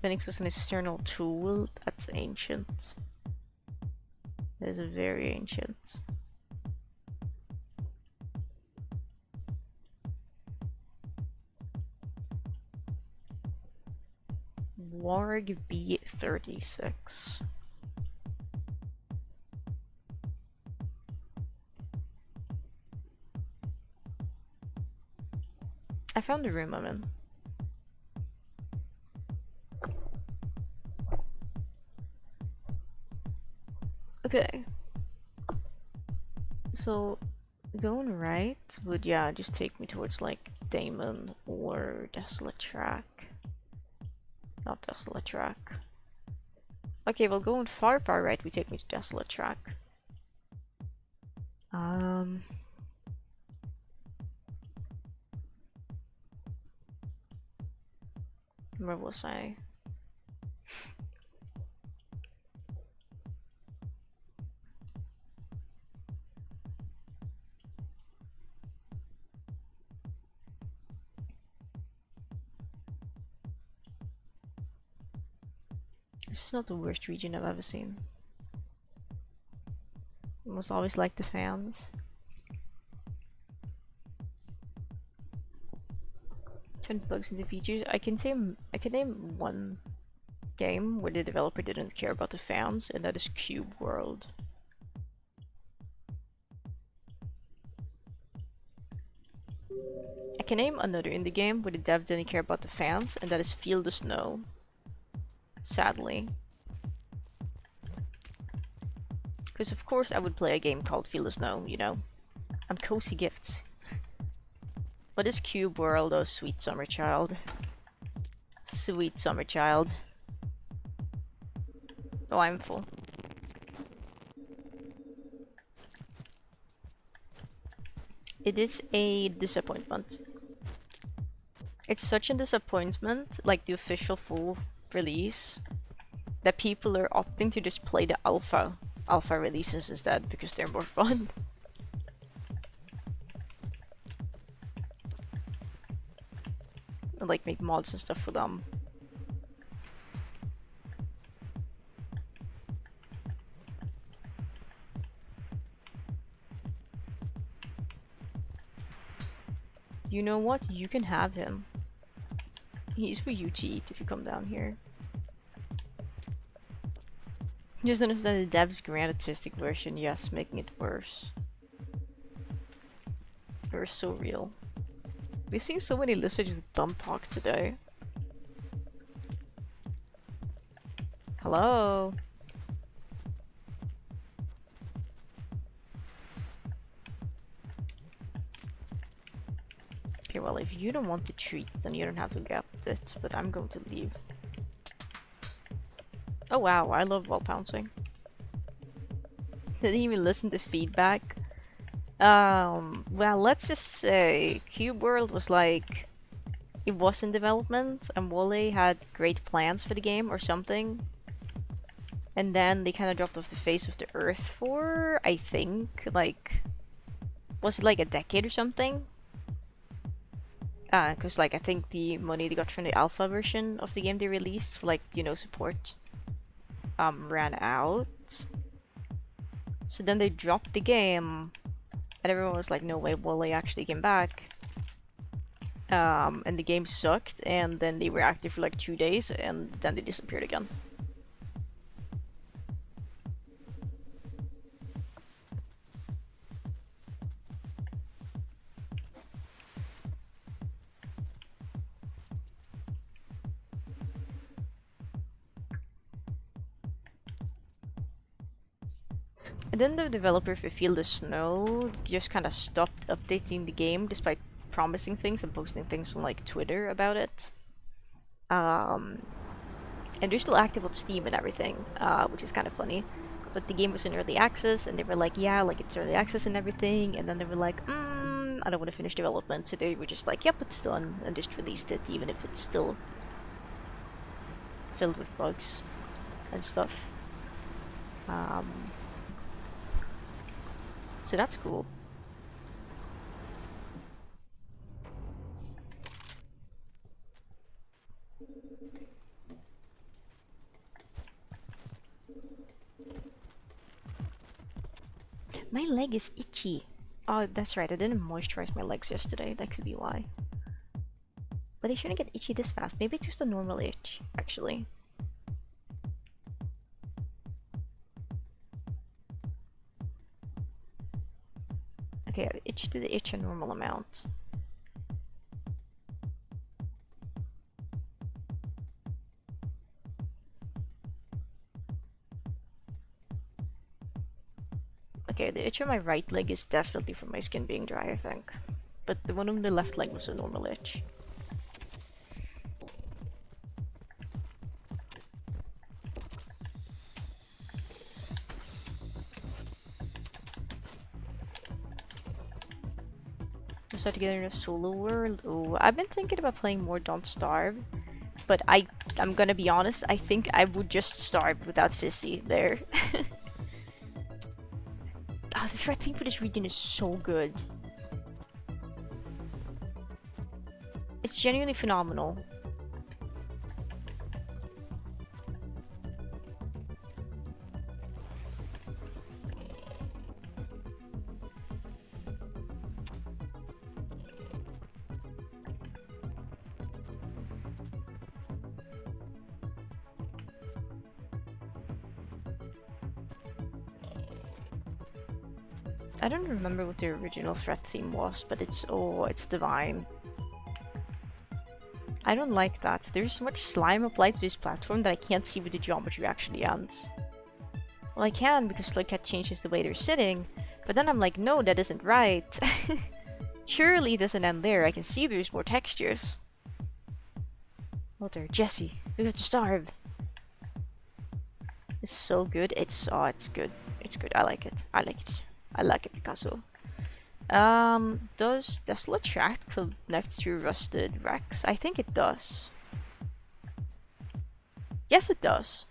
Phoenix was an external tool. That's ancient. That is very ancient. Warg B36. I found the room I'm in. Okay. So, going right would, yeah, just take me towards like Damon or Desolate Track. Not Desolate Track. Okay, well, going far right would take me to Desolate Track. Where was I? This is not the worst region I've ever seen. Almost always like the fans. Turn bugs into features. I can name one game where the developer didn't care about the fans, and that is Cube World. I can name another indie game where the dev didn't care about the fans, and that is Feel the Snow. Sadly. Because of course I would play a game called Feel the Snow, you know? I'm Cozy Gifts. What is Cube World, oh sweet summer child? Sweet summer child. Oh, I'm full. It is a disappointment. It's such a disappointment, like the official full release, that people are opting to just play the alpha releases instead because they're more fun. And like make mods and stuff for them. You know what? You can have him. He's for you to eat if you come down here. Just understand the devs grant autistic version, yes, making it worse. You're so real. We're seeing so many lizards with dumb talk today. Hello? Okay, well, if you don't want the treat, then you don't have to get it, but I'm going to leave. Oh wow, I love wall pouncing. Didn't even listen to feedback. Well, let's just say Cube World was like, it was in development, and Wally had great plans for the game or something. And then they kind of dropped off the face of the earth for, I think, like, was it like a decade or something? Because like I think the money they got from the alpha version of the game they released for like, you know, support ran out. So then they dropped the game and everyone was like, no way, Wally actually came back. And the game sucked, and then they were active for like 2 days and then they disappeared again. And then the developer for Feel the Snow just kind of stopped updating the game despite promising things and posting things on like Twitter about it. And they're still active on Steam and everything, which is kind of funny. But the game was in early access, and they were like, yeah, like it's early access and everything. And then they were like, I don't want to finish development. So they were just like, yep, it's done, and just released it, even if it's still filled with bugs and stuff. So that's cool. My leg is itchy. Oh, that's right, I didn't moisturize my legs yesterday. That could be why. But they shouldn't get itchy this fast. Maybe it's just a normal itch, actually. Okay, itch to the itch a normal amount. Okay, the itch on my right leg is definitely from my skin being dry, I think. But the one on the left leg was a normal itch. I start together in a solo world. Oh, I've been thinking about playing more Don't Starve, but I'm gonna be honest, I think I would just starve without Fizzy there. Oh, the threat team for this region is so good. It's genuinely phenomenal. I don't remember what the original threat theme was, but it's divine. I don't like that. There's so much slime applied to this platform that I can't see where the geometry actually ends. Well, I can because Slugcat changes the way they're sitting, but then I'm like, no, that isn't right. Surely it doesn't end there. I can see there's more textures. Oh, there, Jesse, we have to starve. It's so good. It's good. It's good. I like it. I like it. I like it, Picasso. Does Desolate Tract connect to Rusted Rex? I think it does. Yes, it does.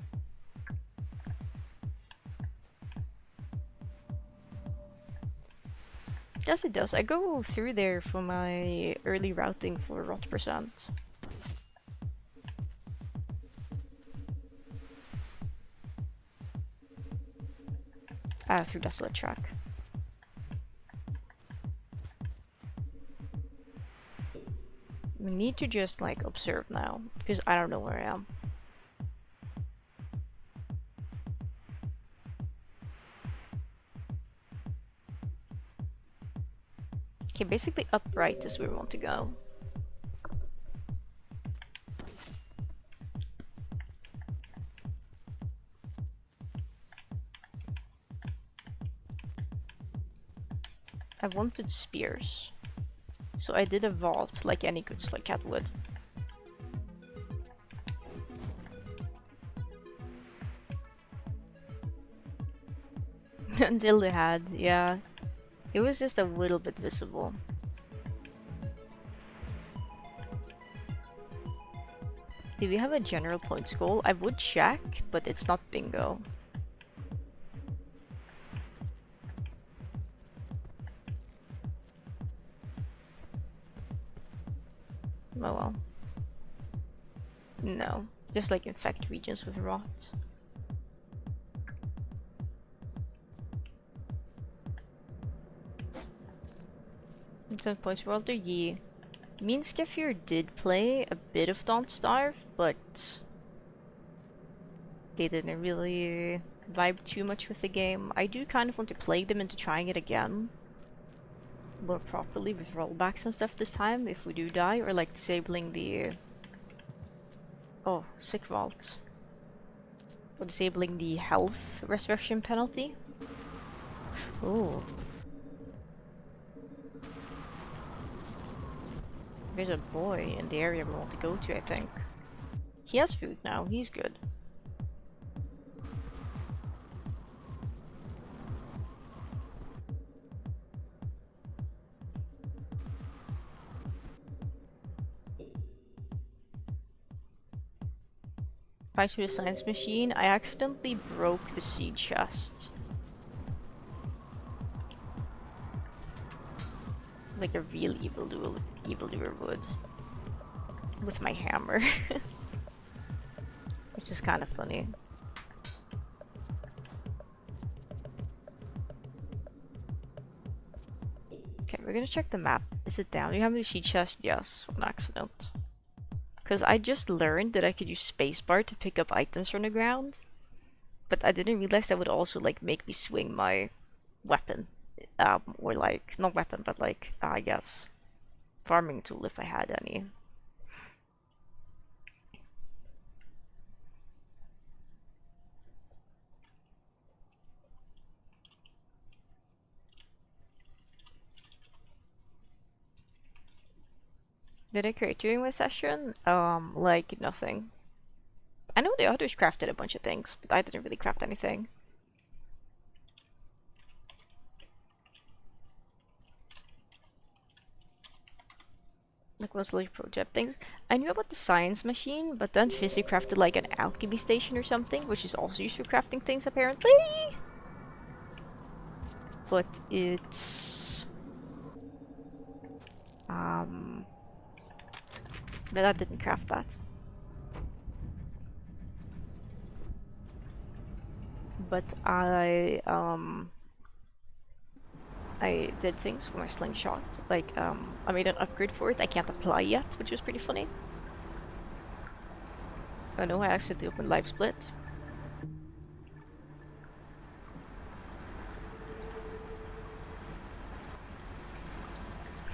Yes, it does. I go through there for my early routing for rot percent. Through Desolate Tract. We need to just like observe now, because I don't know where I am. Okay, basically upright is where we want to go. I wanted spears, so I did a vault like any good Slugcat would. Until they had, yeah. It was just a little bit visible. Do we have a general points goal? I would check, but it's not bingo. Oh well. No. Just like infect regions with rot. Some points Walter Yi. Me and Skeffir did play a bit of Don't Starve, but they didn't really vibe too much with the game. I do kind of want to play them into trying it again more properly with rollbacks and stuff this time if we do die, or like disabling the sick vault, or disabling the health resurrection penalty. Oh, there's a boy in the area we want to go to, I think. He has food now, he's good. Back to the science machine. I accidentally broke the seed chest. Like a real evildoer would. With my hammer. Which is kind of funny. Okay, we're gonna check the map. Is it down? Do you have the seed chest? Yes, on accident. Because I just learned that I could use spacebar to pick up items from the ground. But I didn't realize that would also like make me swing my weapon. Or like, not weapon, but like, I guess, farming tool if I had any. Did I create during my session? Like nothing. I know the others crafted a bunch of things, but I didn't really craft anything. Like was like project things. I knew about the science machine, but then Fizzy crafted like an alchemy station or something, which is also used for crafting things apparently. But it's but I didn't craft that. But I did things for my slingshot. Like, I made an upgrade for it. I can't apply yet, which was pretty funny. Oh no, I accidentally opened Live Split.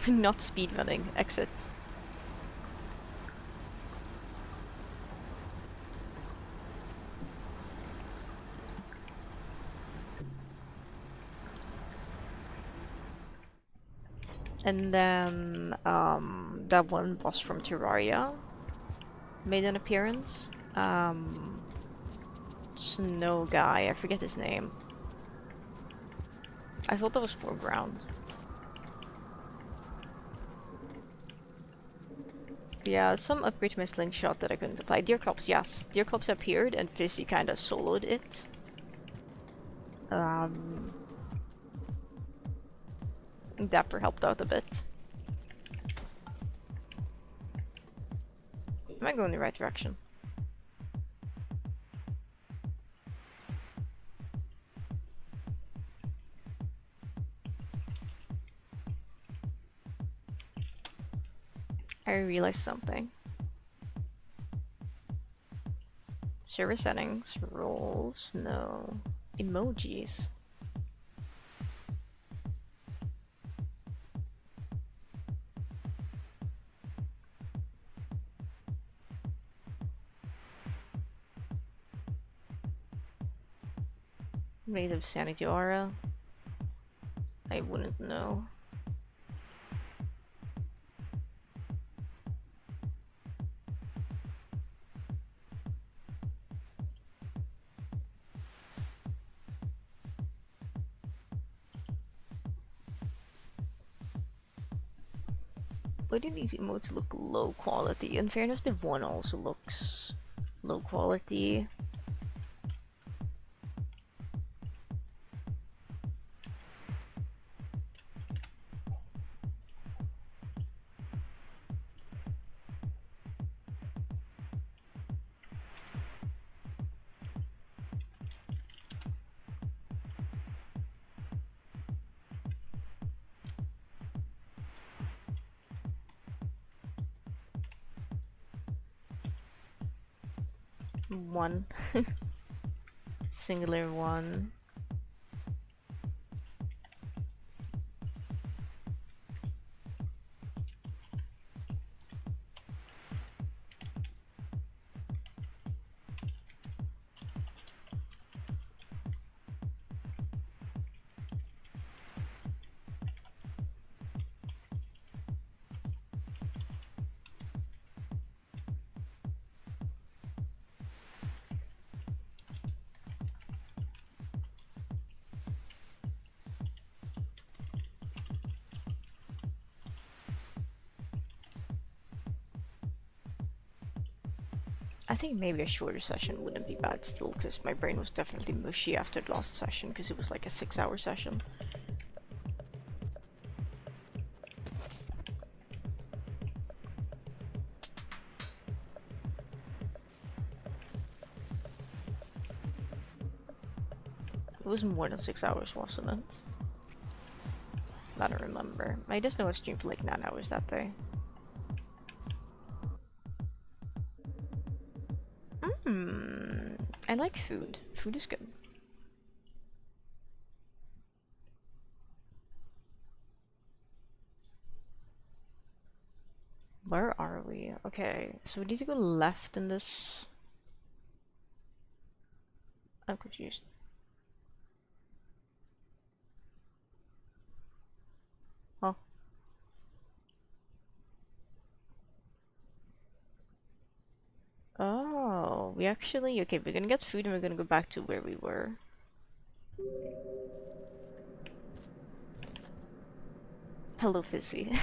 Not speedrunning. Exit. And then that one boss from Terraria made an appearance. Snow guy, I forget his name. I thought that was foreground. Yeah, some upgrade to my slingshot that I couldn't apply. Deerclops, yes. Deerclops appeared and Fizzy kinda soloed it. Dapper helped out a bit. Am I going in the right direction? I realized something. Server settings, roles, no. Emojis. Made of sanity aura. I wouldn't know. Why do these emotes look low quality? In fairness, the one also looks low quality. One. Singular one. I think maybe a shorter session wouldn't be bad still, because my brain was definitely mushy after the last session, because it was like a 6-hour session. It was more than 6 hours, wasn't it? I don't remember. I just know I streamed for like 9 hours that day. I like food. Food is good. Where are we? Okay, so we need to go left in this. I'm confused. Oh. Oh, we actually, okay, we're gonna get food and we're gonna go back to where we were. Hello, Fizzy.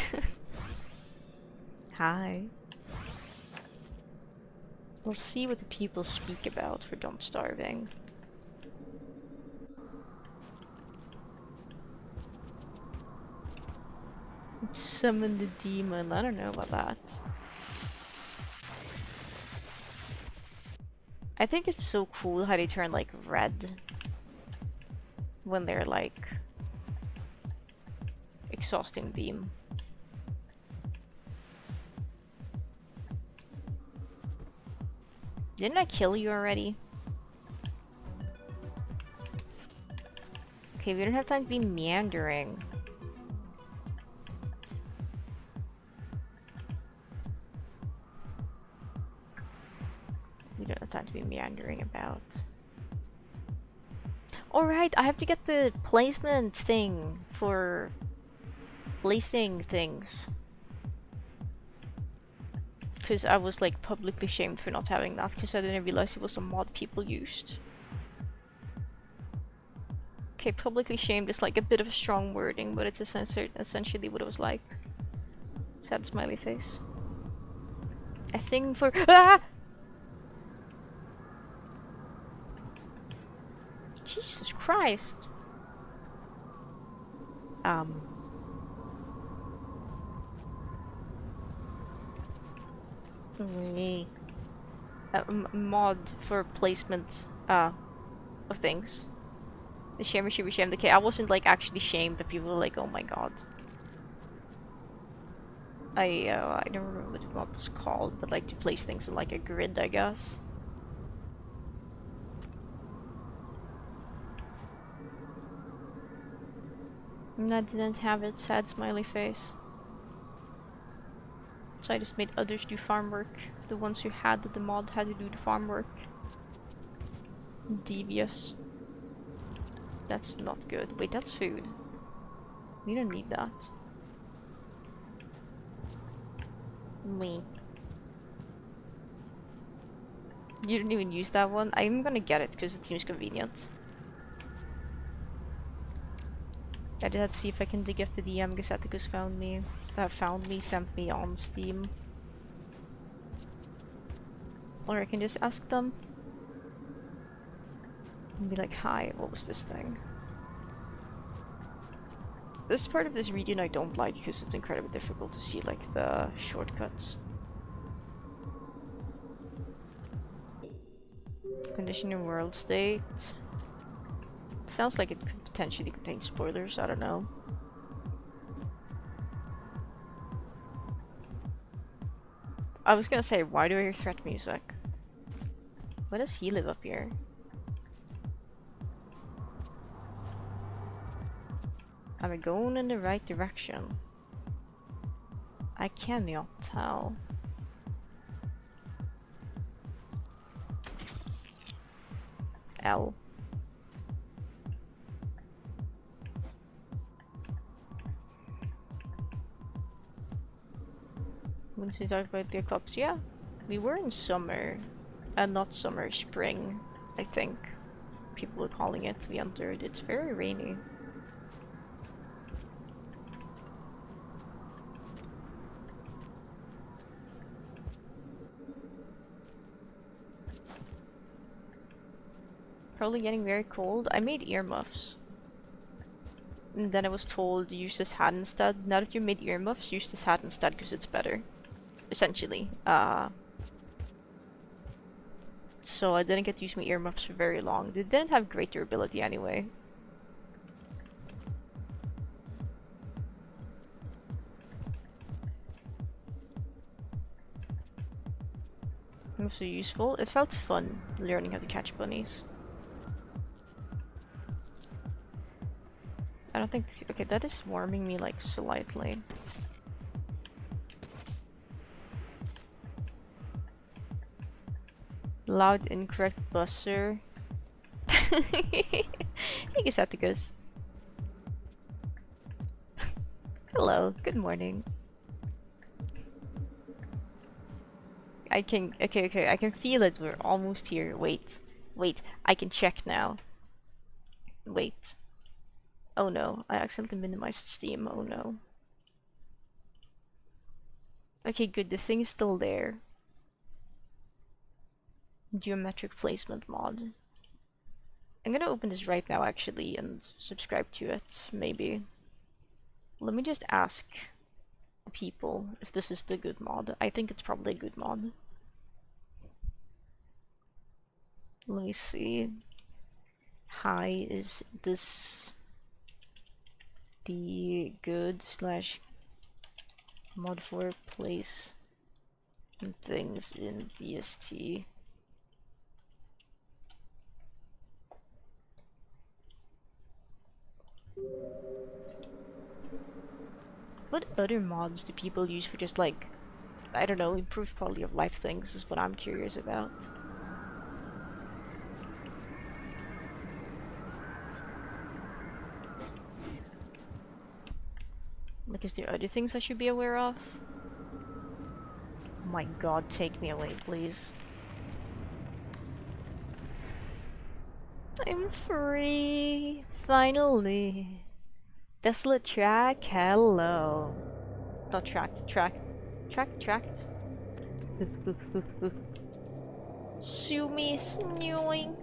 Hi. We'll see what the people speak about for Don't Starving. Summon the demon, I don't know about that. I think it's so cool how they turn like red when they're like exhausting beam. Didn't I kill you already? Okay, we don't have time to be meandering. don't have time to be meandering about. Alright, I have to get the placement thing for placing things. Because I was like publicly shamed for not having that because I didn't realize it was a mod people used. Okay, publicly shamed is like a bit of a strong wording, but it's essentially what it was like. Sad smiley face. A thing for— ah! Jesus Christ. A mod for placement of things. The shamer should be shamed. Okay, I wasn't like actually shamed, but people were like, oh my god. I don't remember what the mod was called, but like to place things in like a grid, I guess. And I didn't have it. Sad smiley face. So I just made others do farm work. The ones who had the mod had to do the farm work. Devious. That's not good. Wait, that's food. We don't need that. Me. You didn't even use that one? I'm gonna get it because it seems convenient. I did have to see if I can dig up the DM because Atticus found me, sent me on Steam. Or I can just ask them. And be like, hi, what was this thing? This part of this region I don't like because it's incredibly difficult to see like the shortcuts. Condition in world state. Sounds like it could potentially contain spoilers, I don't know. I was gonna say, why do I hear threat music? Why does he live up here? Am I going in the right direction? I cannot tell. L. Once we talked about the eclipse, yeah. We were in summer. Not summer, spring, I think. People were calling it. We entered. It's very rainy. Probably getting very cold. I made earmuffs. And then I was told use this hat instead. Now that you made earmuffs, use this hat instead because it's better. Essentially. So I didn't get to use my earmuffs for very long. They didn't have great durability anyway. Also useful. It felt fun learning how to catch bunnies. I don't think okay, that is warming me like slightly. Loud incorrect buzzer. Hey Atticus. Hello, good morning. I can okay, I can feel it. We're almost here. Wait, I can check now. Wait. Oh no, I accidentally minimized Steam. Oh no. Okay, good. The thing is still there. Geometric placement mod. I'm gonna open this right now actually and subscribe to it, maybe. Let me just ask people if this is the good mod. I think it's probably a good mod. Let me see. Hi, is this the good slash mod for place and things in DST? What other mods do people use for just like, I don't know, improved quality of life things is what I'm curious about. Like, is there other things I should be aware of? Oh my god, take me away, please. I'm free! Finally! Desolate track, hello. Not tracked. Sue me, snowing.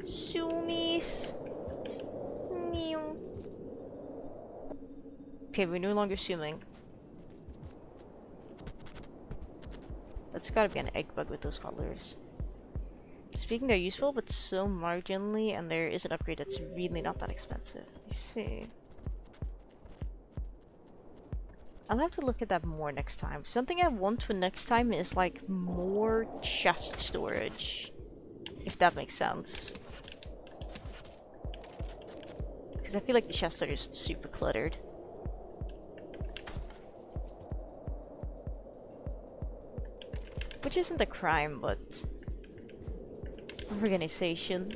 Sumis. Meow. Okay, we're no longer swimming. That's gotta be an egg bug with those colors. Speaking, they're useful, but so marginally, and there is an upgrade that's really not that expensive. I see. I'll have to look at that more next time. Something I want for next time is like more chest storage. If that makes sense. Because I feel like the chests are just super cluttered. Which isn't a crime, but organization.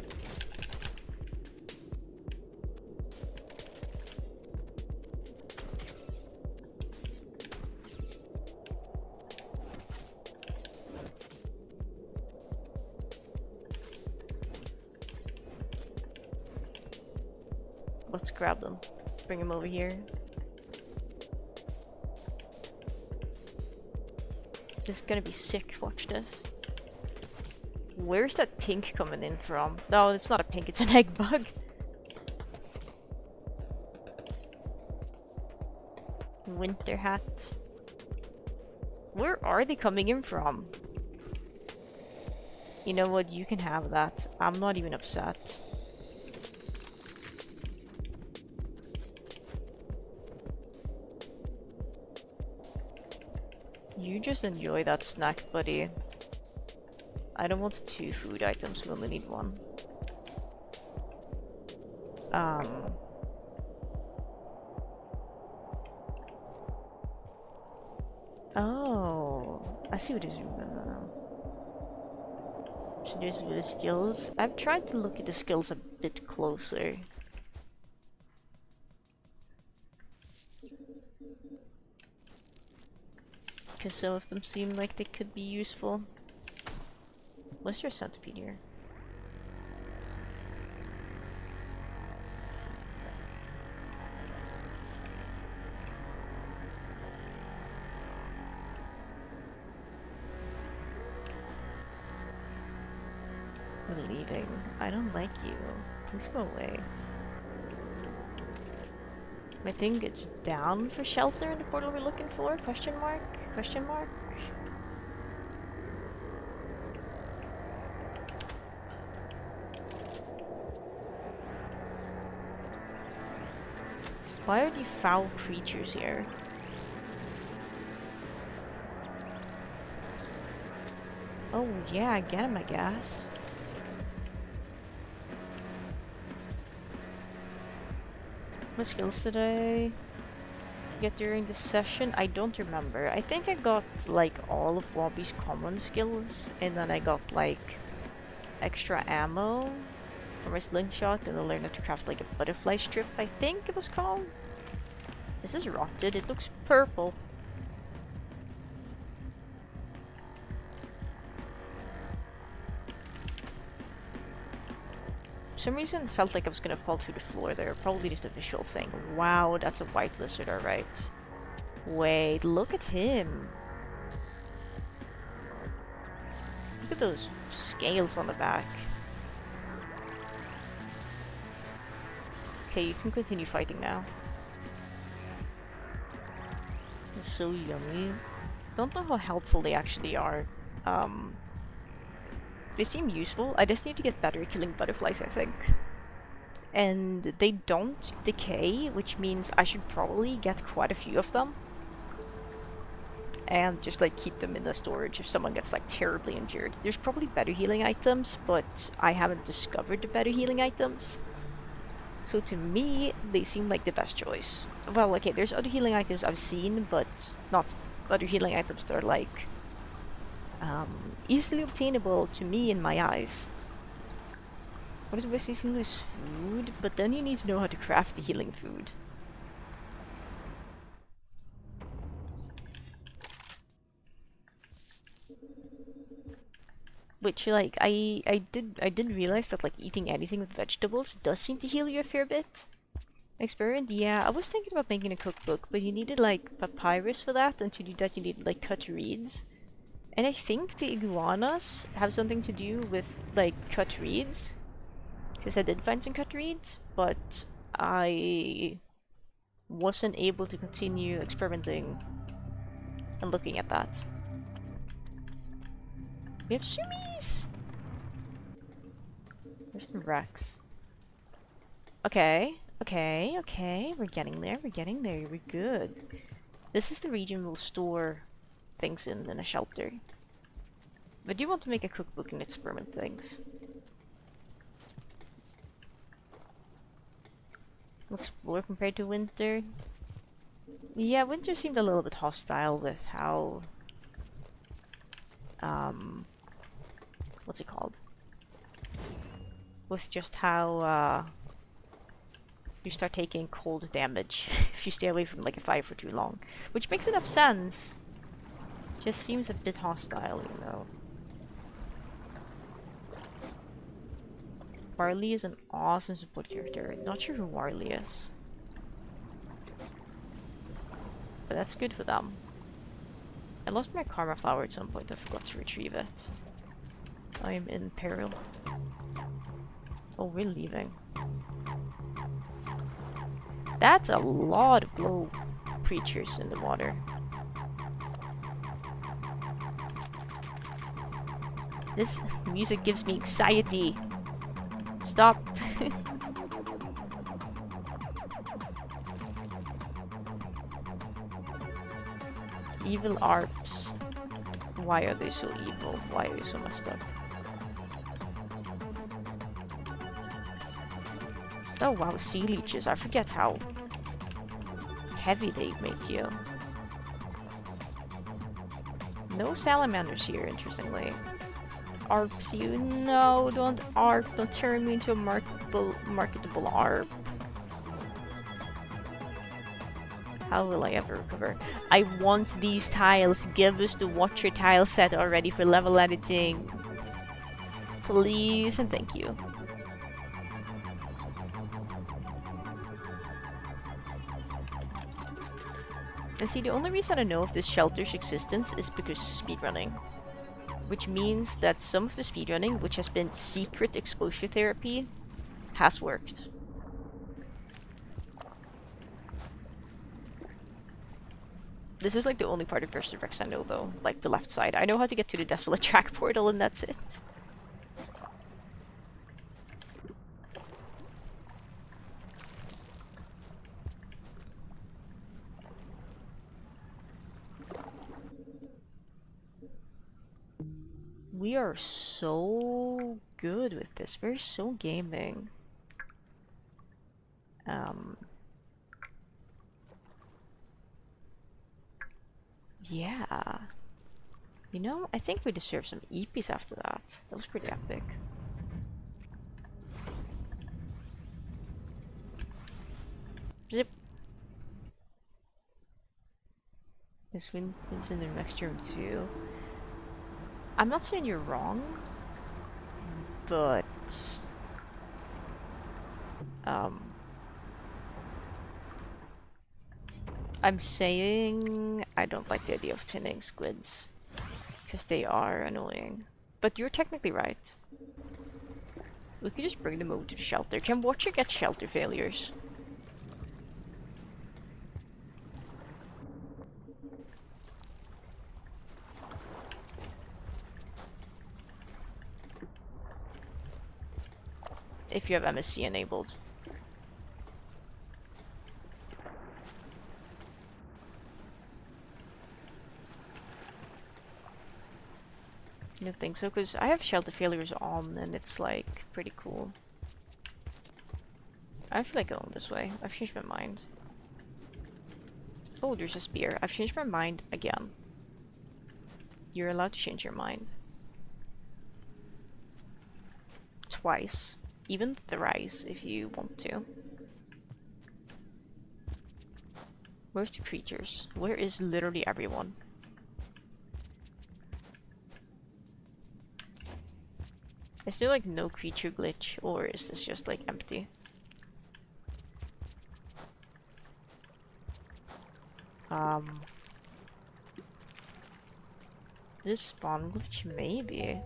Let's grab them. Bring them over here. This is gonna be sick, watch this. Where's that pink coming in from? No, it's not a pink, it's an egg bug. Winter hat. Where are they coming in from? You know what, you can have that. I'm not even upset. You just enjoy that snack, buddy. I don't want 2 food items, we only need 1. Oh, I see what it is. So there's the skills. I've tried to look at the skills a bit closer. Because some of them seem like they could be useful. What's your centipede here? We're leaving. I don't like you. Please go away. I think it's down for shelter in the portal we're looking for? Question mark? Question mark? Why are the foul creatures here? Oh yeah, I get him, I guess. What skills did I get during this session? I don't remember. I think I got like all of Wobby's common skills, and then I got like extra ammo for my slingshot, and I learned how to craft like a butterfly strip, I think it was called. This is rotted, it looks purple. For some reason it felt like I was gonna fall through the floor there, probably just a visual thing. Wow, that's a white lizard, alright. Wait, look at him. Look at those scales on the back. Okay, you can continue fighting now. It's so yummy. Don't know how helpful they actually are. They seem useful. I just need to get better at killing butterflies, I think. And they don't decay, which means I should probably get quite a few of them. And just like keep them in the storage if someone gets like terribly injured. There's probably better healing items, but I haven't discovered the better healing items. So to me, they seem like the best choice. Well, okay, there's other healing items I've seen, but not other healing items that are like easily obtainable to me in my eyes. What is the best healing is food, but then you need to know how to craft the healing food. Which, like, I did realize that, like, eating anything with vegetables does seem to heal you a fair bit. Experiment? Yeah, I was thinking about making a cookbook, but you needed, like, papyrus for that, and to do that you need, like, cut reeds. And I think the iguanas have something to do with, like, cut reeds. Because I did find some cut reeds, but I wasn't able to continue experimenting and looking at that. We have sumis! Where's the Rex? Okay, okay, we're getting there, we're good. This is the region we'll store things in a shelter. But I do want to make a cookbook and experiment things. Explore compared to winter. Yeah, winter seemed a little bit hostile with how... what's it called? With just how, you start taking cold damage if you stay away from, like, a fire for too long. Which makes enough sense. Just seems a bit hostile, you know. Marley is an awesome support character. Not sure who Marley is. But that's good for them. I lost my karma flower at some point. I forgot to retrieve it. I am in peril. Oh, we're leaving. That's a lot of glow creatures in the water. This music gives me anxiety. Stop. Evil ARPs. Why are they so evil? Why are they so messed up? Oh wow, sea leeches. I forget how heavy they make you. No salamanders here, interestingly. ARPs you. No, don't ARP. Don't turn me into a marketable ARP. How will I ever recover? I want these tiles. Give us the Watcher tile set already for level editing. Please and thank you. And see, the only reason I know of this shelter's existence is because speedrunning. Which means that some of the speedrunning, which has been secret exposure therapy, has worked. This is like the only part of Versus Rex I know though, like the left side. I know how to get to the Desolate Track portal and that's it. We are so good with this. We're so gaming. Yeah. You know, I think we deserve some EPs after that. That was pretty epic. Zip. This wind's in the next room too. I'm not saying you're wrong, but I'm saying I don't like the idea of pinning squids because they are annoying. But you're technically right. We could just bring them over to the shelter. Can Watcher get shelter failures? If you have MSC enabled. I don't think so, because I have shelter failures on and it's like pretty cool. I feel like going this way. I've changed my mind. Oh, there's a spear. I've changed my mind again. You're allowed to change your mind. Twice. even thrice if you want to. Where's the creatures? Where is literally everyone? Is there like no creature glitch, or is this just like empty? This spawn glitch maybe.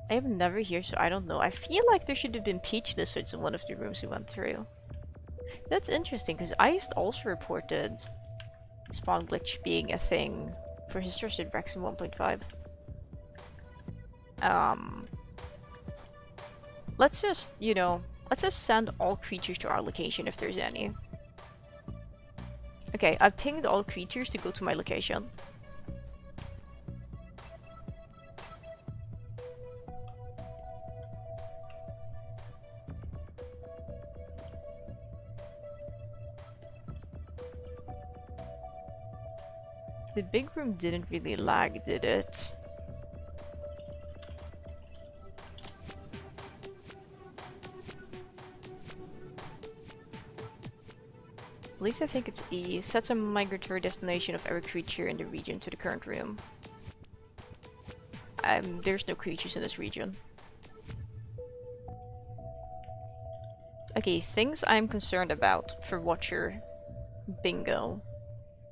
I have never here, so I don't know. I feel like there should have been peach lizards in one of the rooms we went through. That's interesting, because I used also reported spawn glitch being a thing for his trusted Rex in 1.5. Let's just, you know, let's just send all creatures to our location if there's any. Okay, I've pinged all creatures to go to my location. The big room didn't really lag, did it? At least I think it's E. Sets a migratory destination of every creature in the region to the current room. There's no creatures in this region. Okay, things I'm concerned about for Watcher Bingo.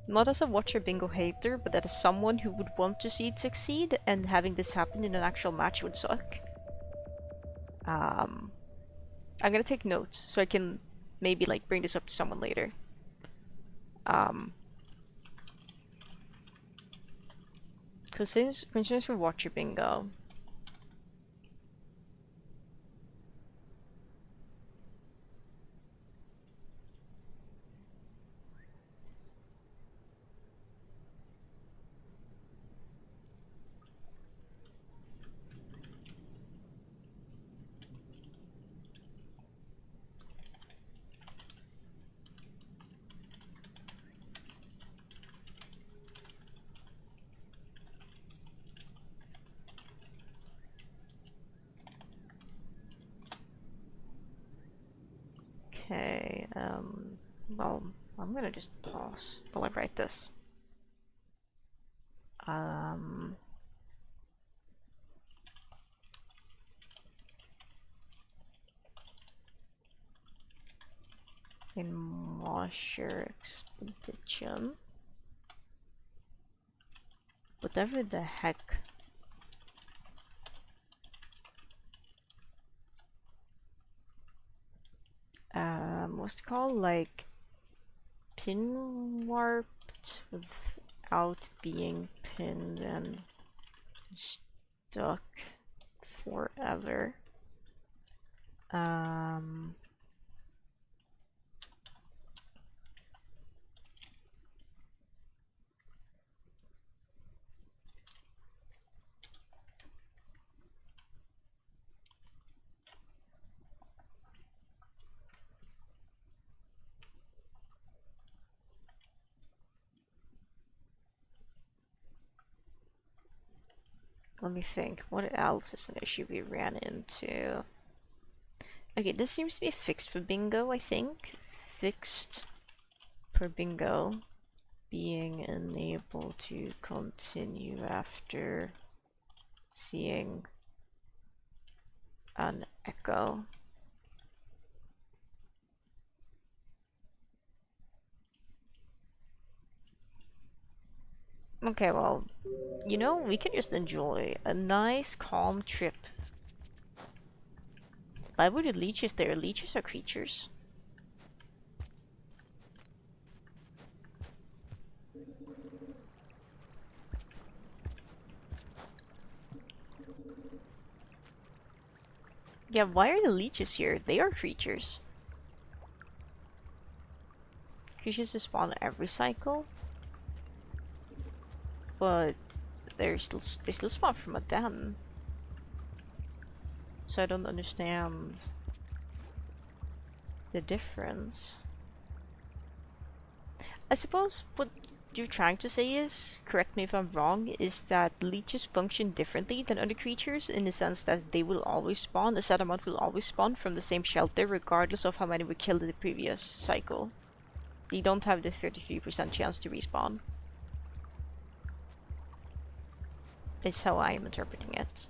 Not as a Watcher Bingo hater, but as someone who would want to see it succeed, and having this happen in an actual match would suck. I'm gonna take notes so I can maybe like bring this up to someone later. Concerns for Watcher Bingo. Okay, well, I'm gonna just pause while I write this. In Mosher Expedition. Whatever the heck. What's it called? Like pin warped without being pinned and stuck forever. Let me think. What else is an issue we ran into? Okay, this seems to be fixed for Bingo, I think. Fixed for Bingo. Being unable to continue after seeing an echo. Okay, well, you know, we can just enjoy a nice, calm trip. Why would the leeches there? Leeches are creatures. Yeah, why are the leeches here? They are creatures. Creatures that spawn every cycle. But they still spawn from a den. So I don't understand the difference. I suppose, but you're trying to say is, correct me if I'm wrong, is that leeches function differently than other creatures in the sense that they will always spawn, a set amount will always spawn from the same shelter regardless of how many we killed in the previous cycle. You don't have the 33% chance to respawn. Is how I am interpreting it.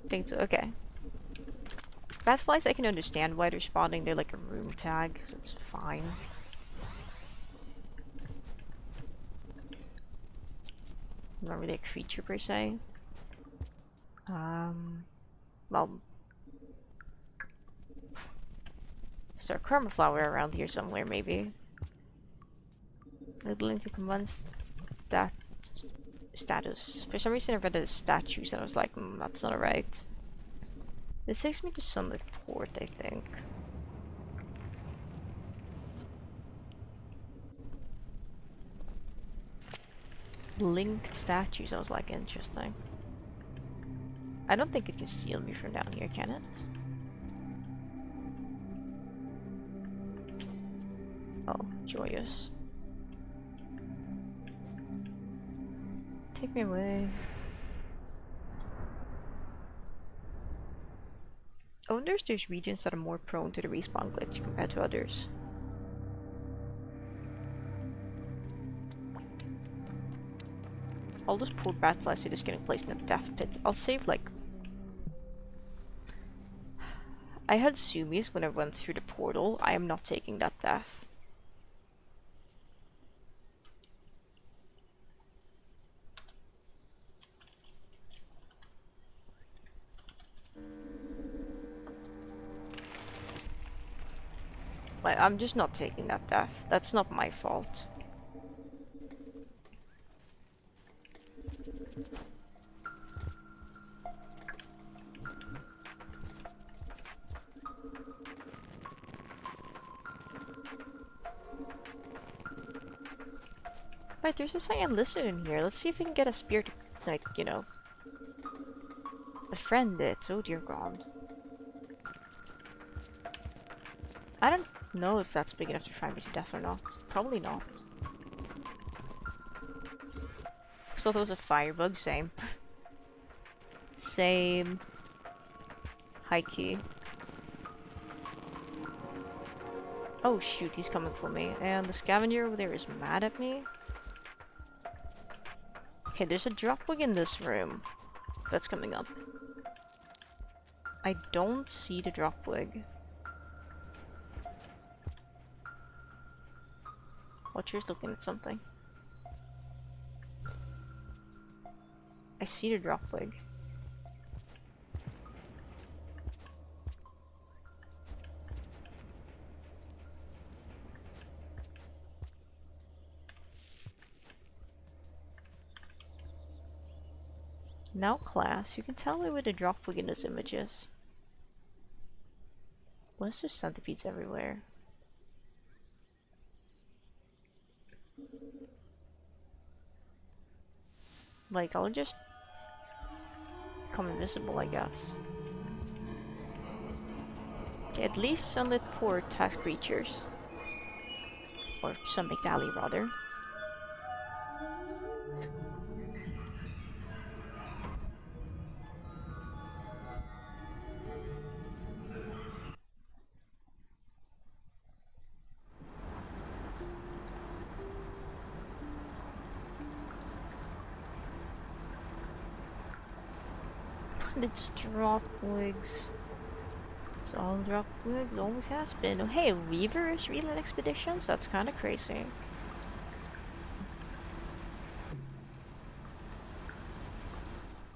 Think so, okay. Batflies, I can understand why they're spawning. They're like a room tag, so it's fine. Not really a creature per se. Well, is there a karma flower around here somewhere, maybe? Willing to commence that status. For some reason I read the statues and I was like, that's not right. This takes me to Sunlit Port, I think. Linked statues, I was like, interesting. I don't think it can steal me from down here, can it? Oh, joyous. Take me away. I wonder if there's regions that are more prone to the respawn glitch compared to others. All those poor Batflies are just getting placed in a death pit. I'll save like... I had Sumis when I went through the portal. I am not taking that death. Like, I'm just not taking that death. That's not my fault. Right, there's a cyan lizard in here. Let's see if we can get a spear to, like, you know, befriend it. Oh dear god. I don't know if that's big enough to fry me to death or not. Probably not. So there was a firebug, same. Same. High key. Oh shoot, he's coming for me. And the scavenger over there is mad at me. Okay, there's a dropwig in this room. That's coming up. I don't see the dropwig. Watcher's looking at something. I see the dropwig. Now class, you can tell me where the dropwig in this image is. Why is there centipedes everywhere? Like, I'll just become invisible, I guess. Okay, at least Sunlit Port has creatures. Or Sunbaked Alley, rather. It's dropwigs. It's all dropwigs, always has been. Oh hey, Weaver is reeling expeditions? That's kinda crazy.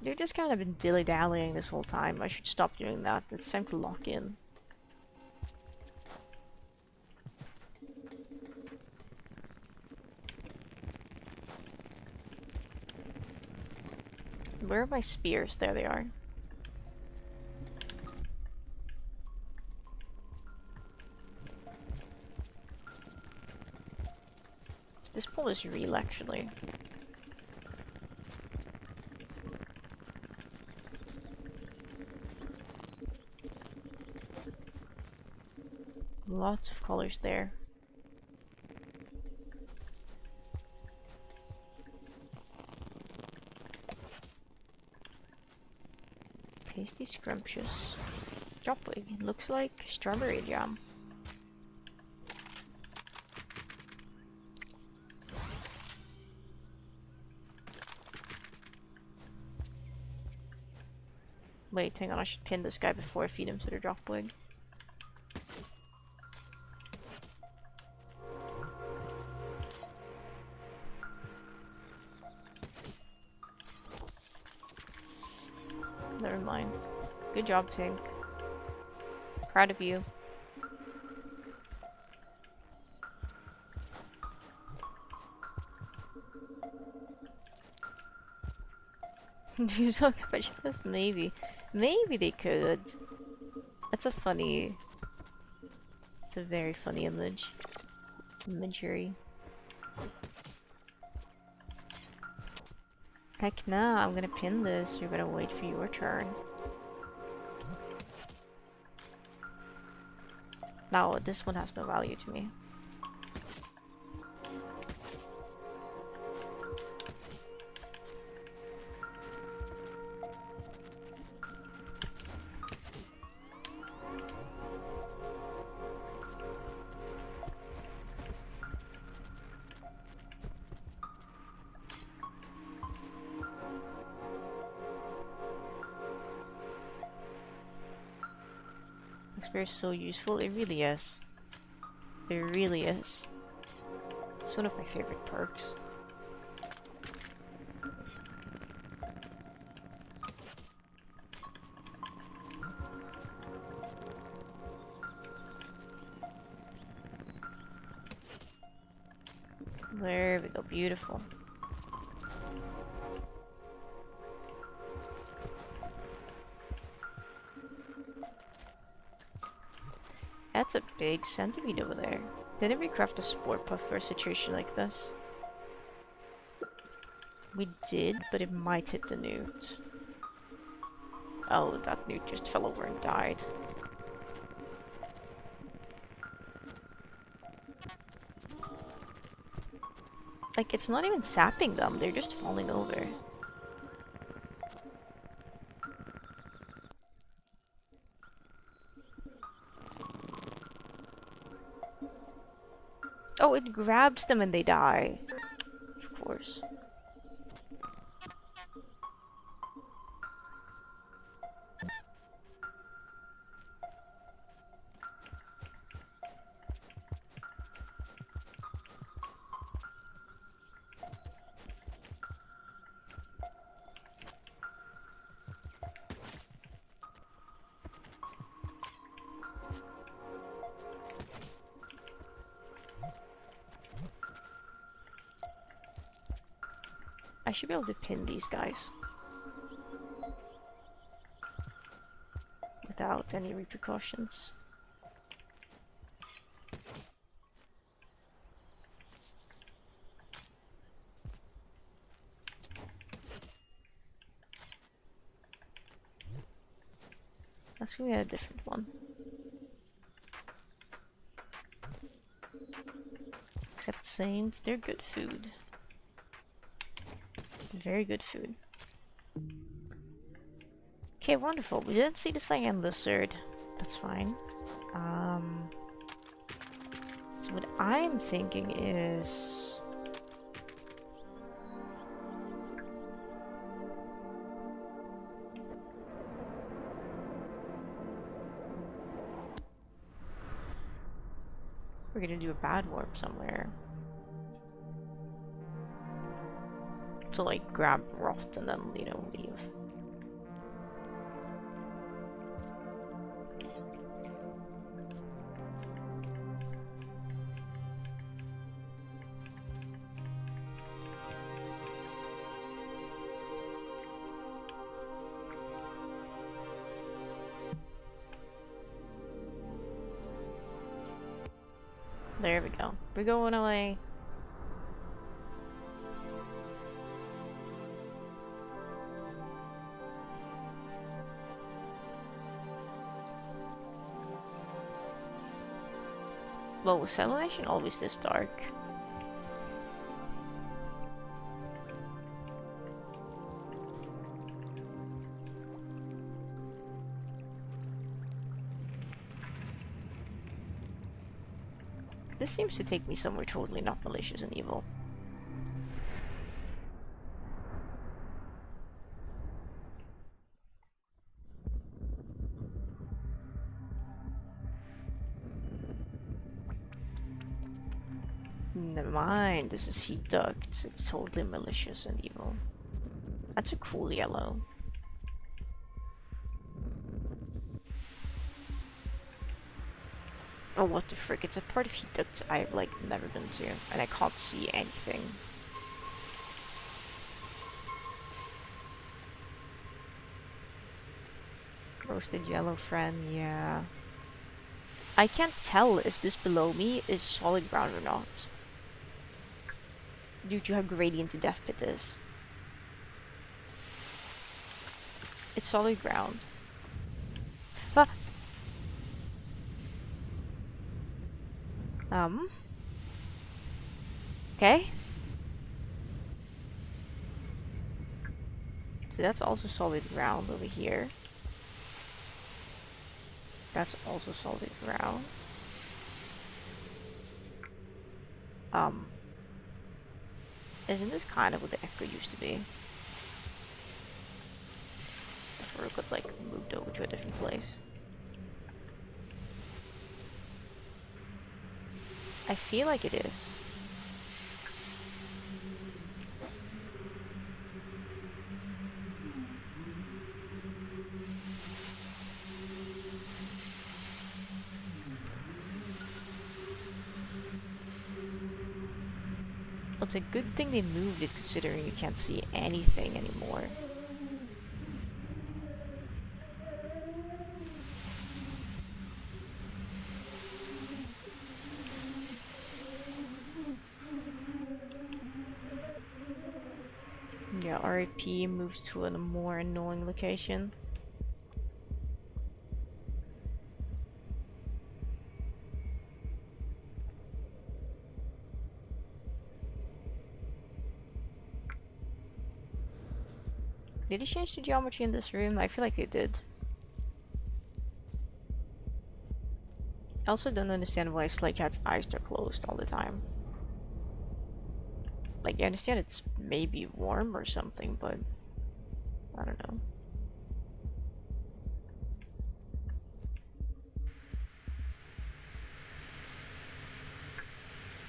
They've just kind of been dilly-dallying this whole time. I should stop doing that. It's time to lock in. Where are my spears? There they are. This pool is real, actually. Lots of colors there. Tasty, scrumptious. Dropwig. Looks like strawberry jam. Wait, hang on, I should pin this guy before I feed him to the dropwig. Never mind. Good job, Pink. Proud of you. You saw Capuchinos? Maybe. Maybe they could. That's a funny... It's a very funny imagery. Heck nah, I'm gonna pin this. You're gonna wait for your turn. Now, this one has no value to me. Expert is so useful. It really is. It really is. It's one of my favorite perks. There we go. Beautiful. That's a big centipede over there. Didn't we craft a spore puff for a situation like this? We did, but it might hit the newt. Oh, that newt just fell over and died. Like, it's not even sapping them, they're just falling over. Oh, it grabs them and they die. Of course. I should be able to pin these guys without any repercussions. Let's go get a different one. Except saints, they're good food. Very good food. Okay, wonderful. We didn't see the cyan lizard. That's fine. So what I'm thinking is... we're gonna do a bad warp somewhere. To like grab rot and then, you know, leave. There we go. We're going away. Well, was Salvation always this dark? This seems to take me somewhere totally not malicious and evil. Never mind, this is heat ducts. It's totally malicious and evil. That's a cool yellow. Oh, what the frick, it's a part of heat ducts I've, like, never been to, and I can't see anything. Roasted yellow friend, yeah. I can't tell if this below me is solid ground or not. Due to how gradient the death pit is. It's solid ground. Ah! Okay. So that's also solid ground over here. That's also solid ground. Isn't this kind of what the echo used to be? Before it got, like, moved over to a different place. I feel like it is. Well, it's a good thing they moved it, considering you can't see anything anymore. Yeah, RIP moved to a more annoying location. Did he change the geometry in this room? I feel like they did. I also don't understand why Slay Cat's eyes are closed all the time. Like, I understand it's maybe warm or something, but I don't know.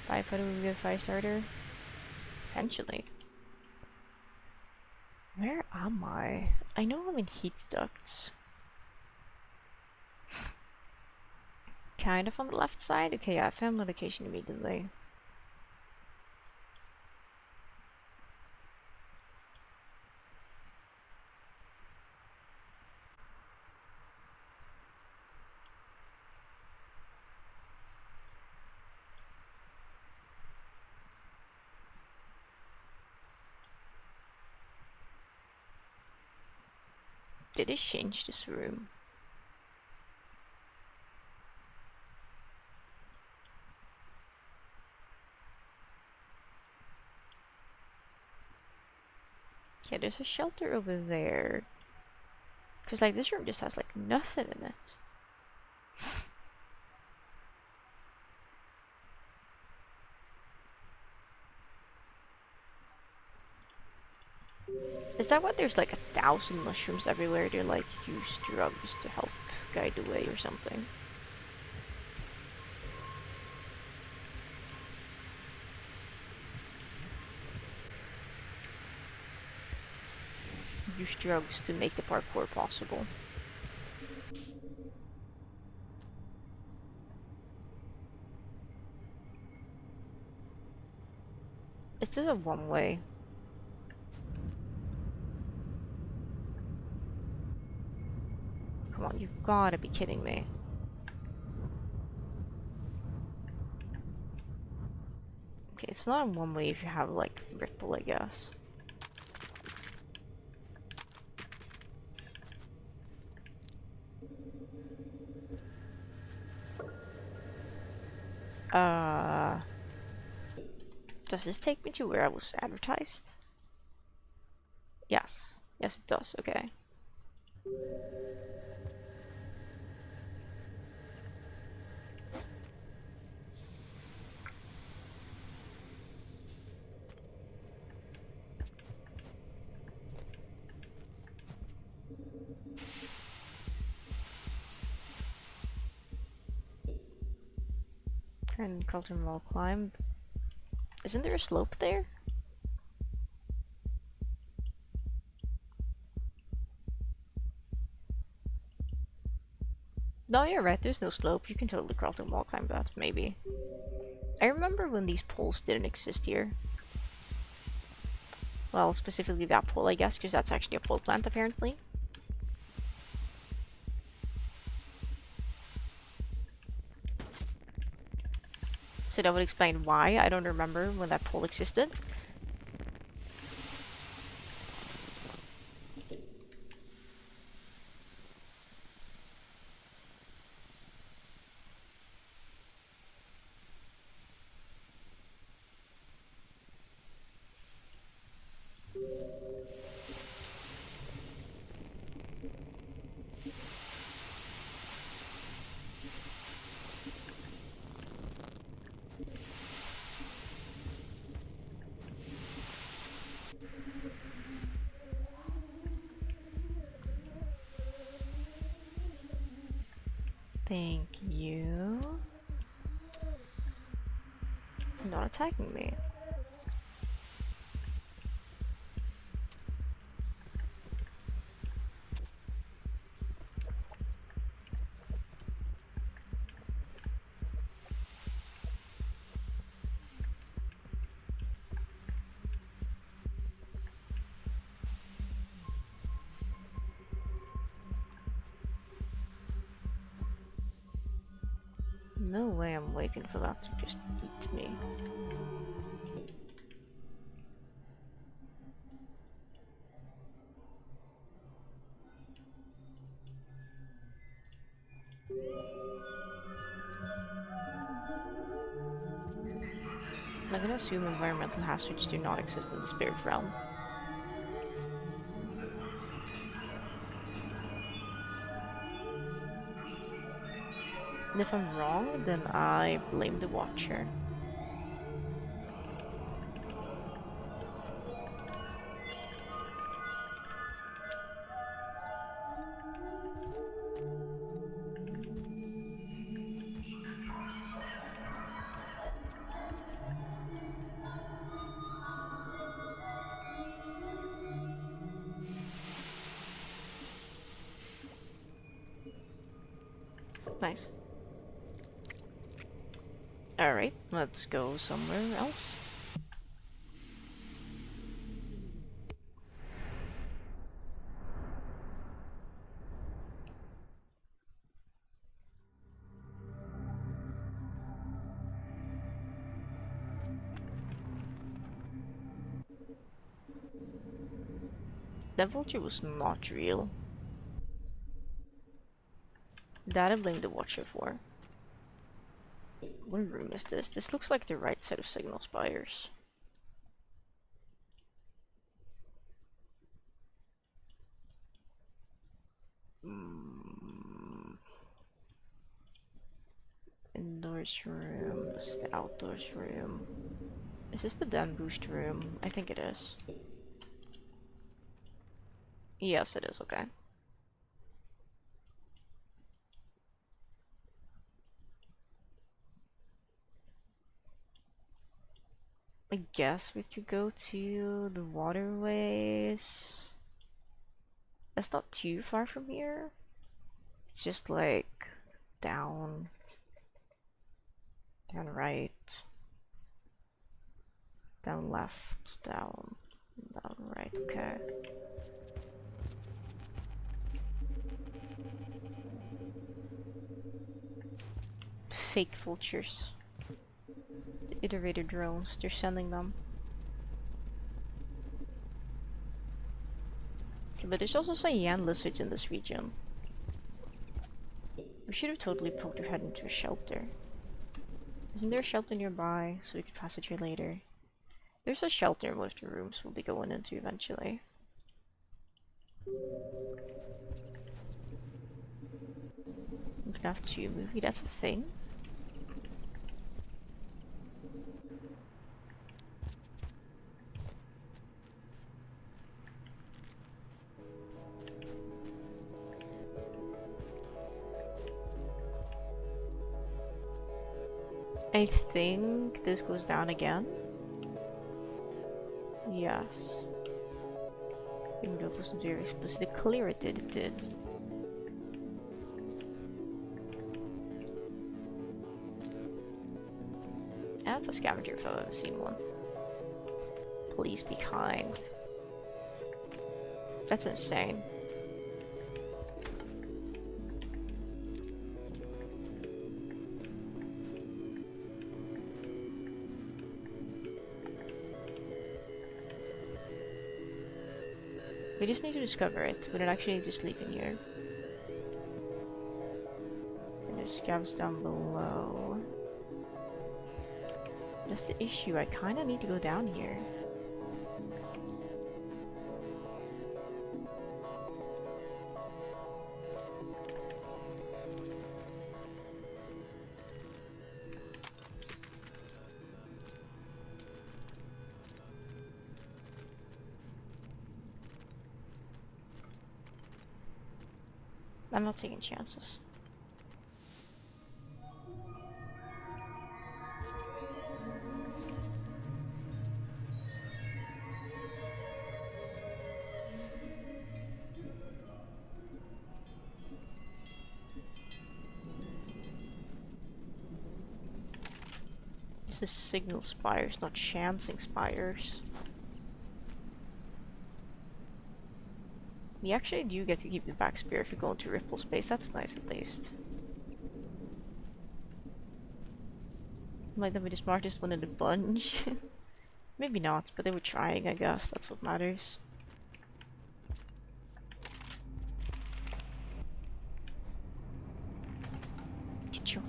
Firefighter would be a fire starter? Potentially. Where am I? I know I'm in heat ducts. Kind of on the left side? Okay, yeah, I found my location immediately. Did it change this room? Yeah, there's a shelter over there. Because, like, this room just has, like, nothing in it. Is that why there's, like, 1,000 mushrooms everywhere? They're, like, use drugs to help guide the way or something. Use drugs to make the parkour possible. It's just a one-way. Come on, you've gotta be kidding me. Okay, it's not a one-way if you have, like, Ripple, I guess. Uh, does this take me to where I was advertised? Yes. Yes, it does. Okay. And Carlton Wall climb. Isn't there a slope there? No, you're right. There's no slope. You can totally Carlton Wall climb that. Maybe. I remember when these poles didn't exist here. Well, specifically that pole, I guess, because that's actually a pole plant, apparently. So that would explain why I don't remember when that pole existed. Thank you. Not attacking me. No way I'm waiting for that to just eat me. I'm gonna assume environmental hazards do not exist in the spirit realm. And if I'm wrong, then I blame the Watcher. Nice. Alright, let's go somewhere else. That vulture was not real. That I blame the Watcher for. What room is this? This looks like the right side of Signal Spires. Indoors room. This is the outdoors room. Is this the Dan Boost room? I think it is. Yes, it is. Okay. I guess we could go to the waterways. That's not too far from here. It's just like down right, down left, down right. Okay. Fake vultures. Iterated drones, they're sending them. Okay, but there's also cyan lizards in this region. We should have totally poked our head into a shelter. Isn't there a shelter nearby so we could passage here later? There's a shelter in one of the rooms we'll be going into eventually. FNAF 2 movie, that's a thing? I think this goes down again. Yes. Even though it wasn't very explicitly clear it did. That's a scavenger if I've ever seen one. Please be kind. That's insane. We just need to discover it. We don't actually need to sleep in here. And there's scavs down below. That's the issue. I kinda need to go down here. I'm not taking chances. This is signal spires, not chancing spires. We actually do get to keep the back spear if you go into Ripple space. That's nice at least. Might that be the smartest one in the bunch? Maybe not, but they were trying, I guess. That's what matters. Chicho.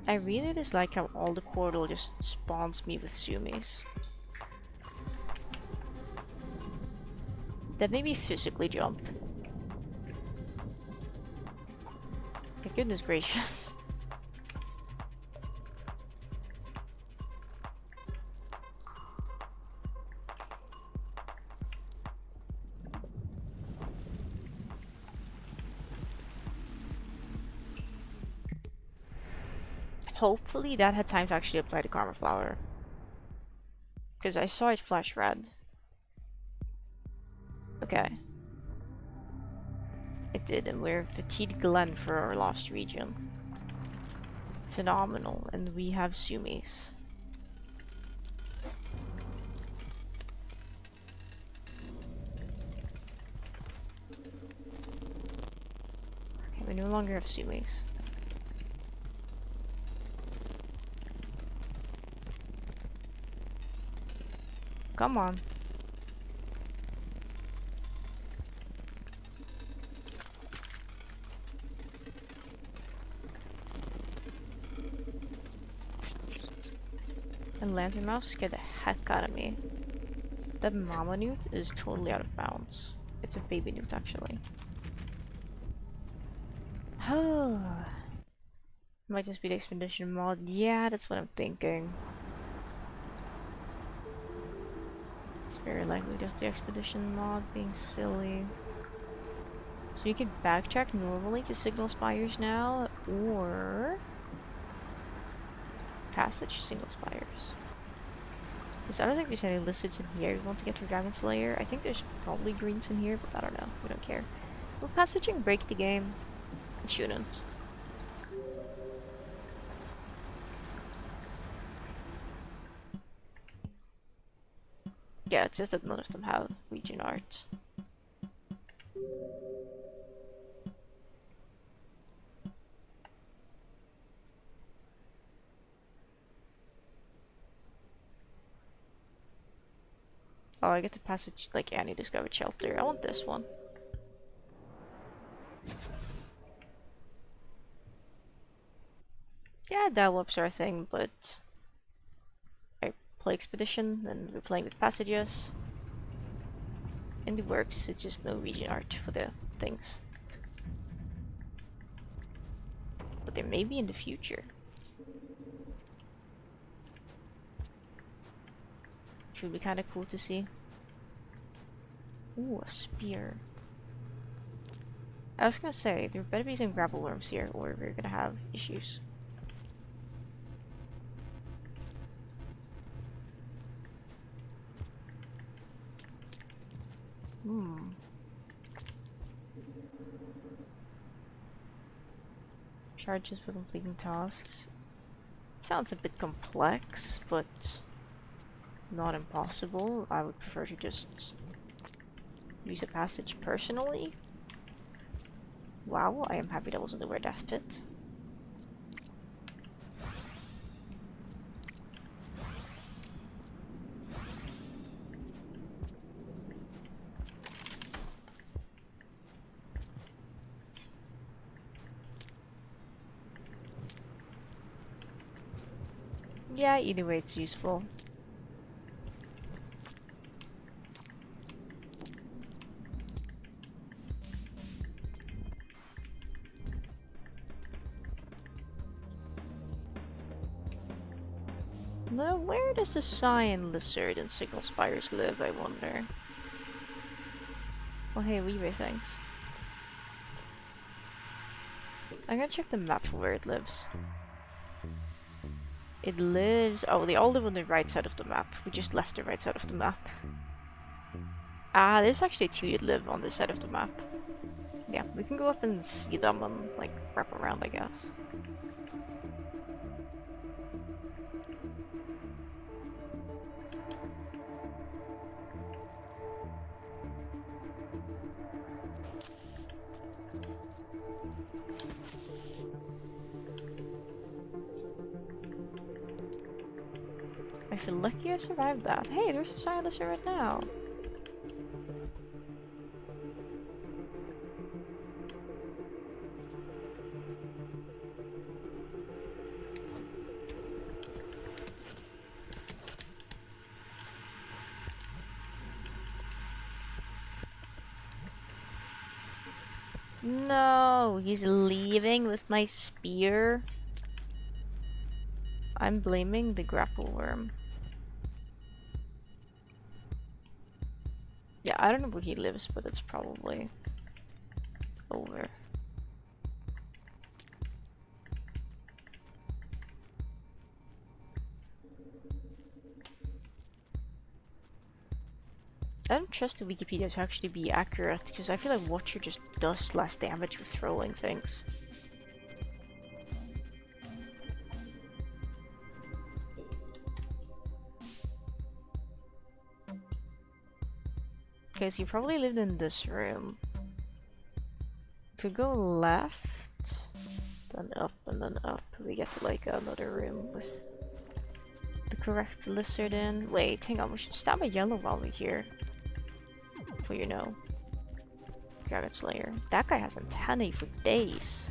I really dislike how all the portal just spawns me with Sumis. That made me physically jump. My goodness gracious. Hopefully that had time to actually apply the Karma Flower. Because I saw it flash red. Okay. It did, and we're Fatigued Glen for our lost region. Phenomenal, and we have Sumis. Okay, we no longer have Sumis. Come on. And Lantern Mouse scared the heck out of me. That Mama Newt is totally out of bounds. It's a baby Newt, actually. Oh. Might just be the expedition mod. Yeah, that's what I'm thinking. It's very likely just the expedition mod being silly. So you can backtrack normally to Signal Spires now, or passage Signal Spires. Because I don't think there's any lizards in here. We want to get to Dragon Slayer. I think there's probably greens in here, but I don't know. We don't care. Will passaging break the game? It shouldn't. Yeah, it's just that none of them have region art. Oh, I get to passage like any discovered shelter. I want this one. Yeah, dial-ups are a thing, but I play Expedition, and we're playing with passages. And it works, it's just no region art for the things. But there may be in the future. Should be kinda cool to see. Ooh, a spear. I was gonna say, there better be some grapple worms here, or we're gonna have issues. Hmm. Charges for completing tasks. Sounds a bit complex, but not impossible. I would prefer to just use a passage personally. Wow, I am happy that wasn't the Rare Death Pit. Yeah, either way it's useful. Now, where does the Cyan Lizard and Signal Spires live, I wonder? Oh hey, Weaver, thanks. I'm gonna check the map for where it lives. It lives... oh, they all live on the right side of the map. We just left the right side of the map. Ah, there's actually two that live on this side of the map. Yeah, we can go up and see them and, like, wrap around, I guess. I feel lucky I survived that. Hey, there's a Cyan Lizard right now. No, he's leaving with my spear. I'm blaming the grapple worm. Yeah, I don't know where he lives, but it's probably over. I don't trust the Wikipedia to actually be accurate, because I feel like Watcher just does less damage with throwing things. Okay, so you probably lived in this room. If we go left, then up, and then up, we get to like another room with the correct lizard in. Wait, hang on, we should stab a yellow while we're here. Well, you know. Dragon Slayer. That guy has antennae for days.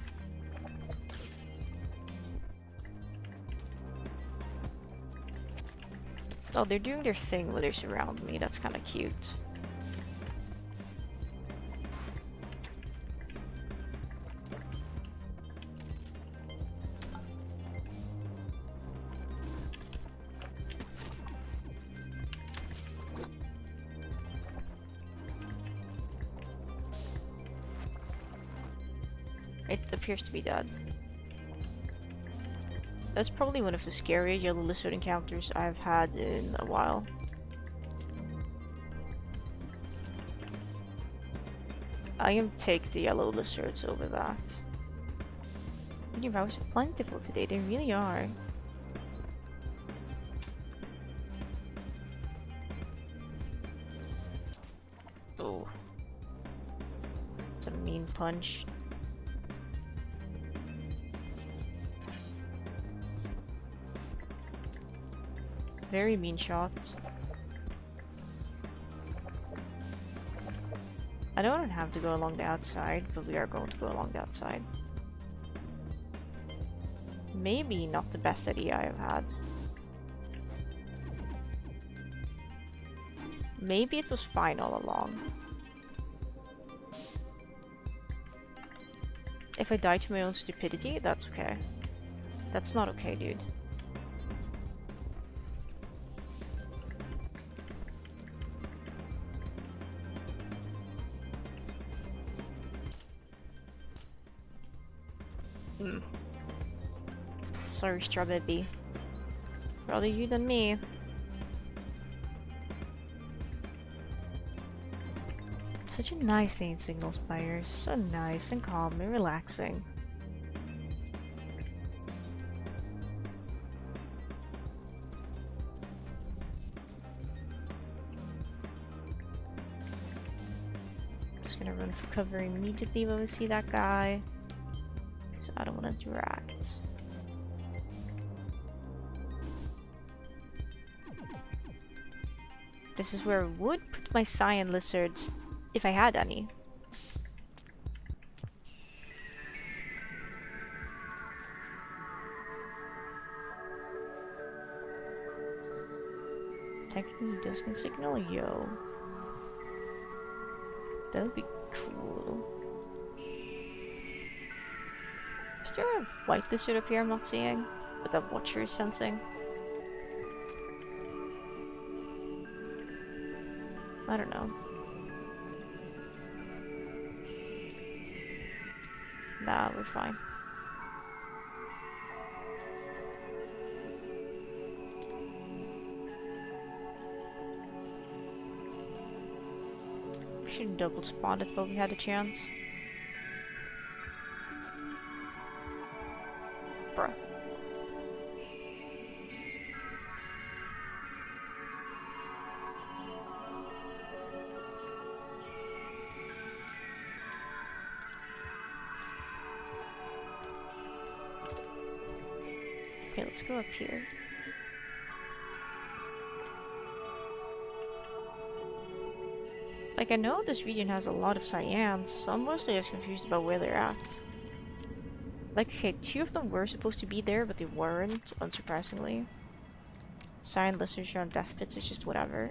Oh, they're doing their thing where they surround me. That's kind of cute. It appears to be dead. That's probably one of the scarier yellow lizard encounters I've had in a while. I am take the yellow lizards over that. Unirows are plentiful today, they really are. Oh. It's a mean punch. Very mean shot. don't have to go along the outside, but we are going to go along the outside. Maybe not the best idea I have had. Maybe it was fine all along. If I die to my own stupidity, that's okay. That's not okay, dude. Sorry, Straw Baby. Rather you than me. Such a nice day in Signal Spires. So nice and calm and relaxing. Just gonna run for cover immediately when we see that guy. Because I don't want to interact. This is where I would put my cyan lizards if I had any. Technically Duskin Signal, yo. That would be cool. Is there a white lizard up here I'm not seeing? But that Watcher is sensing? I don't know. Nah, we're fine. We should have double spawned it while we had a chance. Bruh. Okay, let's go up here. Like, I know this region has a lot of cyans, so I'm mostly just confused about where they're at. Like, okay, 2 of them were supposed to be there, but they weren't, unsurprisingly. Cyan lizards around death pits is just whatever.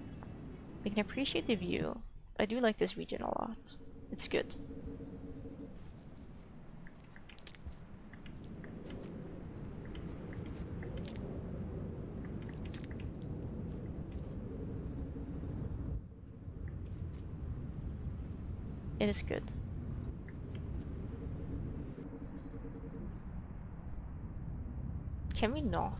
I can appreciate the view. I do like this region a lot. It's good. It is good. Can we not?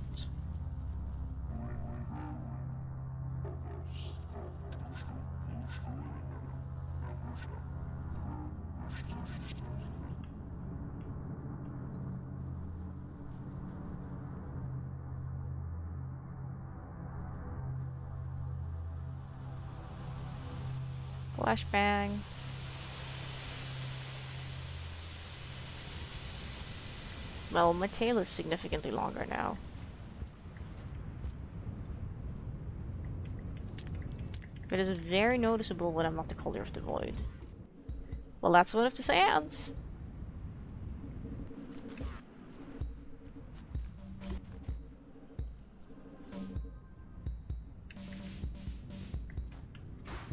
Flashbang. Well, my tail is significantly longer now. It is very noticeable when I'm not the color of the void. Well, that's one of the cyans.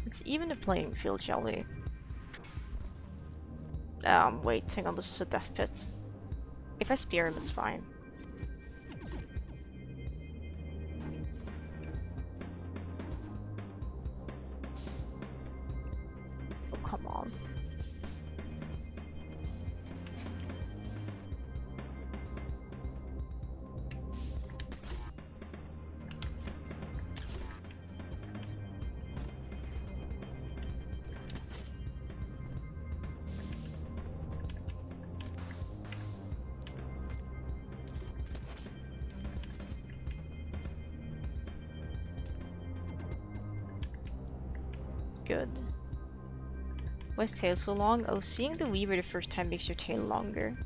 It's even a playing field, shall we? Wait, hang on, this is a death pit. If I spear him, it's fine. Oh, come on. Good. Why is tail so long? Oh, seeing the weaver the first time makes your tail longer.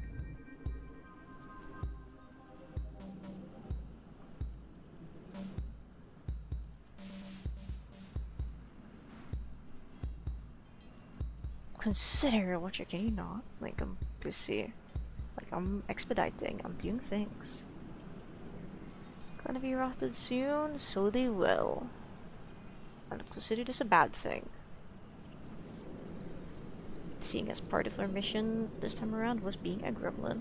consider watching. Can you not? Like, I'm busy. Like, I'm expediting. I'm doing things. Gonna be rotted soon, so they will. I don't consider this a bad thing. Seeing as part of our mission this time around was being a gremlin.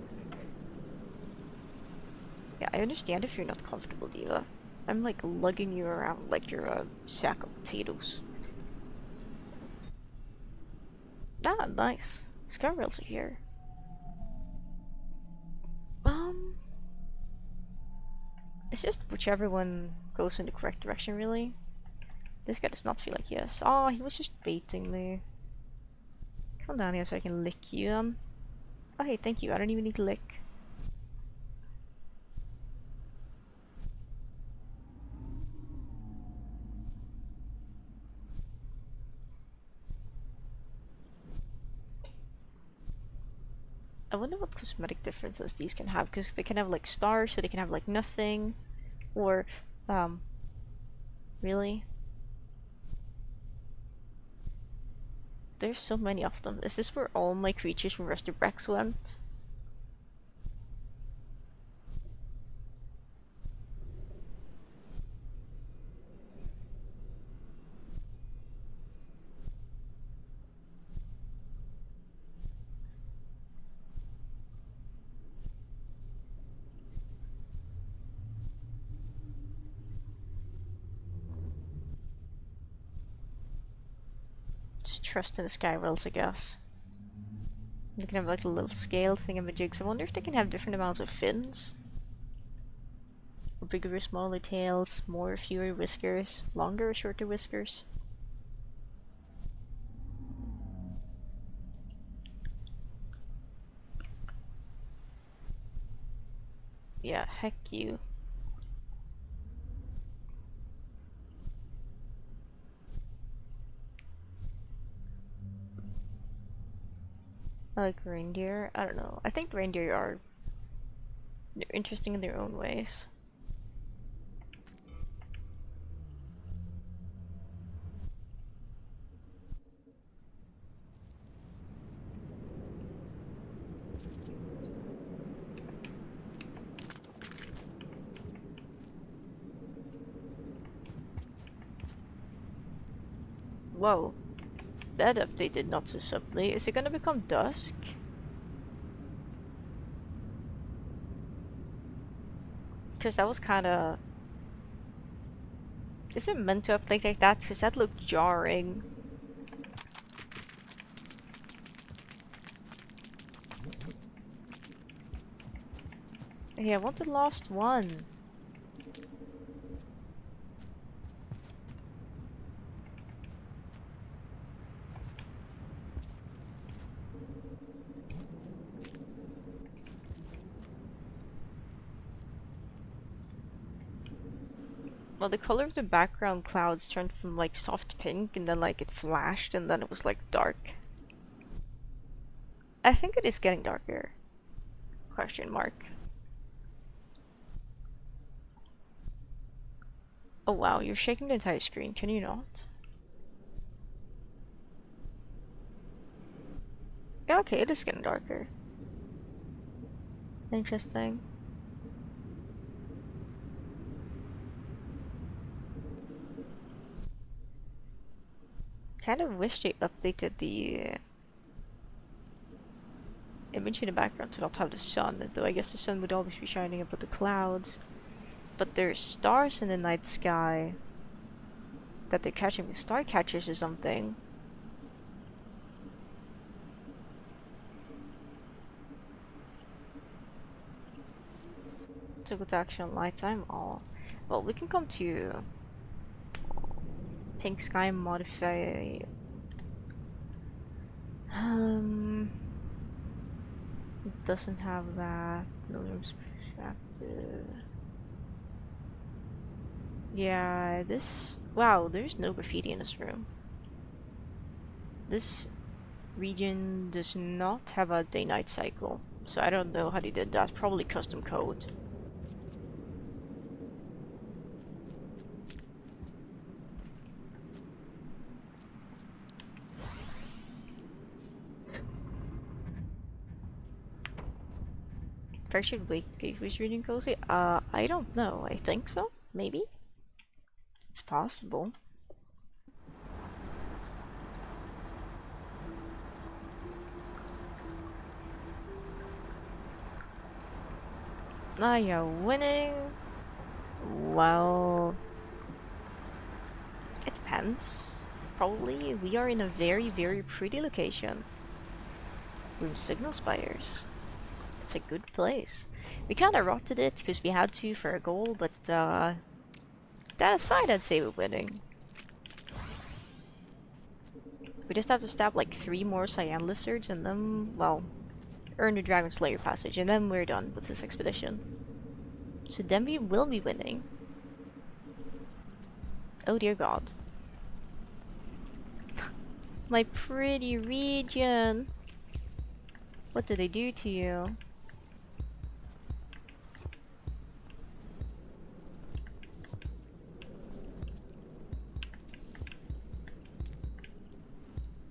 Yeah, I understand if you're not comfortable, Diva. I'm like lugging you around like you're a sack of potatoes. Ah, nice. Skyrails are here. It's just whichever one goes in the correct direction, really. This guy does not feel like yes. Oh, he was just baiting me. Come down here so I can lick you, Oh, hey, thank you. I don't even need to lick. I wonder what cosmetic differences these can have, because they can have like stars, so they can have like nothing, or really? There's so many of them. Is this where all my creatures from Rest of Rex went? Just trust in the Skyrails, I guess. They can have like a little scale thingamajigs. I wonder if they can have different amounts of fins. Or bigger or smaller tails, more or fewer whiskers, longer or shorter whiskers. Yeah, heck you. I like reindeer. I don't know. I think reindeer are they're interesting in their own ways. Whoa. That updated not so subtly. Is it gonna become dusk? Because that was kinda... Is it meant to update like that? Because that looked jarring. Hey, I want the last one. Well, the color of the background clouds turned from like soft pink and then like it flashed and then it was like dark. I think it is getting darker. Question mark. Oh wow, you're shaking the entire screen, can you not? Yeah, okay, it is getting darker. Interesting. Kind of wish they updated the image in the background to not have the sun, though I guess the sun would always be shining above the clouds. But there's stars in the night sky that they're catching with star catchers or something. So with action lights, I'm all... Well, we can come to pink sky modify... It doesn't have that. No rooms perspective. Yeah, this... Wow, there's no graffiti in this room. This region does not have a day-night cycle, so I don't know how they did that. Probably custom code. Fractured Wake Gateway's reading cozy? I don't know. I think so? Maybe? It's possible. Ah, you're winning. Well, it depends. Probably we are in a very, very pretty location. Room Signal Spires. It's a good place. We kinda rotted it because we had to for a goal, but that aside, I'd say we're winning. We just have to stab like 3 more Cyan Lizards and then, well, earn the Dragon Slayer passage, and then we're done with this expedition. So then we will be winning. Oh dear god. My pretty region! What did they do to you?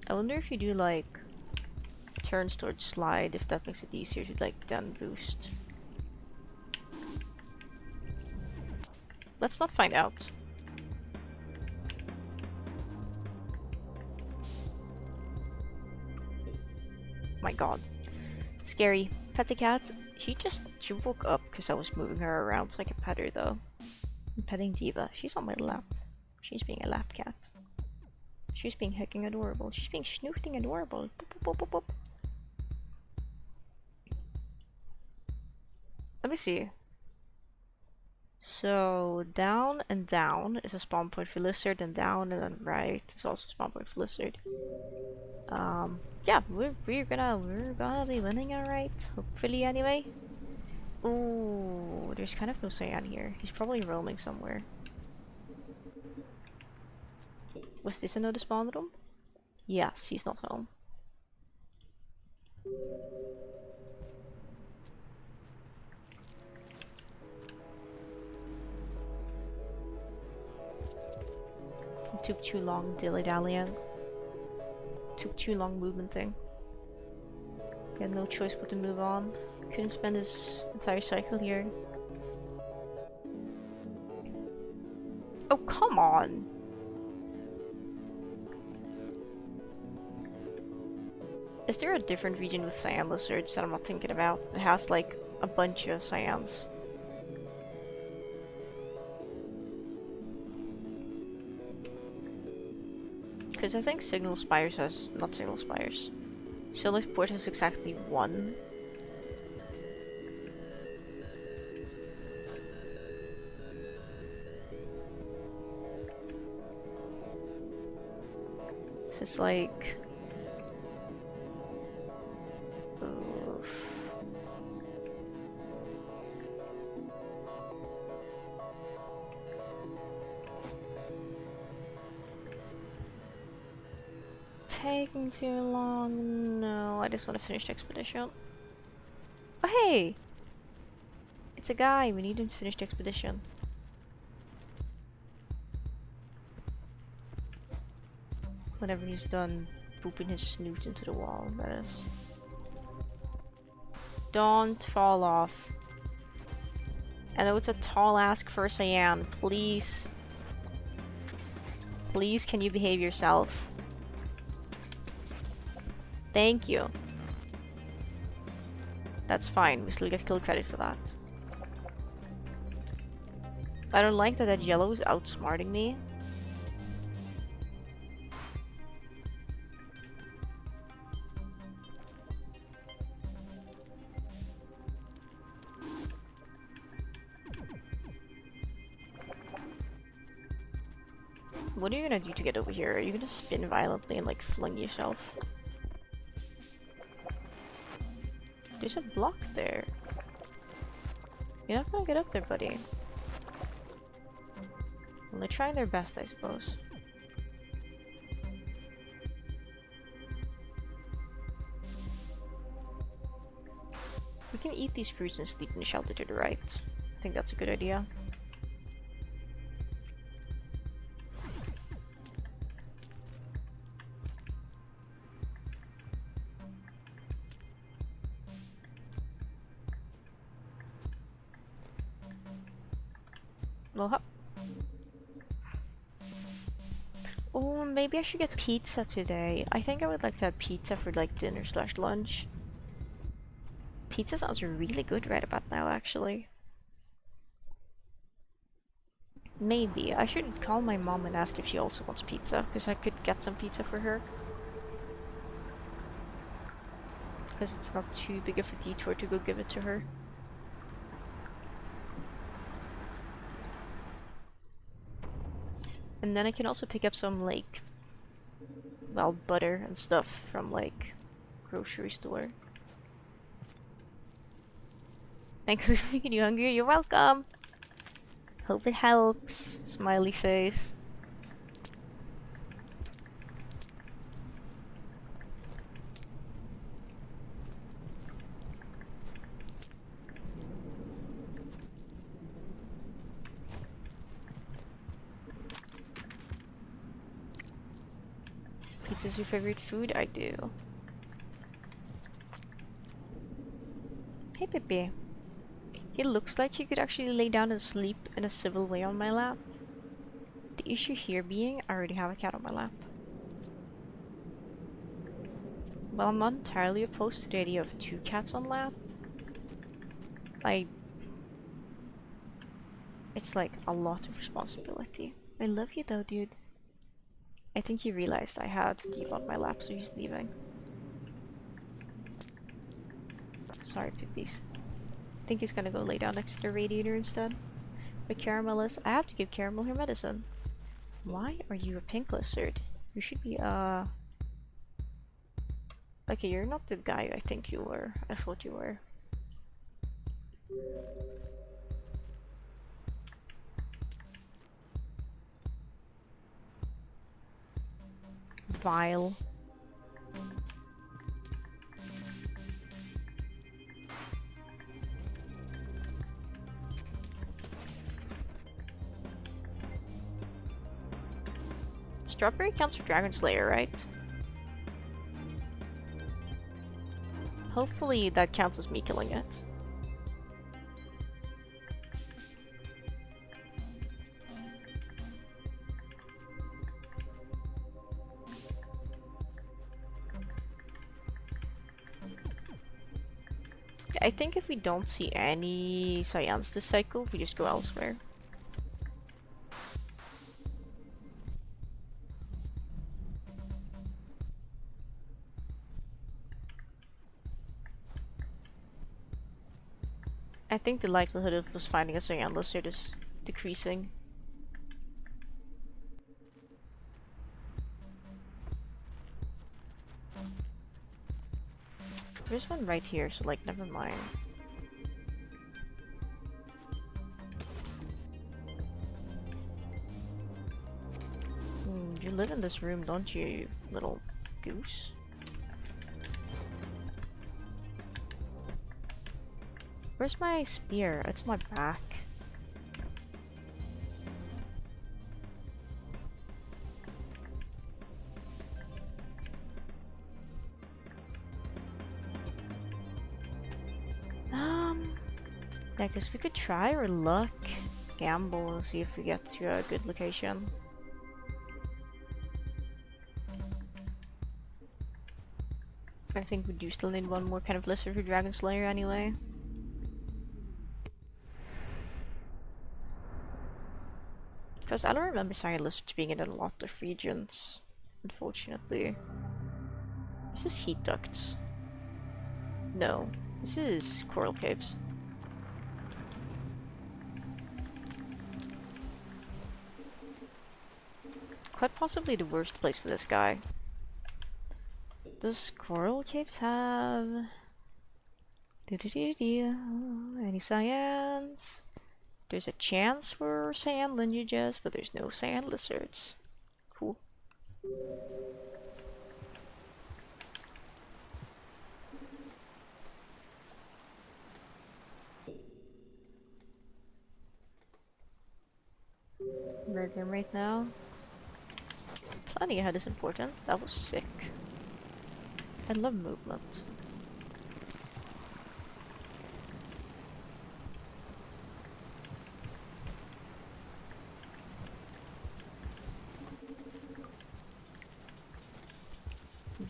I wonder if you do like turns towards slide, if that makes it easier to like then boost. Let's not find out. My god. Scary. Pet the cat. She woke up because I was moving her around so I could pet her though. I'm petting Diva. She's on my lap. She's being a lap cat. She's being hecking adorable. She's being snooting adorable. Boop, boop, boop, boop, boop. Let me see. So down and down is a spawn point for lizard, and down and then right is also a spawn point for lizard. Yeah, we're gonna be winning, alright. Hopefully, anyway. Ooh, there's kind of no Cyan here. He's probably roaming somewhere. Was this another spawn room? Yes, he's not home. It took too long dilly-dallying. Took too long movementing. He had no choice but to move on. Couldn't spend his entire cycle here. Oh, come on! Is there a different region with Cyan Lizards that I'm not thinking about that has like a bunch of Cyans? Because I think Signal Spires has... not Signal Spires. Silverport has exactly 1. So it's like... oof. Taking too long. No, I just want to finish the expedition. Oh hey! It's a guy, we need him to finish the expedition. Whenever he's done pooping his snoot into the wall, that is. Don't fall off. I know it's a tall ask for Cyan. Please. Please, can you behave yourself? Thank you. That's fine, we still get kill credit for that. I don't like that yellow is outsmarting me. What are you gonna do to get over here? Are you gonna spin violently and like fling yourself? There's a block there. You're not gonna get up there, buddy. Well, they're trying their best, I suppose. We can eat these fruits and sleep in the shelter to the right. I think that's a good idea. Well, oh, maybe I should get pizza today. I think I would like to have pizza for like dinner slash lunch. Pizza sounds really good right about now, actually. Maybe. I should call my mom and ask if she also wants pizza, because I could get some pizza for her. Because it's not too big of a detour to go give it to her. And then I can also pick up some, like, well, butter and stuff from, like, grocery store. Thanks for making you hungry. You're welcome! Hope it helps. Smiley face. Pizza's your favorite food? I do. Hey, Pippi. He looks like he could actually lay down and sleep in a civil way on my lap. The issue here being, I already have a cat on my lap. Well, I'm not entirely opposed to the idea of 2 cats on lap. It's like a lot of responsibility. I love you though, dude. I think he realized I had Deep on my lap, so he's leaving. Sorry, Pippies. I think he's gonna go lay down next to the radiator instead. But Caramel is— I have to give Caramel her medicine. Why are you a pink lizard? You should be, okay, you're not the guy I think you were. I thought you were. Vile. Strawberry counts for Dragon Slayer, right? Hopefully that counts as me killing it. I think if we don't see any cyans this cycle, we just go elsewhere. I think the likelihood of us finding a cyan lizard is decreasing. There's one right here, so like, never mind. You live in this room, don't you, little goose? Where's my spear? It's my back. Yeah, guess we could try our luck. Gamble and see if we get to a good location. I think we do still need one more kind of lizard for Dragon Slayer anyway. Because I don't remember cyan lizards being in a lot of regions, unfortunately. This is heat ducts. No, this is coral caves. Quite possibly the worst place for this guy. Does coral caves have any cyans? There's a chance for cyan lineages, but there's no cyan lizards. Cool. Murder him right now. Planning ahead is important. That was sick. I love movement.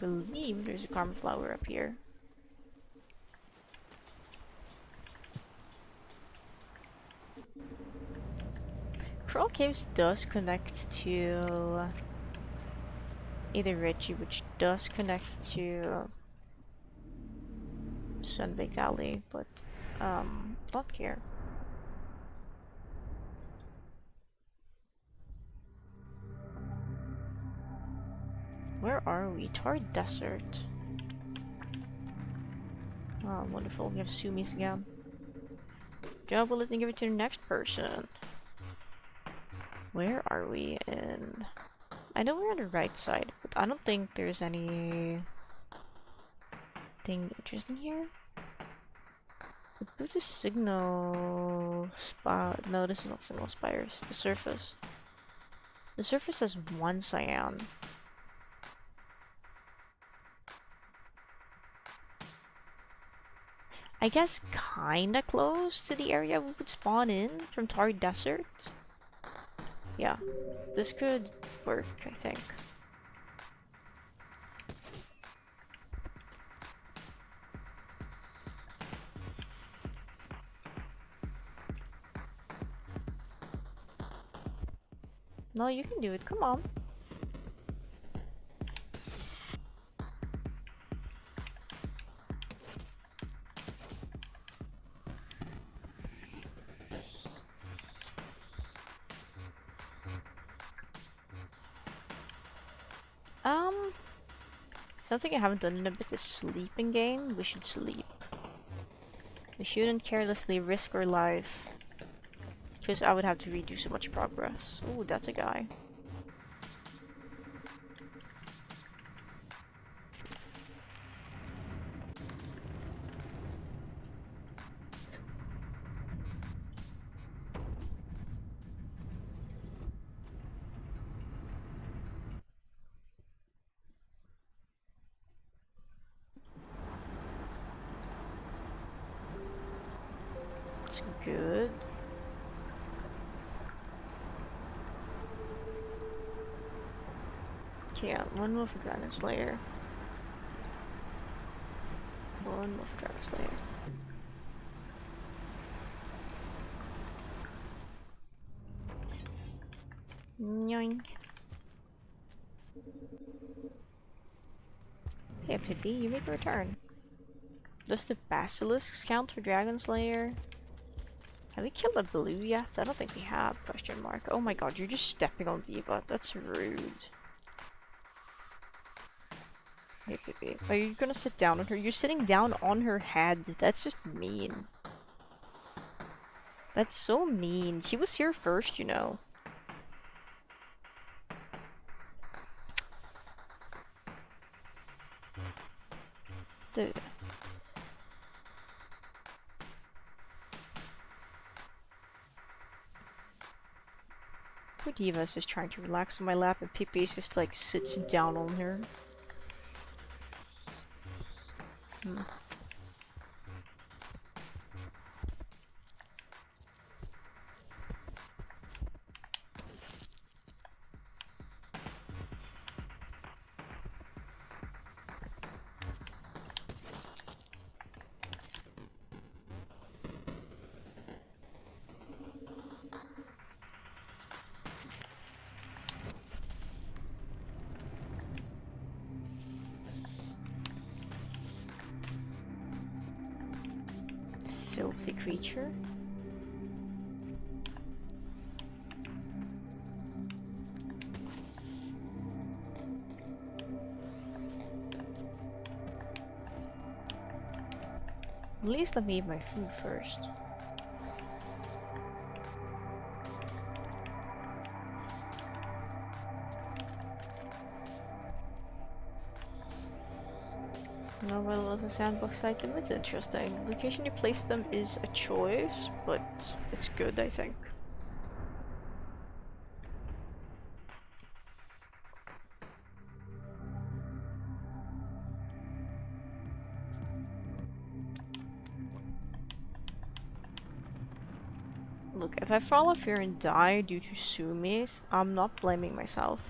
believe there's a karma flower up here. Coral Caves does connect to either Richie, which does connect to Sunbaked Alley, but not here. Where are we? Tar Desert. Oh, wonderful. We have Sumis again. Job will let me give it to the next person. Where are we in? I know we're on the right side, but I don't think there's anything interesting here. Go to Signal Spot. No, this is not Signal Spires. The surface. The surface has one cyan. I guess kinda close to the area we would spawn in from Tar Desert. Yeah, this could work, I think. No, you can do it, come on. Something I haven't done in a bit is sleeping game. We should sleep. We shouldn't carelessly risk our life. Because I would have to redo so much progress. Ooh, that's a guy. That's good. Yeah, one more for Dragon Slayer. One more for Dragon Slayer. Yoink. Hey, Pippi, you make a return. Does the basilisks count for Dragon Slayer? Have we killed a blue yet? I don't think we have. Question mark. Oh my god, you're just stepping on Diva. That's rude. Hey, Pippi. Are you gonna sit down on her? You're sitting down on her head. That's just mean. That's so mean. She was here first, you know. Dude. Poor Diva's just trying to relax on my lap and Pippi's just like sits down on her. Filthy creature. At least let me eat my food first. No, well, as a sandbox item, it's interesting. The location you place them is a choice, but it's good, I think. Look, if I fall off here and die due to Sumis, I'm not blaming myself.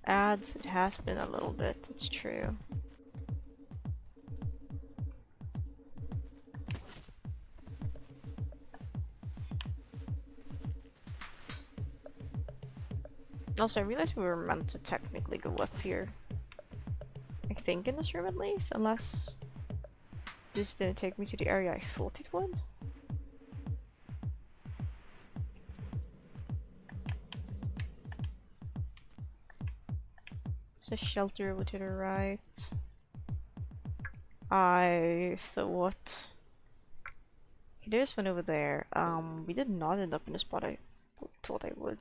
ads, it has been a little bit, it's true. Also, I realized we were meant to technically go up here. I think in this room at least, unless this didn't take me to the area I thought it would. There's a shelter over to the right. I thought... There's one over there. We did not end up in the spot I thought I would.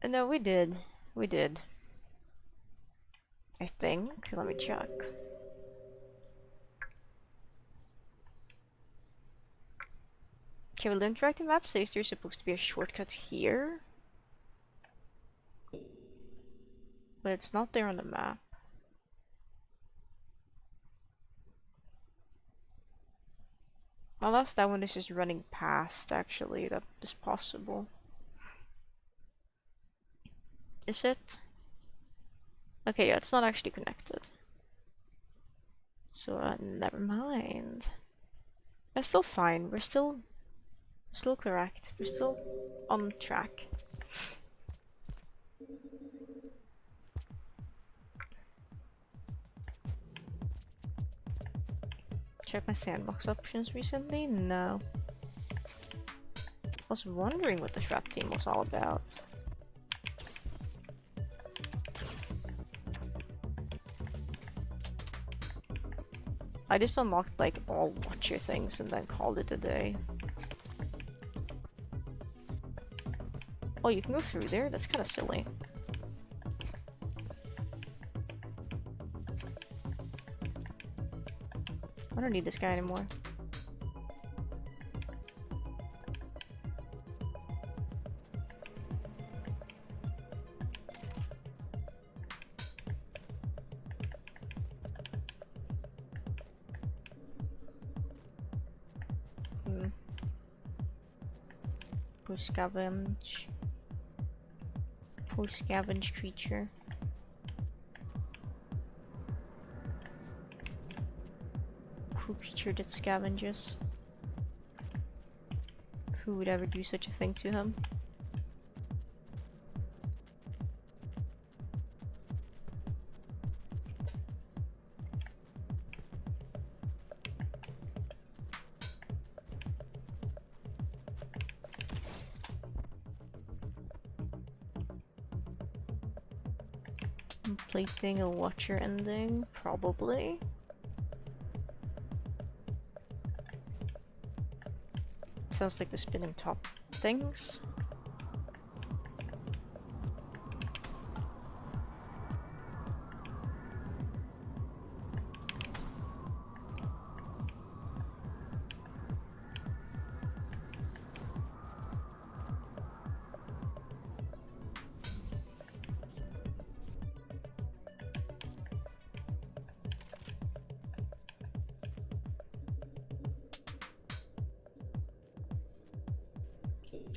No, we did. We did. I think. Let me check. Okay, well, the interactive map says there's supposed to be a shortcut here. But it's not there on the map. Unless that one is just running past, actually, that is possible. Is it? Okay, yeah, it's not actually connected. So, never mind. That's still fine. We're still correct. We're still on track. Check my sandbox options recently? No. I was wondering what the strat team was all about. I just unlocked like all watcher things and then called it a day. Oh, you can go through there? That's kind of silly. I don't need this guy anymore. Poor scavenge. Poor scavenge creature. Poor creature that scavenges. Who would ever do such a thing to him? Completing a watcher ending, probably. Sounds like the spinning top things.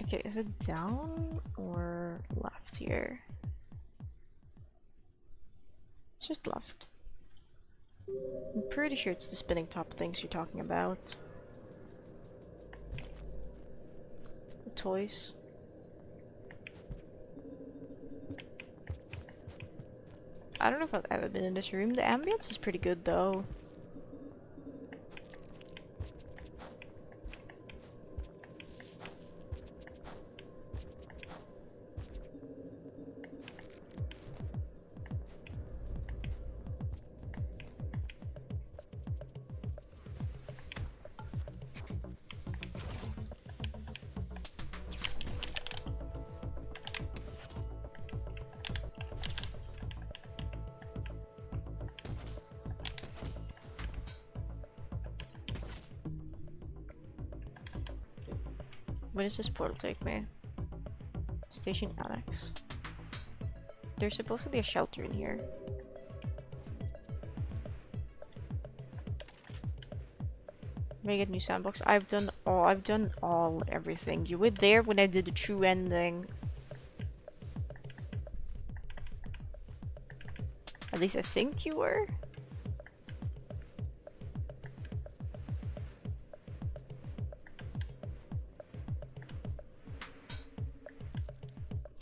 Okay, is it down or left here? It's just left. I'm pretty sure it's the spinning top things you're talking about. The toys. I don't know if I've ever been in this room. The ambience is pretty good though. Where does this portal take me? Station Annex. There's supposed to be a shelter in here. Make a new sandbox. I've done everything. You were there when I did the true ending. At least I think you were.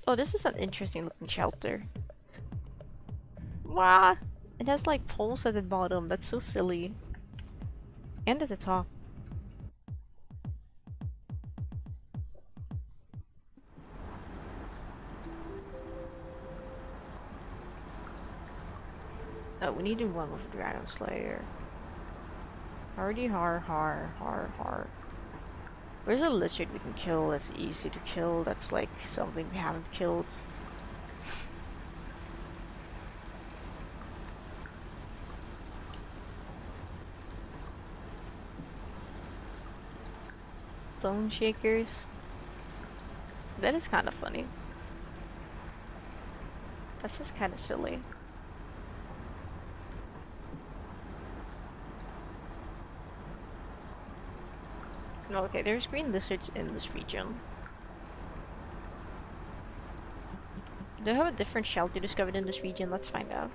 Oh, this is an interesting looking shelter. Wow! It has like poles at the bottom. That's so silly. And at the top. Oh, we need to do one with a Dragon Slayer. Hardy har har har har. Where's a lizard we can kill that's easy to kill? That's like something we haven't killed. Bone shakers. That is kind of funny. That's just kind of silly. Okay, there's green lizards in this region. Do I have a different shelter discovered in this region? Let's find out.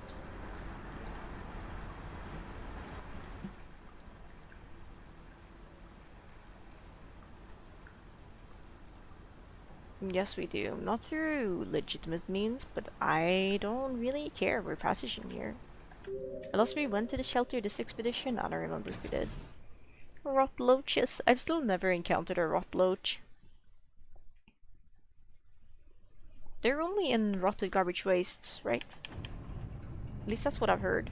Yes, we do. Not through legitimate means, but I don't really care. We're passaging here. Unless we went to the shelter this expedition? I don't remember if we did. Rot loaches. I've still never encountered a rot loach. They're only in rotted garbage wastes, right? At least that's what I've heard.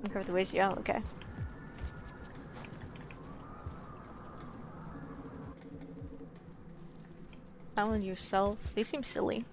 Uncover the waste, yeah, okay. Island yourself. They seem silly.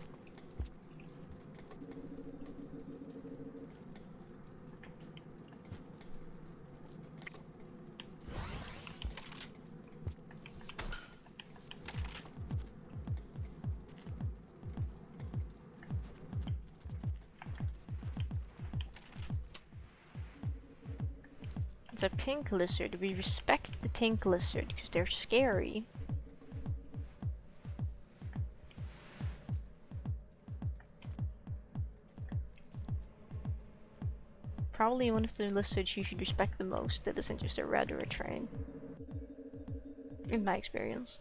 It's a pink lizard. We respect the pink lizard because they're scary. Probably one of the lizards you should respect the most that isn't just a red or a train. In my experience.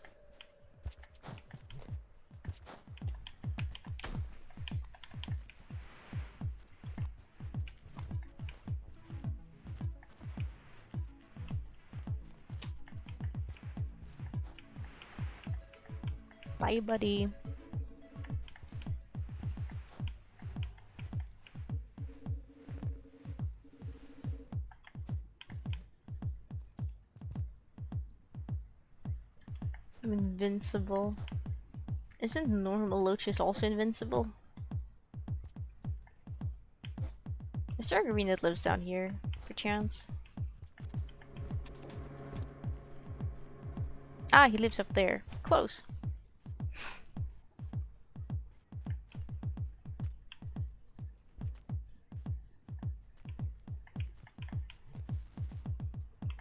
Bye, buddy. I'm invincible. Isn't normal loaches also invincible? Is there a green that lives down here, perchance? Ah, he lives up there. Close.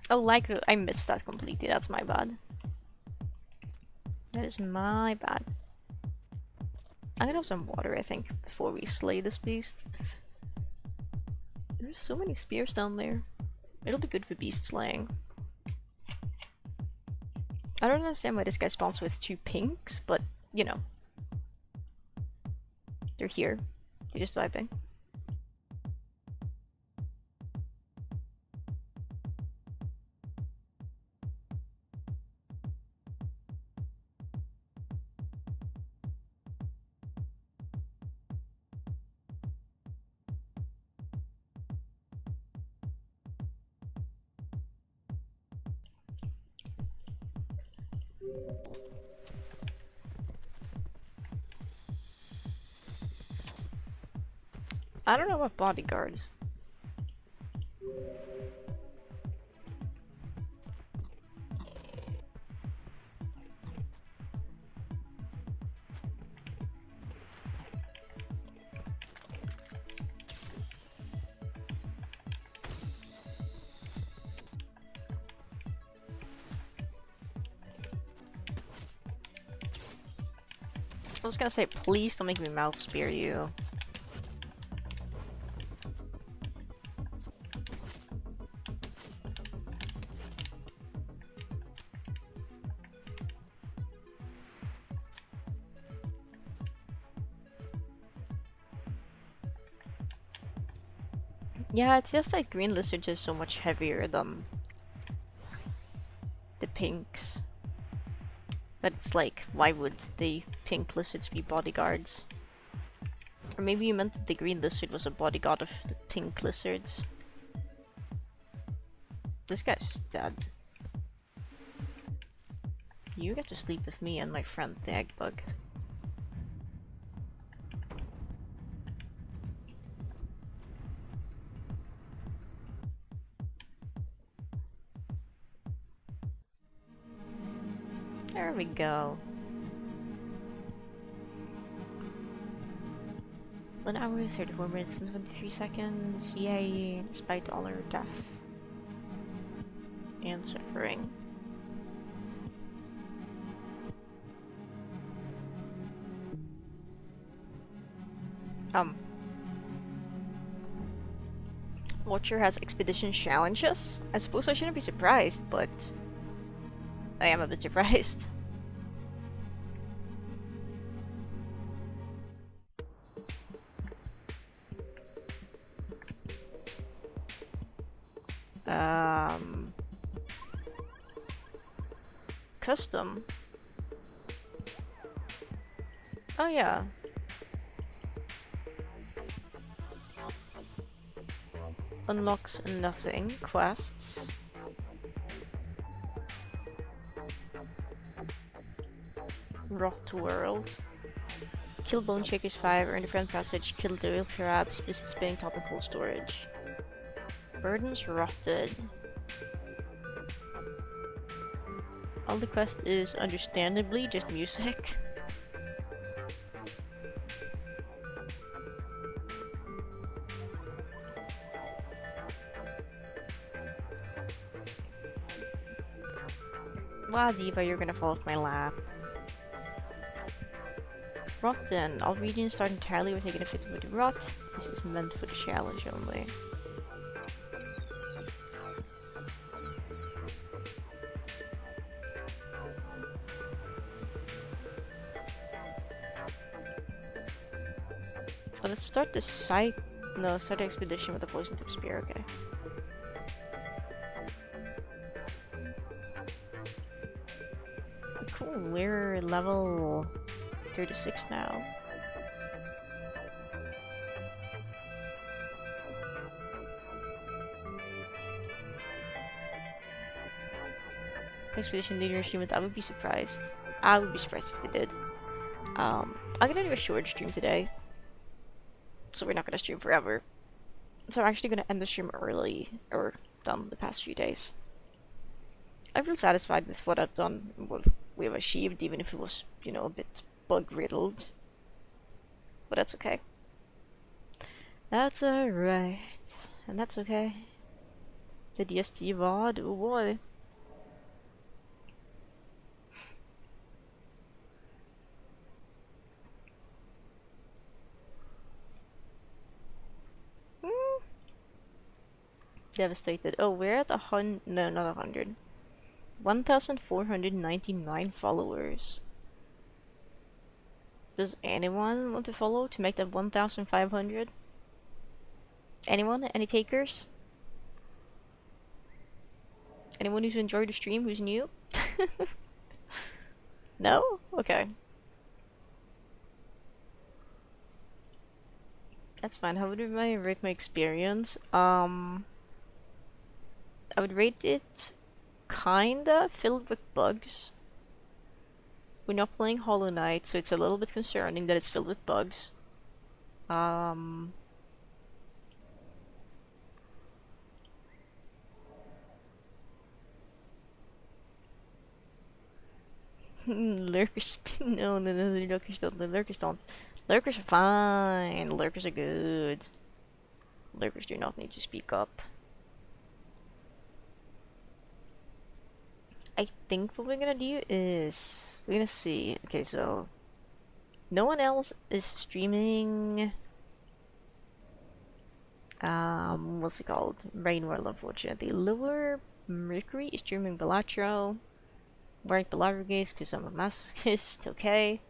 Oh, like, I missed that completely. That's my bad. That is my bad. I'm gonna have some water, I think, before we slay this beast. There's so many spears down there. It'll be good for beast slaying. I don't understand why this guy spawns with 2 pinks, but, you know. They're here. They're just vibing. I don't know about bodyguards. I was gonna say, please don't make me mouth spear you. Yeah, it's just that green lizards is so much heavier than the pinks. But it's like, why would the pink lizards be bodyguards? Or maybe you meant that the green lizard was a bodyguard of the pink lizards. This guy's just dead. You get to sleep with me and my friend, the egg bug. There we go. 1 hour, 34 minutes and 23 seconds. Yay, despite all our death and suffering. Watcher has expedition challenges? I suppose I shouldn't be surprised, but I am a bit surprised. Custom. Oh yeah. Unlocks nothing. Quests. Rot World. Kill Bone Shakers 5, earn the friend passage, kill the oil crabs, visit spinning top and cold storage. Burdens rotted. All the quest is understandably just music. Wow, Diva, you're gonna fall off my lap. Rotten. All regions start entirely with taking a fit with rot. This is meant for the challenge only. Well, let's start the site. No, start the expedition with a poison tip spear, okay. Cool, we're level 36 now. Expedition leader achievement, I would be surprised. I would be surprised if they did. I'm gonna do a short stream today. So we're not gonna stream forever. So I'm actually gonna end the stream early, or done the past few days. I feel satisfied with what I've done, what we've achieved, even if it was, you know, a bit bug-riddled. But that's okay. That's alright. And that's okay. The DST VOD, oh boy. Devastated. Oh, we're at no, not 100. 1,499 followers. Does anyone want to follow to make that 1,500? Anyone? Any takers? Anyone who's enjoyed the stream who's new? No? Okay. That's fine. How would I rate my experience? I would rate it kinda filled with bugs. We're not playing Hollow Knight, so it's a little bit concerning that it's filled with bugs. Lurkers, no, the lurkers don't, the lurkers don't. Lurkers are fine, lurkers are good. Lurkers do not need to speak up. I think what we're gonna do is, we're gonna see, okay, so No one else is streaming. What's it called? Rain World, unfortunately. Lower Mercury is streaming Balatro. Bright Belarugase because I'm a masochist. Okay.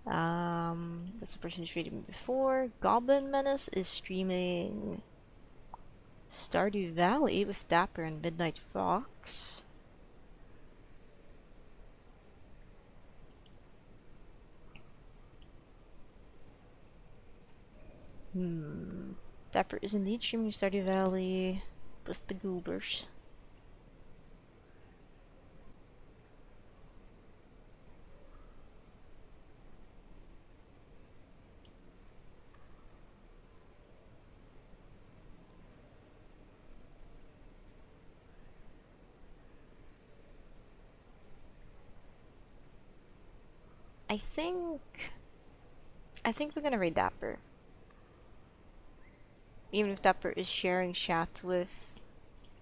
That's the person who streamed me before. Goblin Menace is streaming Stardew Valley with Dapper and Midnight Fox. Dapper is indeed streaming Stardew Valley with the Goobers. I think we're gonna raid Dapper. Even if Dapper is sharing chat with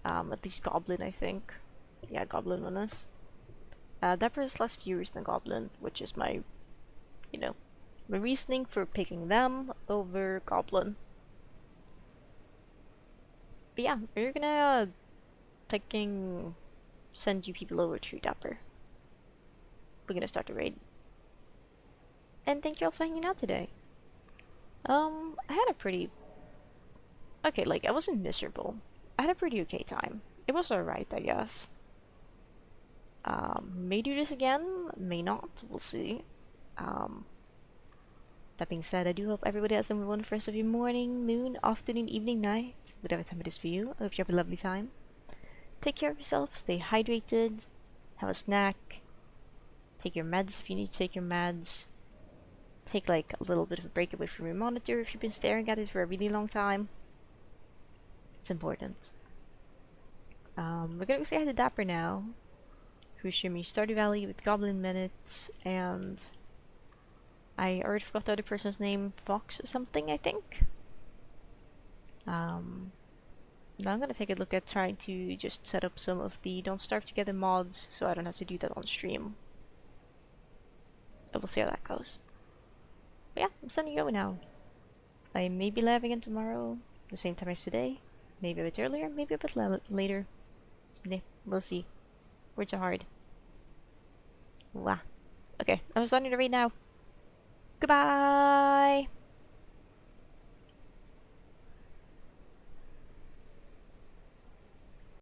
at least Goblin, I think. Yeah, Goblin on us. Dapper has less viewers than Goblin, which is my, you know, my reasoning for picking them over Goblin. But yeah, we're gonna send you people over to Dapper. We're gonna start the raid. And thank you all for hanging out today. I had a pretty... Okay, like, I wasn't miserable. I had a pretty okay time. It was alright, I guess. May do this again, may not, we'll see. That being said, I do hope everybody has a wonderful rest of your morning, noon, afternoon, evening, night, whatever time it is for you. I hope you have a lovely time. Take care of yourself, stay hydrated, have a snack, take your meds if you need to take your meds. Take like a little bit of a break away from your monitor if you've been staring at it for a really long time. It's important. We're gonna go say hi to Dapper now, who's streaming Stardew Valley with Goblin Minutes, and I already forgot the other person's name, Fox something, I think. Now I'm gonna take a look at trying to just set up some of the Don't Starve Together mods so I don't have to do that on stream. We'll see how that goes. But yeah, I'm sending you over now. I may be live again tomorrow, the same time as today. Maybe a bit earlier, maybe a bit later. We'll see. Words are hard. Wow. Okay, I'm starting to read now. Goodbye!